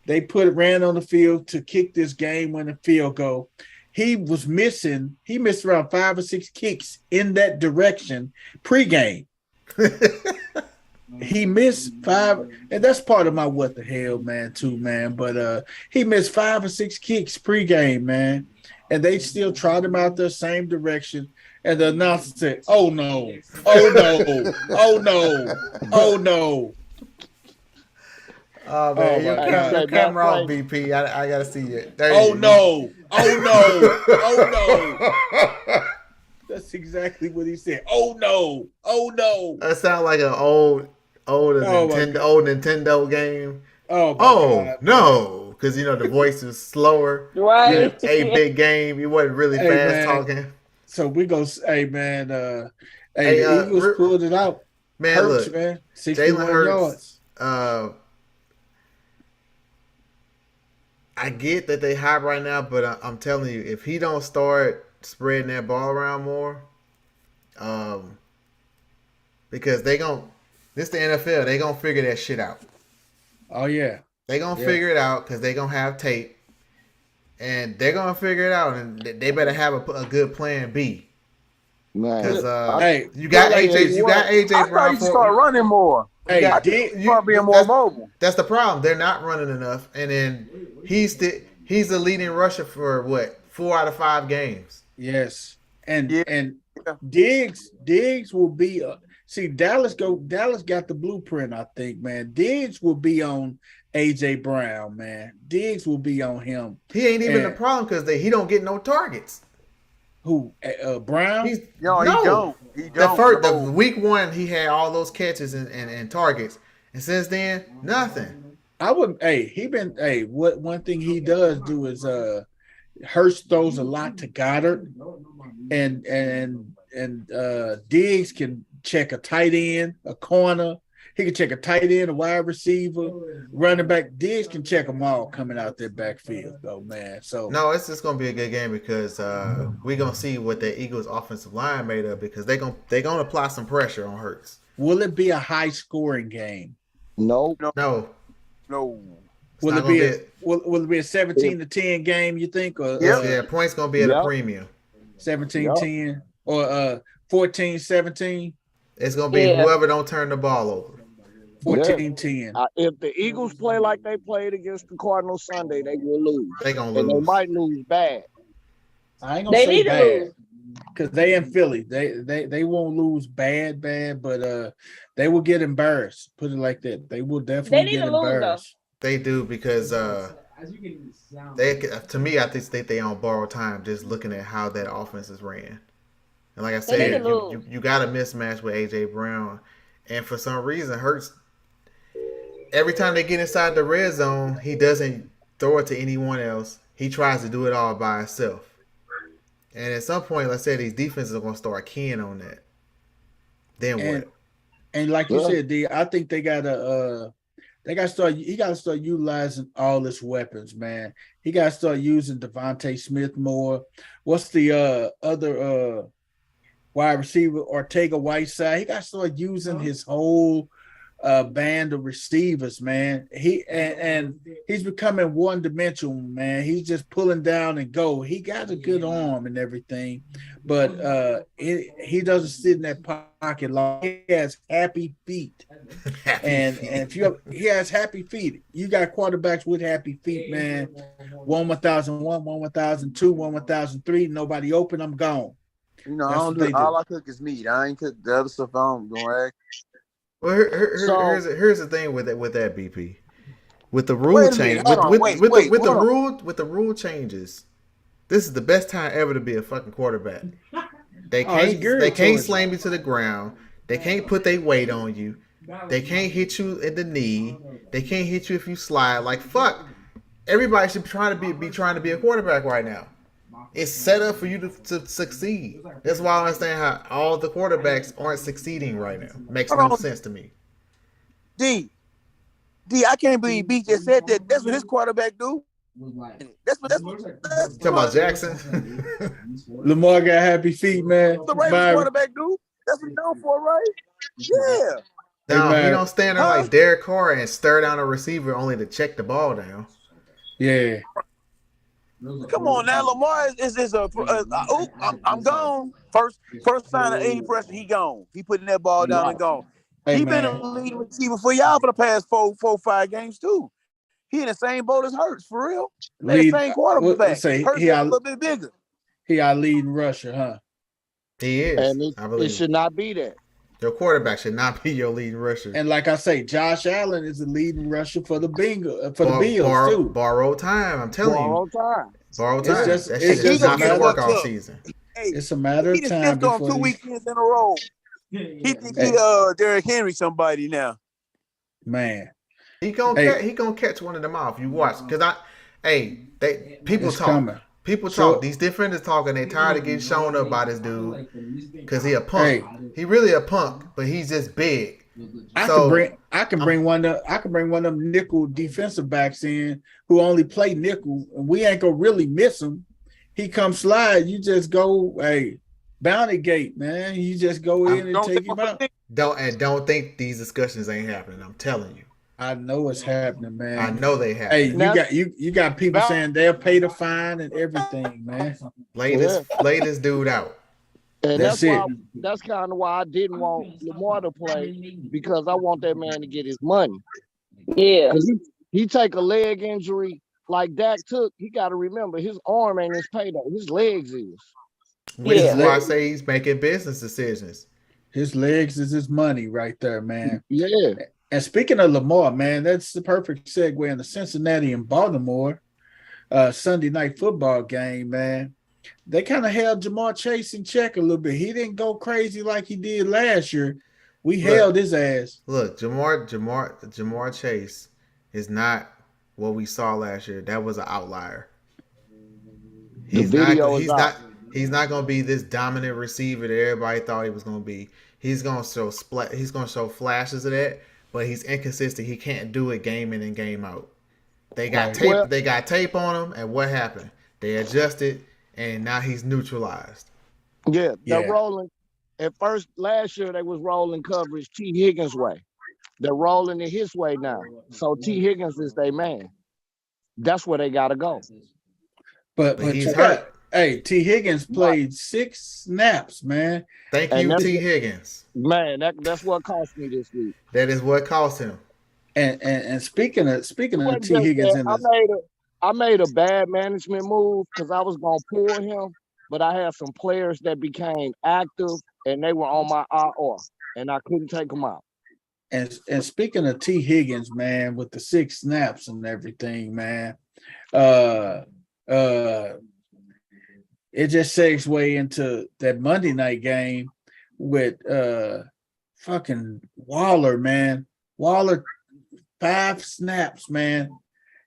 they ran on the field to kick this game-winning field goal, he missed around 5 or 6 kicks in that direction pregame. He missed 5, and that's part of my what the hell, man, too, man. But he missed 5 or 6 kicks pregame, man, and they still trot him out the same direction. And the announcer said, "Oh no! Oh no! Oh no! Oh no!" Oh man, your camera off, BP. I gotta see it. No! Oh no! Oh no! That's exactly what he said. Oh no! Oh no! That sounds like an old Nintendo game. God, no! Because the voice is slower. Right. 8-bit game. You wasn't really fast talking. So we go. Hey man. The Eagles pulled it out. Man, Hurts, man. 61 yards. I get that they hype right now, but I'm telling you, if he don't start spreading that ball around more, because this the NFL, they gonna figure that shit out. Oh yeah. They're gonna figure it out because they're gonna have tape, and they're gonna figure it out, and they better have a good plan B. Because you got AJ Brown. You start running more. Start being more mobile. That's the problem. They're not running enough, and then he's the leading rusher for what 4 out of 5 games. Yes, and Diggs will be. See, Dallas got the blueprint. I think, man. Diggs will be on AJ Brown, man. Diggs will be on him. He ain't even the problem because he don't get no targets. Who? Brown? He don't. The week 1 he had all those catches and targets, and since then nothing. I wouldn't. What one thing he does do is Hurts throws a lot to Goddard, and Diggs can check a tight end, a corner. He can check a tight end, a wide receiver, running back. Diggs can check them all coming out their backfield, though, man. So no, it's just gonna be a good game because we're gonna see what the Eagles' offensive line made of because they're gonna apply some pressure on Hurts. Will it be a high scoring game? No. Will it be a 17-10 game? You think? Or points gonna be at a premium. 17-10 or 14-17. It's gonna be whoever don't turn the ball over. 14-10. If the Eagles play like they played against the Cardinals Sunday, they will lose. They gonna lose. And they might lose bad. I ain't gonna say bad because they in Philly. They won't lose bad, but they will get embarrassed. Put it like that. They will definitely get embarrassed. They do because they to me I think they on borrowed time just looking at how that offense is ran. And like I said, you got a mismatch with AJ Brown, and for some reason Hurts. Every time they get inside the red zone, he doesn't throw it to anyone else. He tries to do it all by himself. And at some point, let's say these defenses are going to start keying on that. Then what? And like you said, D, I think they got to he got to start utilizing all his weapons, man. He got to start using Devontae Smith more. What's the other wide receiver, Ortega-Whiteside? He got to start using his whole band of receivers, man. He's becoming one-dimensional, man. He's just pulling down and go. He got a good arm and everything, but he doesn't sit in that pocket long. He has happy feet. And if he has happy feet, you got quarterbacks with happy feet, man. 1,001, 1,002, 1,003. Nobody open, I'm gone. All I cook is meat. I ain't cook the other stuff. I don't go. Well, here's the thing with that BP, with the rule change, with the rule changes. This is the best time ever to be a fucking quarterback. They can't slam you to the ground. They can't put their weight on you. They can't hit you in the knee. They can't hit you if you slide. Like fuck, everybody should be trying to be a quarterback right now. It's set up for you to succeed. That's why I understand how all the quarterbacks aren't succeeding right now. Makes no sense to me. D, I can't believe B just said that. That's what his quarterback do. That's talking about Jackson. Lamar got happy feet, man. The Ravens quarterback do. That's what he's known for, right? Yeah. No, he don't stand there like Derek Carr and stare down a receiver only to check the ball down. Yeah. Come on now, Lamar is I'm gone. First sign of any pressure, he gone. He putting that ball down and gone. He been a leading receiver for y'all for the past 5 games too. He in the same boat as Hurts for real. The same quarterback. Hurts is a little bit bigger. He our leading rusher, huh? He is. And it should not be that. Your quarterback should not be your leading rusher. And like I say, Josh Allen is the leading rusher for the Bills too. Borrowed time, I'm telling you. Borrowed time. That shit does not gonna work all season. It's a matter of time. He on 2 weekends in a row. He think he Derrick Henry somebody now. Man. He gonna catch one of them off. You watch. Cause people talk. Coming. People talk. These defenders talking. They tired of getting shown up by this dude because he a punk. He really a punk, but he's just big. I can bring one of them nickel defensive backs in who only play nickel, and we ain't gonna really miss him. He come slide. You just go, bounty gate, man. You just go in and take him out. Don't think these discussions ain't happening. I'm telling you. I know it's happening, man. I know they have. Hey, you got people saying they'll pay the fine and everything, man. Lay this dude out. And that's kind of why I didn't want Lamar to play, because I want that man to get his money. Yeah. Because he take a leg injury like Dak took, he got to remember his arm ain't his payday, his legs is. Which is why I say he's making business decisions. His legs is his money right there, man. Yeah. And speaking of Lamar, man, that's the perfect segue into Cincinnati and Baltimore Sunday night football game, man. They kind of held Jamar Chase in check a little bit. He didn't go crazy like he did last year. We held his ass. Look, Jamar Chase is not what we saw last year. That was an outlier. He's not going to be this dominant receiver that everybody thought he was going to be. He's going to show flashes of that, but he's inconsistent. He can't do it game in and game out. They got tape. They got tape on him, and what happened? They adjusted, and now he's neutralized. Yeah, they're rolling. At first, last year they was rolling coverage T. Higgins way. They're rolling it his way now. So T. Higgins is their man. That's where they gotta go. But he's hurt. Hey, T. Higgins played 6 snaps, man. Thank you, T. Higgins. Man, that's what cost me this week. That is what cost him. And speaking of T. Higgins, I made a bad management move because I was gonna pull him, but I had some players that became active and they were on my IR, and I couldn't take them out. And speaking of T. Higgins, man, with the 6 snaps and everything, man, it just segues into that Monday night game with fucking Waller, man. Waller, 5 snaps, man.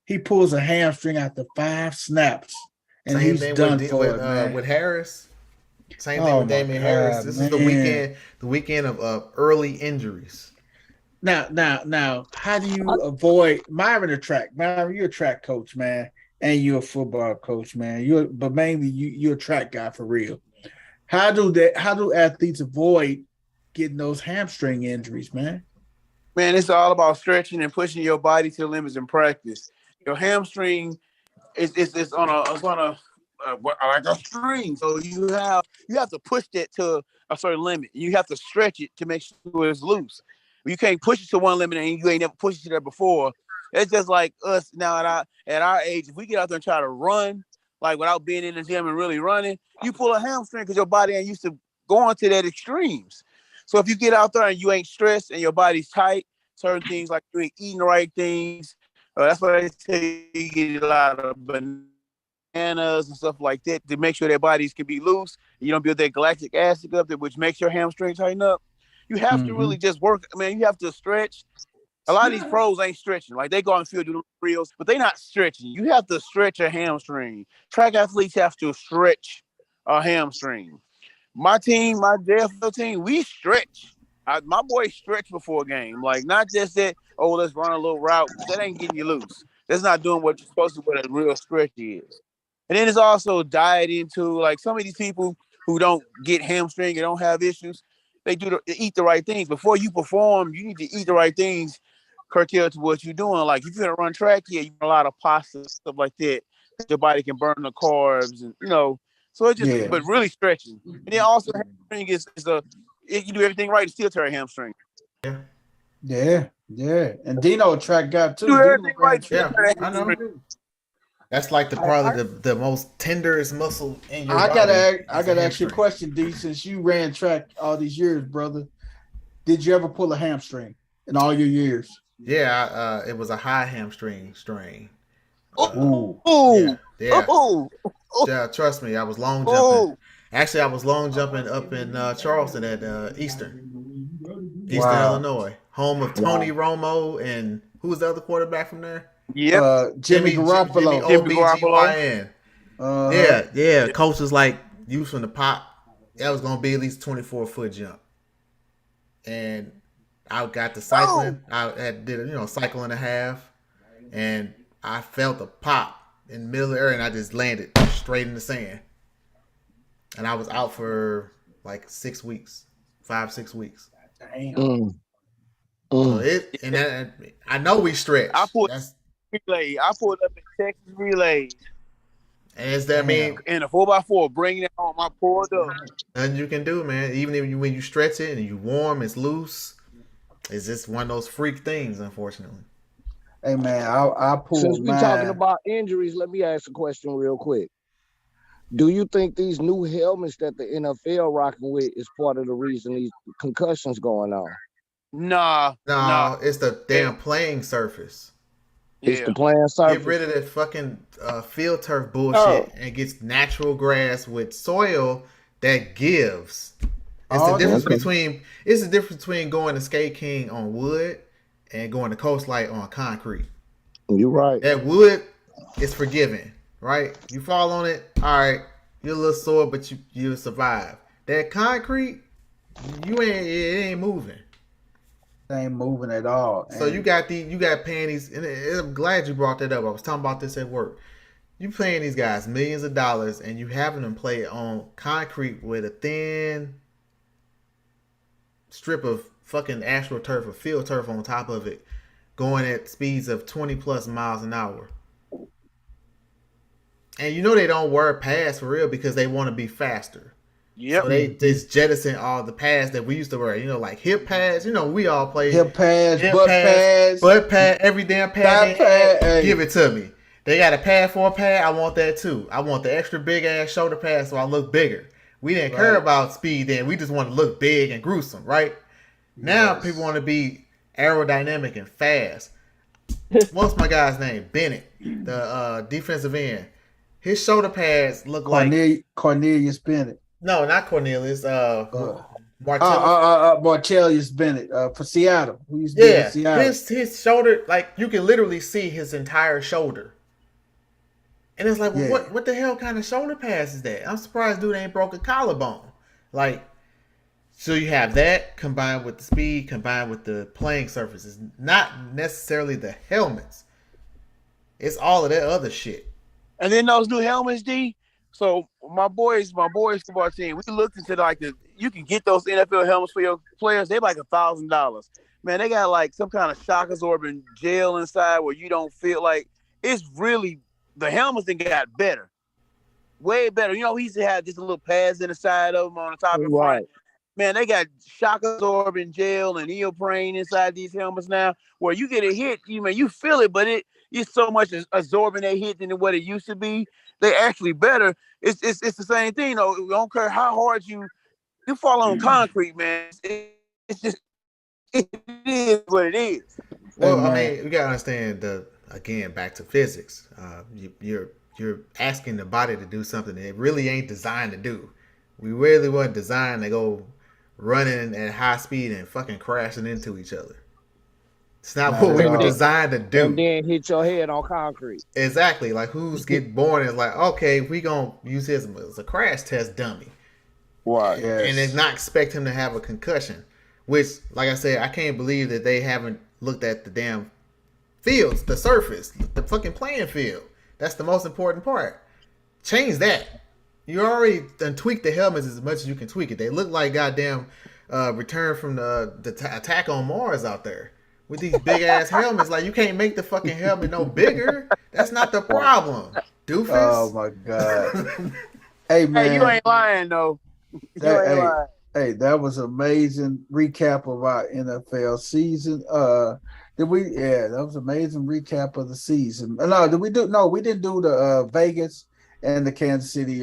He pulls a hamstring after 5 snaps, and he's done for it, man. With Harris. Same thing with Damian Harris. This is the weekend of early injuries. Now, how do you avoid Myron? Myron, you're a track coach, man, and you're a football coach, man. But mainly you're a track guy for real. How do athletes avoid getting those hamstring injuries, man? Man, it's all about stretching and pushing your body to the limits in practice. Your hamstring is on a like a string, so you have to push that to a certain limit. You have to stretch it to make sure it's loose. You can't push it to one limit and you ain't never pushed it there before. It's just like us now at our age. If we get out there and try to run, like without being in the gym and really running, you pull a hamstring because your body ain't used to going to that extremes. So if you get out there and you ain't stressed and your body's tight, certain things like you ain't eating the right things, that's why they say you get a lot of bananas and stuff like that to make sure their bodies can be loose. You don't build that galactic acid up there, which makes your hamstring tighten up. You have to really just work. I mean, you have to stretch. A lot of these pros ain't stretching. Like they go on the field, do the reels, but they're not stretching. You have to stretch a hamstring. Track athletes have to stretch a hamstring. My team, my JFL team, we stretch. My boys stretch before a game. Like not just that, oh, let's run a little route. That ain't getting you loose. That's not doing what you're supposed to, what a real stretch is. And then it's also dieting too. Like some of these people who don't get hamstring and don't have issues, they eat the right things. Before you perform, you need to eat the right things curtailed to what you're doing. Like if you're gonna run track, you eat a lot of pasta, stuff like that. Your body can burn the carbs, and so it just but really stretching. And then also hamstring is you do everything right, to still tear a hamstring. Yeah. And Dino a track guy too. Do everything right, I know. That's like probably the most tenderest muscle in your body. I gotta ask you a question, D. Since you ran track all these years, brother, did you ever pull a hamstring in all your years? Yeah, it was a high hamstring strain. Yeah, trust me, I was long jumping. Actually, I was long jumping up in Charleston at Eastern, Illinois, home of Tony Romo and who was the other quarterback from there? Yeah, Jimmy Garoppolo. Jimmy OBGYN. Yeah. Coach was like, you from the pop. That was gonna be at least 24-foot jump, and I got the cycling. I did a cycle and a half, and I felt a pop in the middle of the area, and I just landed straight in the sand. And I was out for like 6 weeks, 5-6 weeks. Damn. So I know we stretch. I pulled up in Texas relays. And it's that mean in a 4x4, bringing it home. I pulled up. Nothing you can do, man. Even if when you stretch it and you warm, it's loose. It's just one of those freak things, unfortunately. Hey man, I pulled. Since we talking about injuries, let me ask a question real quick. Do you think these new helmets that the NFL rocking with is part of the reason these concussions going on? Nah. It's the damn playing surface. It's the playing surface. Get rid of that fucking field turf bullshit and get natural grass with soil that gives. It's the difference between going to Skate King on wood and going to Coast Light on concrete. You're right. That wood is forgiving, right? You fall on it, all right, you're a little sore, but you'll survive. That concrete, it ain't moving. It ain't moving at all. So you got paying these, and I'm glad you brought that up. I was talking about this at work. You paying these guys millions of dollars, and you having them play on concrete with a thin strip of fucking astroturf or field turf on top of it, going at speeds of 20 plus miles an hour. And you know they don't wear pads for real because they want to be faster. Yep. So they just jettison all the pads that we used to wear. You know, like hip pads. You know, we all play hip pads, butt pad, every damn pad. Give it to me. They got a pad for a pad. I want that too. I want the extra big ass shoulder pad so I look bigger. We didn't care about speed then. We just want to look big and gruesome, right? Now people want to be aerodynamic and fast. What's my guy's name? Bennett, the defensive end. His shoulder pads look like Cornelius Bennett. No, not Cornelius. Martellus Bennett for Seattle. Who used to be in Seattle. His shoulder, like you can literally see his entire shoulder. And it's like, well, what the hell kind of shoulder pads is that? I'm surprised dude ain't broke a collarbone. Like, so you have that combined with the speed, combined with the playing surfaces. Not necessarily the helmets. It's all of that other shit. And then those new helmets, D. So my boys football team, we looked into you can get those NFL helmets for your players. They're like $1,000. Man, they got like some kind of shock absorbing gel inside where you don't feel like it's really the helmets that got better, way better. You know, he used to have just a little pads in the side of them on the top and front. Man, they got shock absorbing gel and neoprene inside these helmets now, where you get a hit, you feel it, but it's so much absorbing that hit than what it used to be. They actually better. It's the same thing, though. I don't care how hard you fall on concrete, man. It's just it is what it is. Well, I mean, we gotta understand again back to physics. You're asking the body to do something that it really ain't designed to do. We really weren't designed to go running at high speed and fucking crashing into each other. It's not what we were designed to do. And then hit your head on concrete. Exactly. Like who's getting born is like, okay, we gonna use his as a crash test dummy. Right. And then not expect him to have a concussion. Which, like I said, I can't believe that they haven't looked at the damn fields, the surface, the fucking playing field. That's the most important part. Change that. You already done tweaked the helmets as much as you can tweak it. They look like goddamn Return from the Attack on Mars out there. With these big ass helmets, like you can't make the fucking helmet no bigger. That's not the problem, doofus. Oh my god! Hey man, hey, you ain't lying though. Hey, that was amazing recap of our NFL season. That was amazing recap of the season. No, we didn't do the Vegas and the Kansas City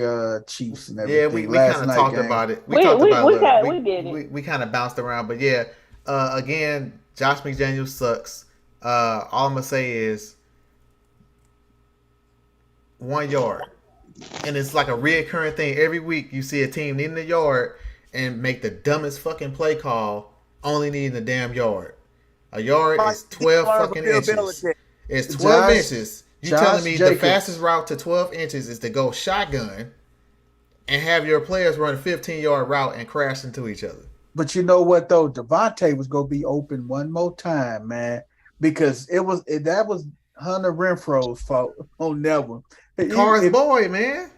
Chiefs and everything. Yeah, we kind of talked about it. We kind of bounced around, but yeah, again. Josh McDaniels sucks. All I'm going to say is 1 yard. And it's like a reoccurring thing. Every week you see a team needing a yard and make the dumbest fucking play call, only needing a damn yard. A yard is 12 fucking inches. It's 12 inches. You telling me the fastest route to 12 inches is to go shotgun and have your players run a 15-yard route and crash into each other. But you know what though, Devontae was gonna be open one more time, man, because that was Hunter Renfro's fault on that one. Carr's boy, man.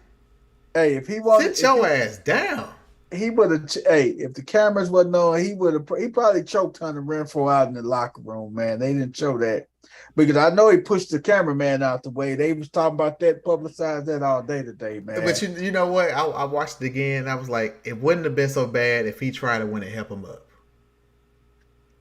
Hey, if he wanted, sit your ass down. he would have. Hey, if the cameras wasn't on, he would have. He probably choked Hunter Renfro out in the locker room. Man, they didn't show that because I know he pushed the cameraman out the way. They was talking about that, publicized that all day today, man. But you know what? I watched it again. And I was like, it wouldn't have been so bad if he tried to win and help him up.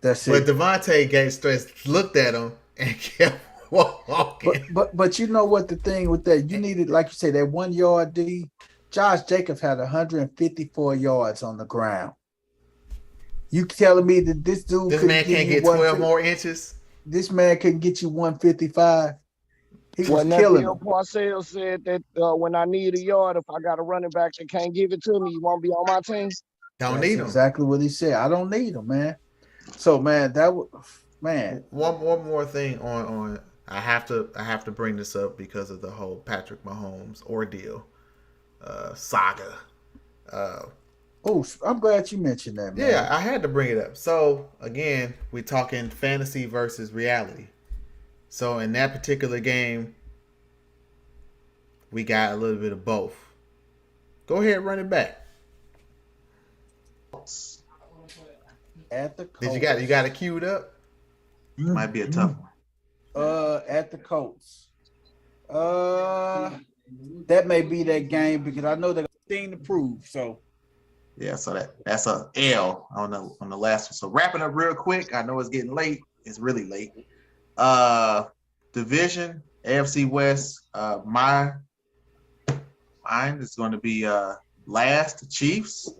That's it. But Devontae Gates stress looked at him and kept walking. But you know what the thing with that? You needed, like you say, that 1 yard D. Josh Jacobs had 154 yards on the ground. You telling me that this man can't get 12 more inches? This man couldn't get you 155. He was killing him. Parcells said that when I need a yard, if I got a running back that can't give it to me, you won't be on my team. Don't need him. Exactly what he said. I don't need him, man. So man, One more thing on. I have to bring this up because of the whole Patrick Mahomes ordeal. Saga. I'm glad you mentioned that, man. Yeah, I had to bring it up. So again, we're talking fantasy versus reality. So in that particular game, we got a little bit of both. Go ahead, run it back. At the Colts. You got it queued up? Might be a tough one. At the Colts. That may be that game because I know they got a thing to prove. So yeah, so that's a L on the last one. So wrapping up real quick. I know it's getting late. It's really late. Division AFC West. Mine is going to be last Chiefs,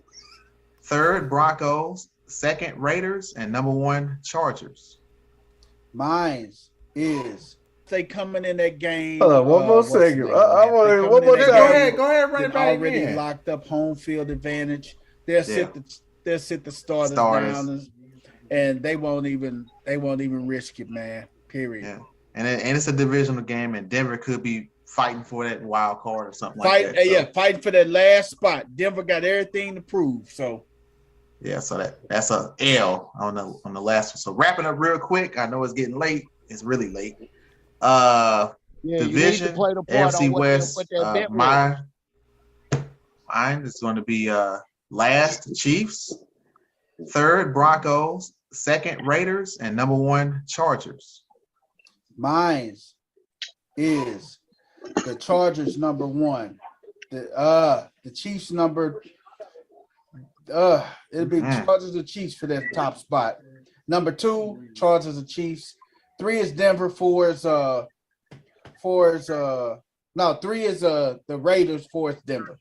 third Broncos, second Raiders, and number 1 Chargers. Mine is they coming in that game. One more second. One more time. Go ahead, run it back. Already again. Locked up home field advantage. They'll sit the starters down, and they won't even risk it, man. Period. Yeah, and it's a divisional game, and Denver could be fighting for that wild card or something like that. Yeah, fighting for that last spot. Denver got everything to prove. So. Yeah, so that's a L on the last one. So wrapping up real quick. I know it's getting late. It's really late. Division AFC West. Mine is going to be last Chiefs, third Broncos, second Raiders, and number 1 Chargers. Mine is the Chargers number 1. The Chiefs number. It'll be Chargers or Chiefs for that top spot. Number 2, Chargers or Chiefs. 3 is Denver. 4 is 3 is the Raiders. 4 is Denver.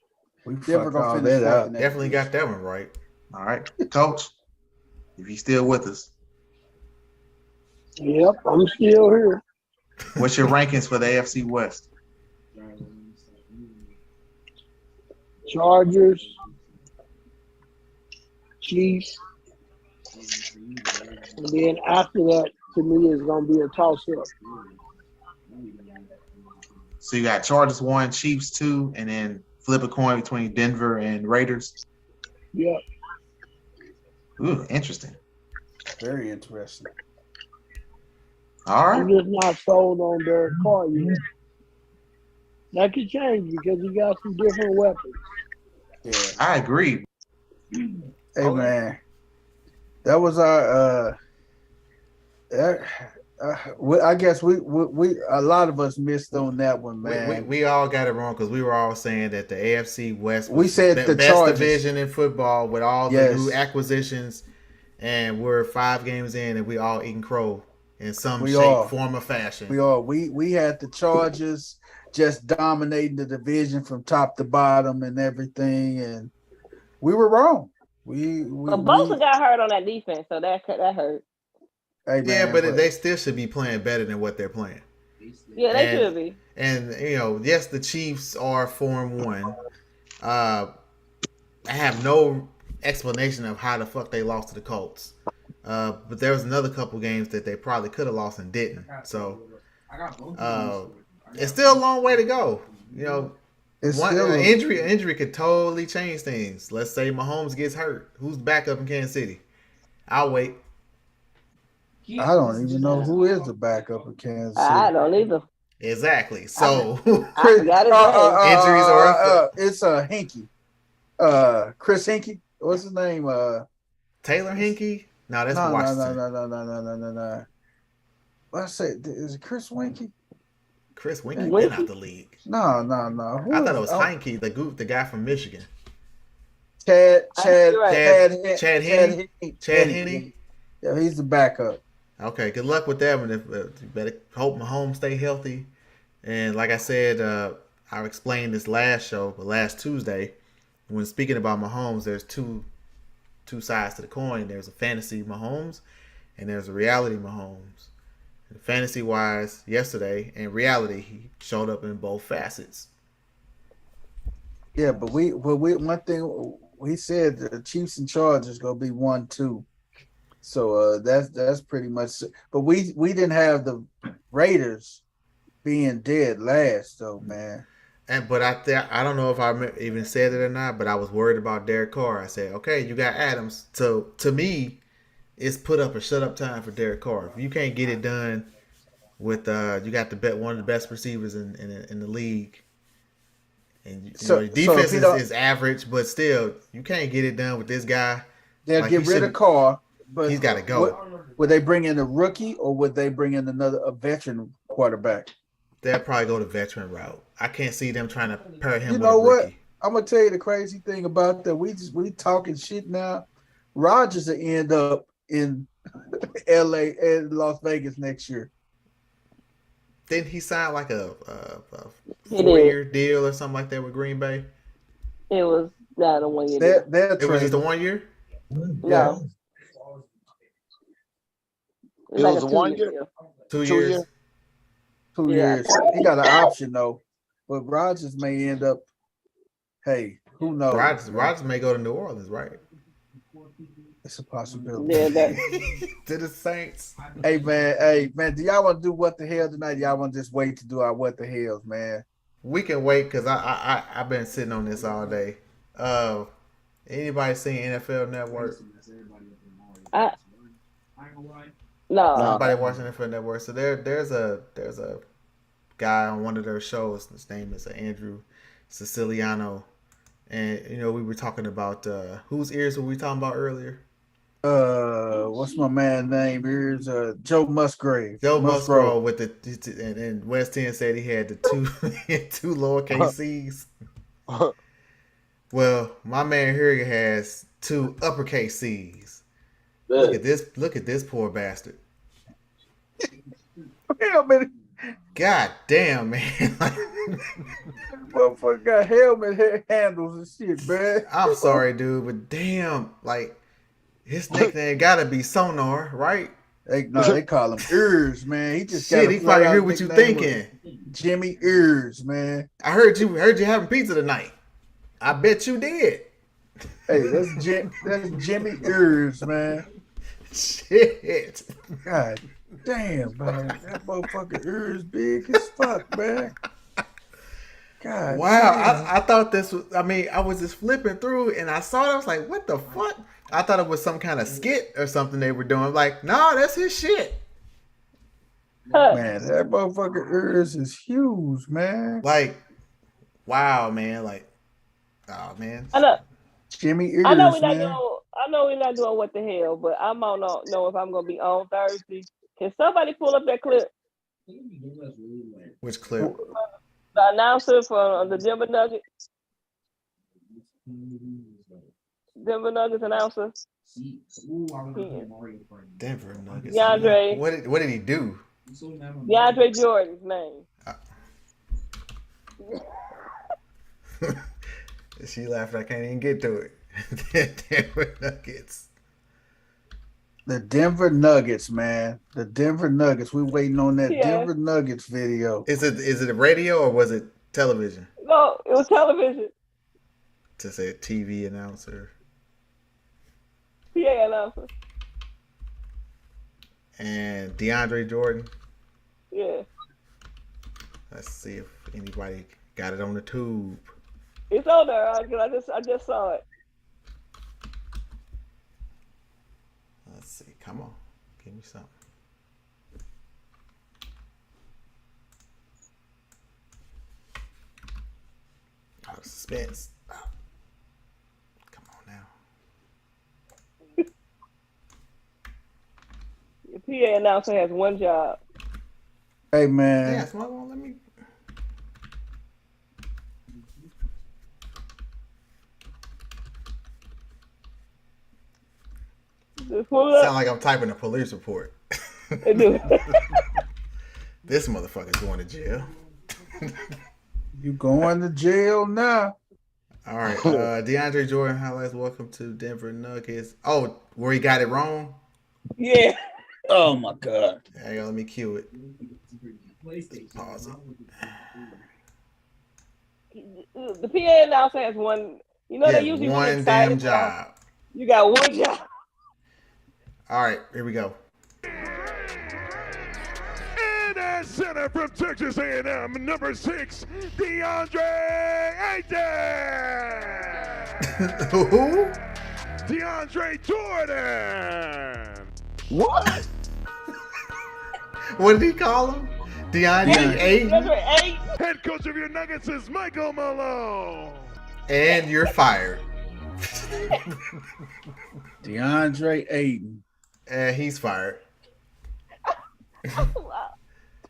Denver gonna finish that. Definitely got that one right. All right, Coach, if you're still with us. Yep, I'm still here. What's your rankings for the AFC West? Chargers, Chiefs, and then after that, to me, it's going to be a toss-up. So you got Chargers 1, Chiefs 2, and then flip a coin between Denver and Raiders? Yep. Ooh, interesting. Very interesting. All right. I'm just not sold on Derek Carr yet. That could change because he got some different weapons. Yeah, I agree. Hey man, that was our. I guess we a lot of us missed on that one, man. We all got it wrong because we were all saying that the AFC West was we said the best Chargers. division in football with all the new acquisitions, and we're 5 games in and we all eating crow in some form, or fashion. We had the Chargers just dominating the division from top to bottom and everything, and we were wrong. Bosa got hurt on that defense, so that hurt. Hey, man, but they still should be playing better than what they're playing. Yeah, they should be. And yes, the Chiefs are 4-1. I have no explanation of how the fuck they lost to the Colts. But there was another couple games that they probably could have lost and didn't. So it's still a long way to go. An injury could totally change things. Let's say Mahomes gets hurt. Who's back up in Kansas City? I'll wait. I don't even know who is the backup in Kansas City. I don't either. Exactly. So I got it. Injuries are it's a Hinkie. Chris Hinkie. What's his name? Taylor Hinkie? No, that's Washington. No. What I said? Is it Chris Winkie? Chris Winkie been out the league. No. I thought it was Heinke, the guy from Michigan. Chad Henne. Yeah, he's the backup. Okay, good luck with that one. You better hope Mahomes stay healthy. And like I said, I explained this last Tuesday, when speaking about Mahomes, there's two sides to the coin. There's a fantasy Mahomes, and there's a reality Mahomes. Fantasy wise, yesterday, and reality, he showed up in both facets. Yeah, but one thing we said, the Chiefs and Chargers gonna be 1-2. So that's pretty much. But we didn't have the Raiders being dead last though, man. But I don't know if I even said it or not, but I was worried about Derek Carr. I said, okay, you got Adams. So to me, it's put up or shut up time for Derek Carr. If you can't get it done with you got one of the best receivers in the league, and your defense is average, but still you can't get it done with this guy. They'll get rid of Carr, but he's got to go. Would they bring in a rookie or would they bring in a veteran quarterback? They'll probably go the veteran route. I can't see them trying to pair him with a rookie. You know what? I'm gonna tell you the crazy thing about that. We talking shit now. Rodgers will end up in LA and Las Vegas next year. Didn't he sign like a 4-year deal or something like that with Green Bay? It was not a 1 year. It was just a 1 year? Yeah. It was a 1 year? 2 years? 2 years. He got an option though. But Rodgers may end up, hey, who knows? Rodgers may go to New Orleans, right? It's a possibility. Yeah, to the Saints. Hey man, do y'all want to do what the hell tonight? Y'all want to just wait to do our what the hells, man? We can wait because I've been sitting on this all day. Anybody seen NFL Network? No. Nobody watching NFL Network. So there's a guy on one of their shows. His name is Andrew Siciliano, and we were talking about whose ears were we talking about earlier? What's my man's name? Here's Joe Musgrave. Joe Musgrave with and West 10 said he had the two lowercase C's. Well, my man here has 2 uppercase C's. Look at this poor bastard. Helmet. God damn, man. Motherfucker got helmet handles and shit, man. I'm sorry, dude, but damn, like his nickname gotta be Sonar, right? They call him Ears, man. He just shit. He probably hear what you thinking. Jimmy Ears, man. I heard you having pizza tonight. I bet you did. Hey, that's Jimmy Ears, man. Shit. God damn, man. That motherfucker ears big as fuck, man. God. Wow. I thought this was, I was just flipping through and I saw it. I was like, what the fuck? I thought it was some kind of skit or something they were doing. I'm like, no, that's his shit. Man, that motherfucker ears is huge, man. Like, wow, man. Like, oh, man. I know. Jimmy Ears, I know we're not doing what the hell, but I don't know if I'm gonna be on Thursday. Can somebody pull up that clip? Which clip? The announcer for the Denver Nuggets. Denver Nuggets announcer. Denver Nuggets. DeAndre. What did he do? DeAndre Jordan's name. She laughed. I can't even get to it. Denver Nuggets. The Denver Nuggets, man. The Denver Nuggets. We're waiting on that Denver Nuggets video. Is it a radio or was it television? No, it was television. To say TV announcer. PA announcer. And DeAndre Jordan. Yeah. Let's see if anybody got it on the tube. It's on there. I just saw it. Let's see. Come on. Give me something. Oh, suspense. Oh. PA announcer has one job. Hey man. Yeah, so let me. Sound like I'm typing a police report. This motherfucker's going to jail. You going to jail now? All right, DeAndre Jordan highlights. Welcome to Denver Nuggets. Oh, where he got it wrong? Yeah. Oh my God. Hang on, let me cue it. Pause it. The PA announcer has one. You know, they usually one really damn job. You got one job. All right, here we go. And at center from Texas A&M, number 6, DeAndre Ayton. Who? DeAndre Jordan. What? What did he call him? DeAndre Ayton. Head coach of your Nuggets is Michael Malone. And you're fired. DeAndre Ayton. And he's fired.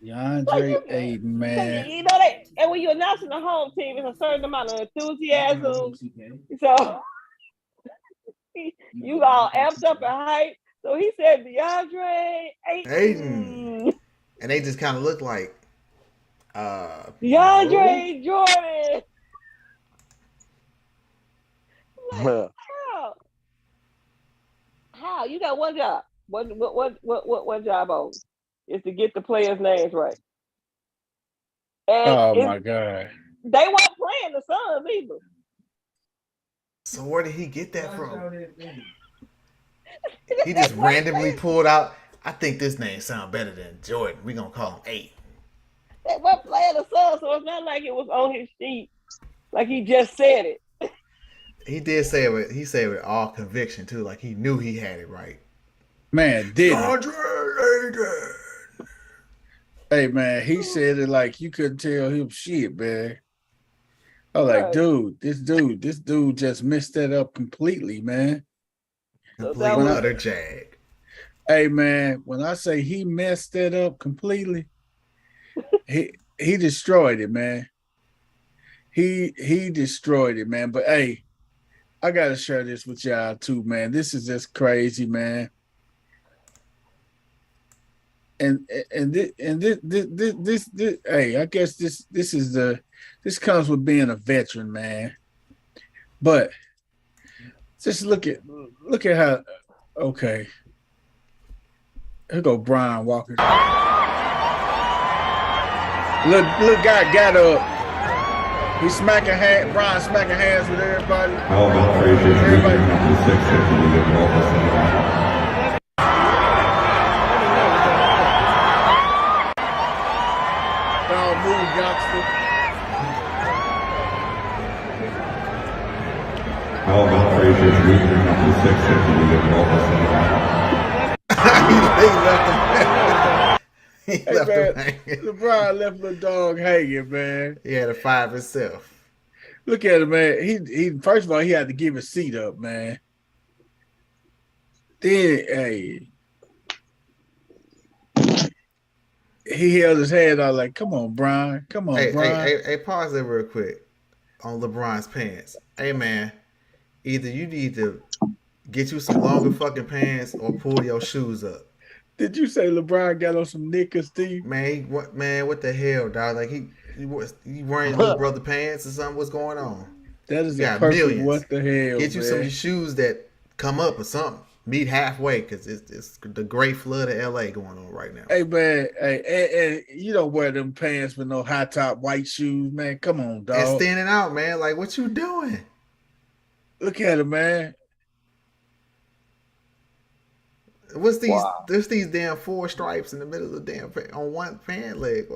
DeAndre Ayton, man. You know that, and when you're announcing the home team, it's a certain amount of enthusiasm. So you all amped up and hype. So he said DeAndre Ayton. And they just kind of look like DeAndre Jordan. Like, how? You got one job. What job on is to get the players' names right. And my God. They weren't playing the Suns either. So where did he get that from? He just randomly pulled out. I think this name sounds better than Jordan. We're going to call him 8. They weren't playing the Suns, so it's not like it was on his sheet. Like he just said it. He did say it. He said it with all conviction, too. Like he knew he had it right. Man, did DeAndre. Hey, man, he said it like you couldn't tell him shit, man. I was like, dude, this dude just messed that up completely, man. Complete utter jag. Hey, man, when I say he messed that up completely, he destroyed it, man. He destroyed it, man. But hey, I gotta share this with y'all too, man. This is just crazy, man. And this hey, I guess this comes with being a veteran, man. But just look at how okay. Here go Brian Walker. Little guy got up. He's smacking hands. Brian smacking hands with everybody. Everybody. Don't move, youngster. He left him hanging. LeBron left the dog hanging, man. He had to fire himself. Look at him, man. He first of all, he had to give his seat up, man. Then, hey, he held his head out like, "Come on, Brian. Come on, Brian." Hey, pause it real quick on LeBron's pants. Hey, man, either you need to get you some longer fucking pants or pull your shoes up. Did you say LeBron got on some knickers, Steve? Man, what the hell, dog? Like he wearing little brother pants or something? What's going on? That is a perfect millions. What the hell? Get you some shoes that come up or something. Meet halfway because it's the great flood of LA going on right now. Hey man, and you don't wear them pants with no high top white shoes, man. Come on, dog. And standing out, man. Like what you doing? Look at him, man. What's these? Wow. There's these damn 4 stripes in the middle of the damn on one pant leg.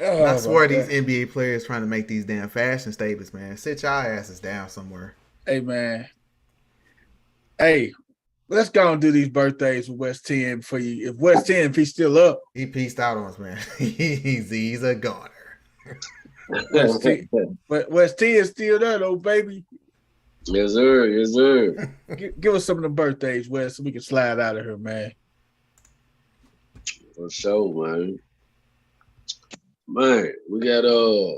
I swear these NBA players trying to make these damn fashion statements, man. Sit y'all asses down somewhere. Hey man. Hey, let's go and do these birthdays with West 10 for you. If West 10, if he's still up, he pieced out on us, man. he's a goner. But West 10 is still there, though, baby. Yes, sir. Yes, sir. Give us some of the birthdays, Wes, so we can slide out of here, man. For sure, man. Man, we got a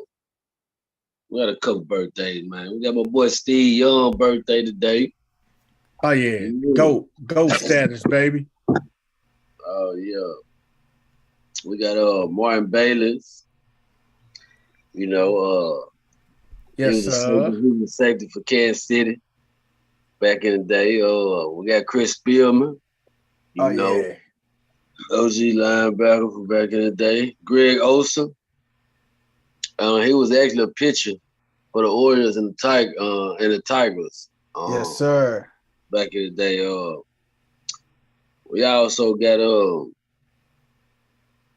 couple birthdays, man. We got my boy Steve Young birthday today. Oh yeah, go status, baby. Oh yeah. We got Martin Bayless. You know, yes, he was a safety for Kansas City back in the day. We got Chris Spielman. You know, yeah. OG linebacker from back in the day. Greg Olson. He was actually a pitcher for the Orioles and the Tigers. Yes, sir. Back in the day. We also got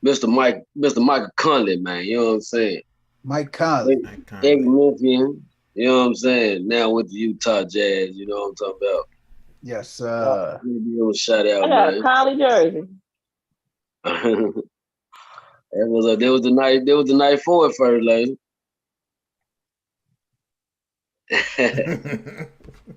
Mr. Michael Conley, man. You know what I'm saying? Mike Conley. Ex-Memphian. You know what I'm saying? Now with the Utah Jazz. You know what I'm talking about? Yes, sir. Give him a shout out, I got man. a Conley jersey. There was the night for it first, lady.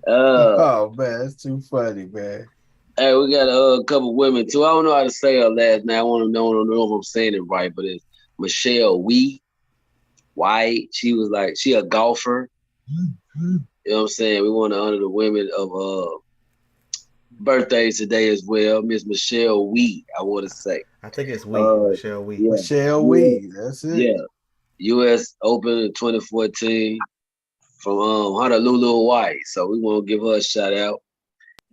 Oh man, that's too funny, man. Hey, we got a couple women too. I don't know how to say her last name. I want to know if I'm saying it right, but it's Michelle White. She a golfer. You know what I'm saying? We want to honor the women of birthdays today as well. Miss Michelle Wee, I want to say. I think it's Michelle Wee. Yeah. Michelle Wee, that's it. Yeah. U.S. Open in 2014 from Honolulu, Hawaii. So we want to give her a shout out.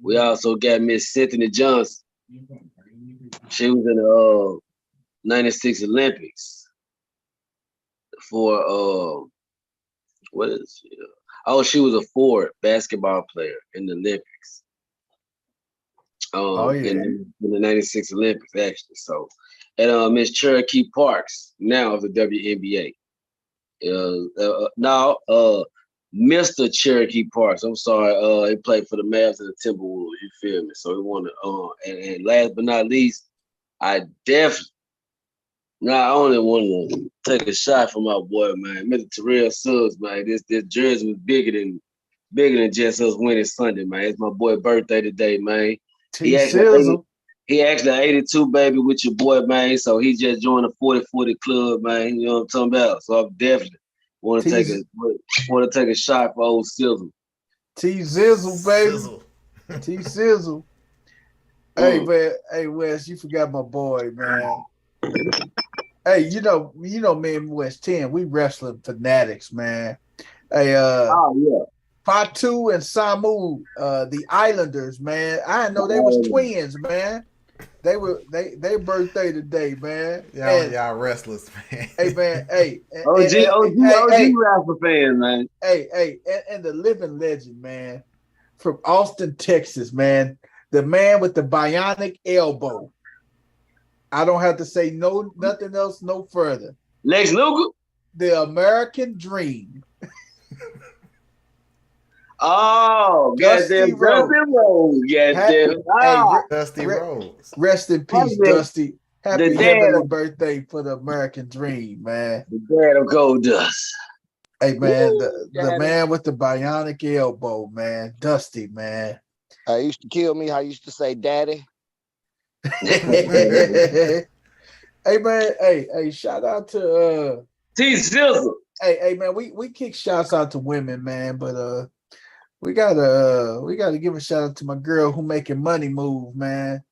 We also got Miss Cynthia Johnson. She was in the 96 Olympics for what is she? Oh, she was a forward basketball player in the Olympics. In the 96 Olympics, actually. So, and Miss Cherokee Parks, now of the WNBA. Now, Mr. Cherokee Parks, I'm sorry, he played for the Mavs and the Timberwolves, you feel me? So we want to, and last but not least, I definitely not only want to take a shot for my boy, man, Mr. Terrell Suggs, man. This jersey was bigger than just us winning Sunday, man. It's my boy's birthday today, man. He actually 82, baby, with your boy, man. So he just joined the 40-40 club, man. You know what I'm talking about? So I definitely want to take a shot for old Sizzle. T-Zizzle, baby. T-Sizzle. Hey, man. Hey, Wes, you forgot my boy, man. Hey, you know, me and West 10, we wrestling fanatics, man. Hey, Fatu and Samu, the Islanders, man. I didn't know they was twins, man. They birthday today, man. Y'all wrestlers, man. Hey, man. Hey, OG rapper fan, man. Hey, and the living legend, man, from Austin, Texas, man. The man with the bionic elbow. I don't have to say nothing else no further. Lex Luger? The American Dream. Oh, Dusty Rhodes. Dusty Rhodes. Rest in peace, Dusty. Happy heavenly birthday for the American Dream, man. The dad of Gold Dust. Hey, man, the man with the bionic elbow, man. Dusty, man. He used to kill me. I used to say, Daddy. Hey, man. Hey, shout out to T-Zizzle. Hey, man, we kick shouts out to women, man, but we gotta give a shout out to my girl who making money move, man.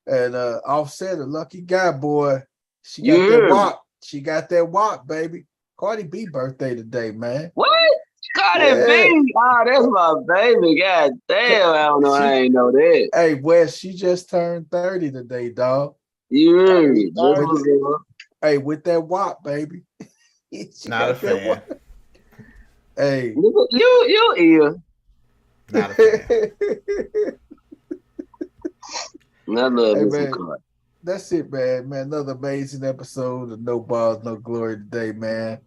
And Offset, a lucky guy, boy. She got that WAP. She got that WAP, baby. Cardi B birthday today, man. What? Cardi B? Oh, that's my baby. God damn, I don't know. I ain't know that. Hey, Wes, she just turned 30 today, dog. Yeah. Hey, with that WAP, baby. Not a fan. Hey. You ear. Not a fan. I love Mr. Clark. That's it, man. Another amazing episode of No Balls, No Glory today, man.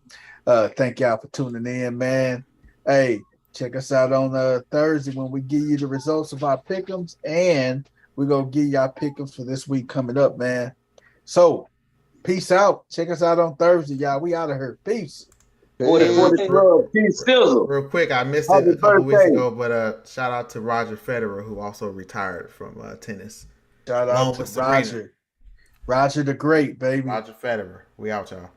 Thank y'all for tuning in, man. Hey, check us out on Thursday when we give you the results of our pick'ems, and we're gonna give y'all pick'ems for this week coming up, man. So, peace out. Check us out on Thursday, y'all. We out of here. Peace. Real quick, I missed it a couple weeks ago, but shout out to Roger Federer, who also retired from tennis. Shout out to Roger. Roger the Great, baby. Roger Federer. We out, y'all.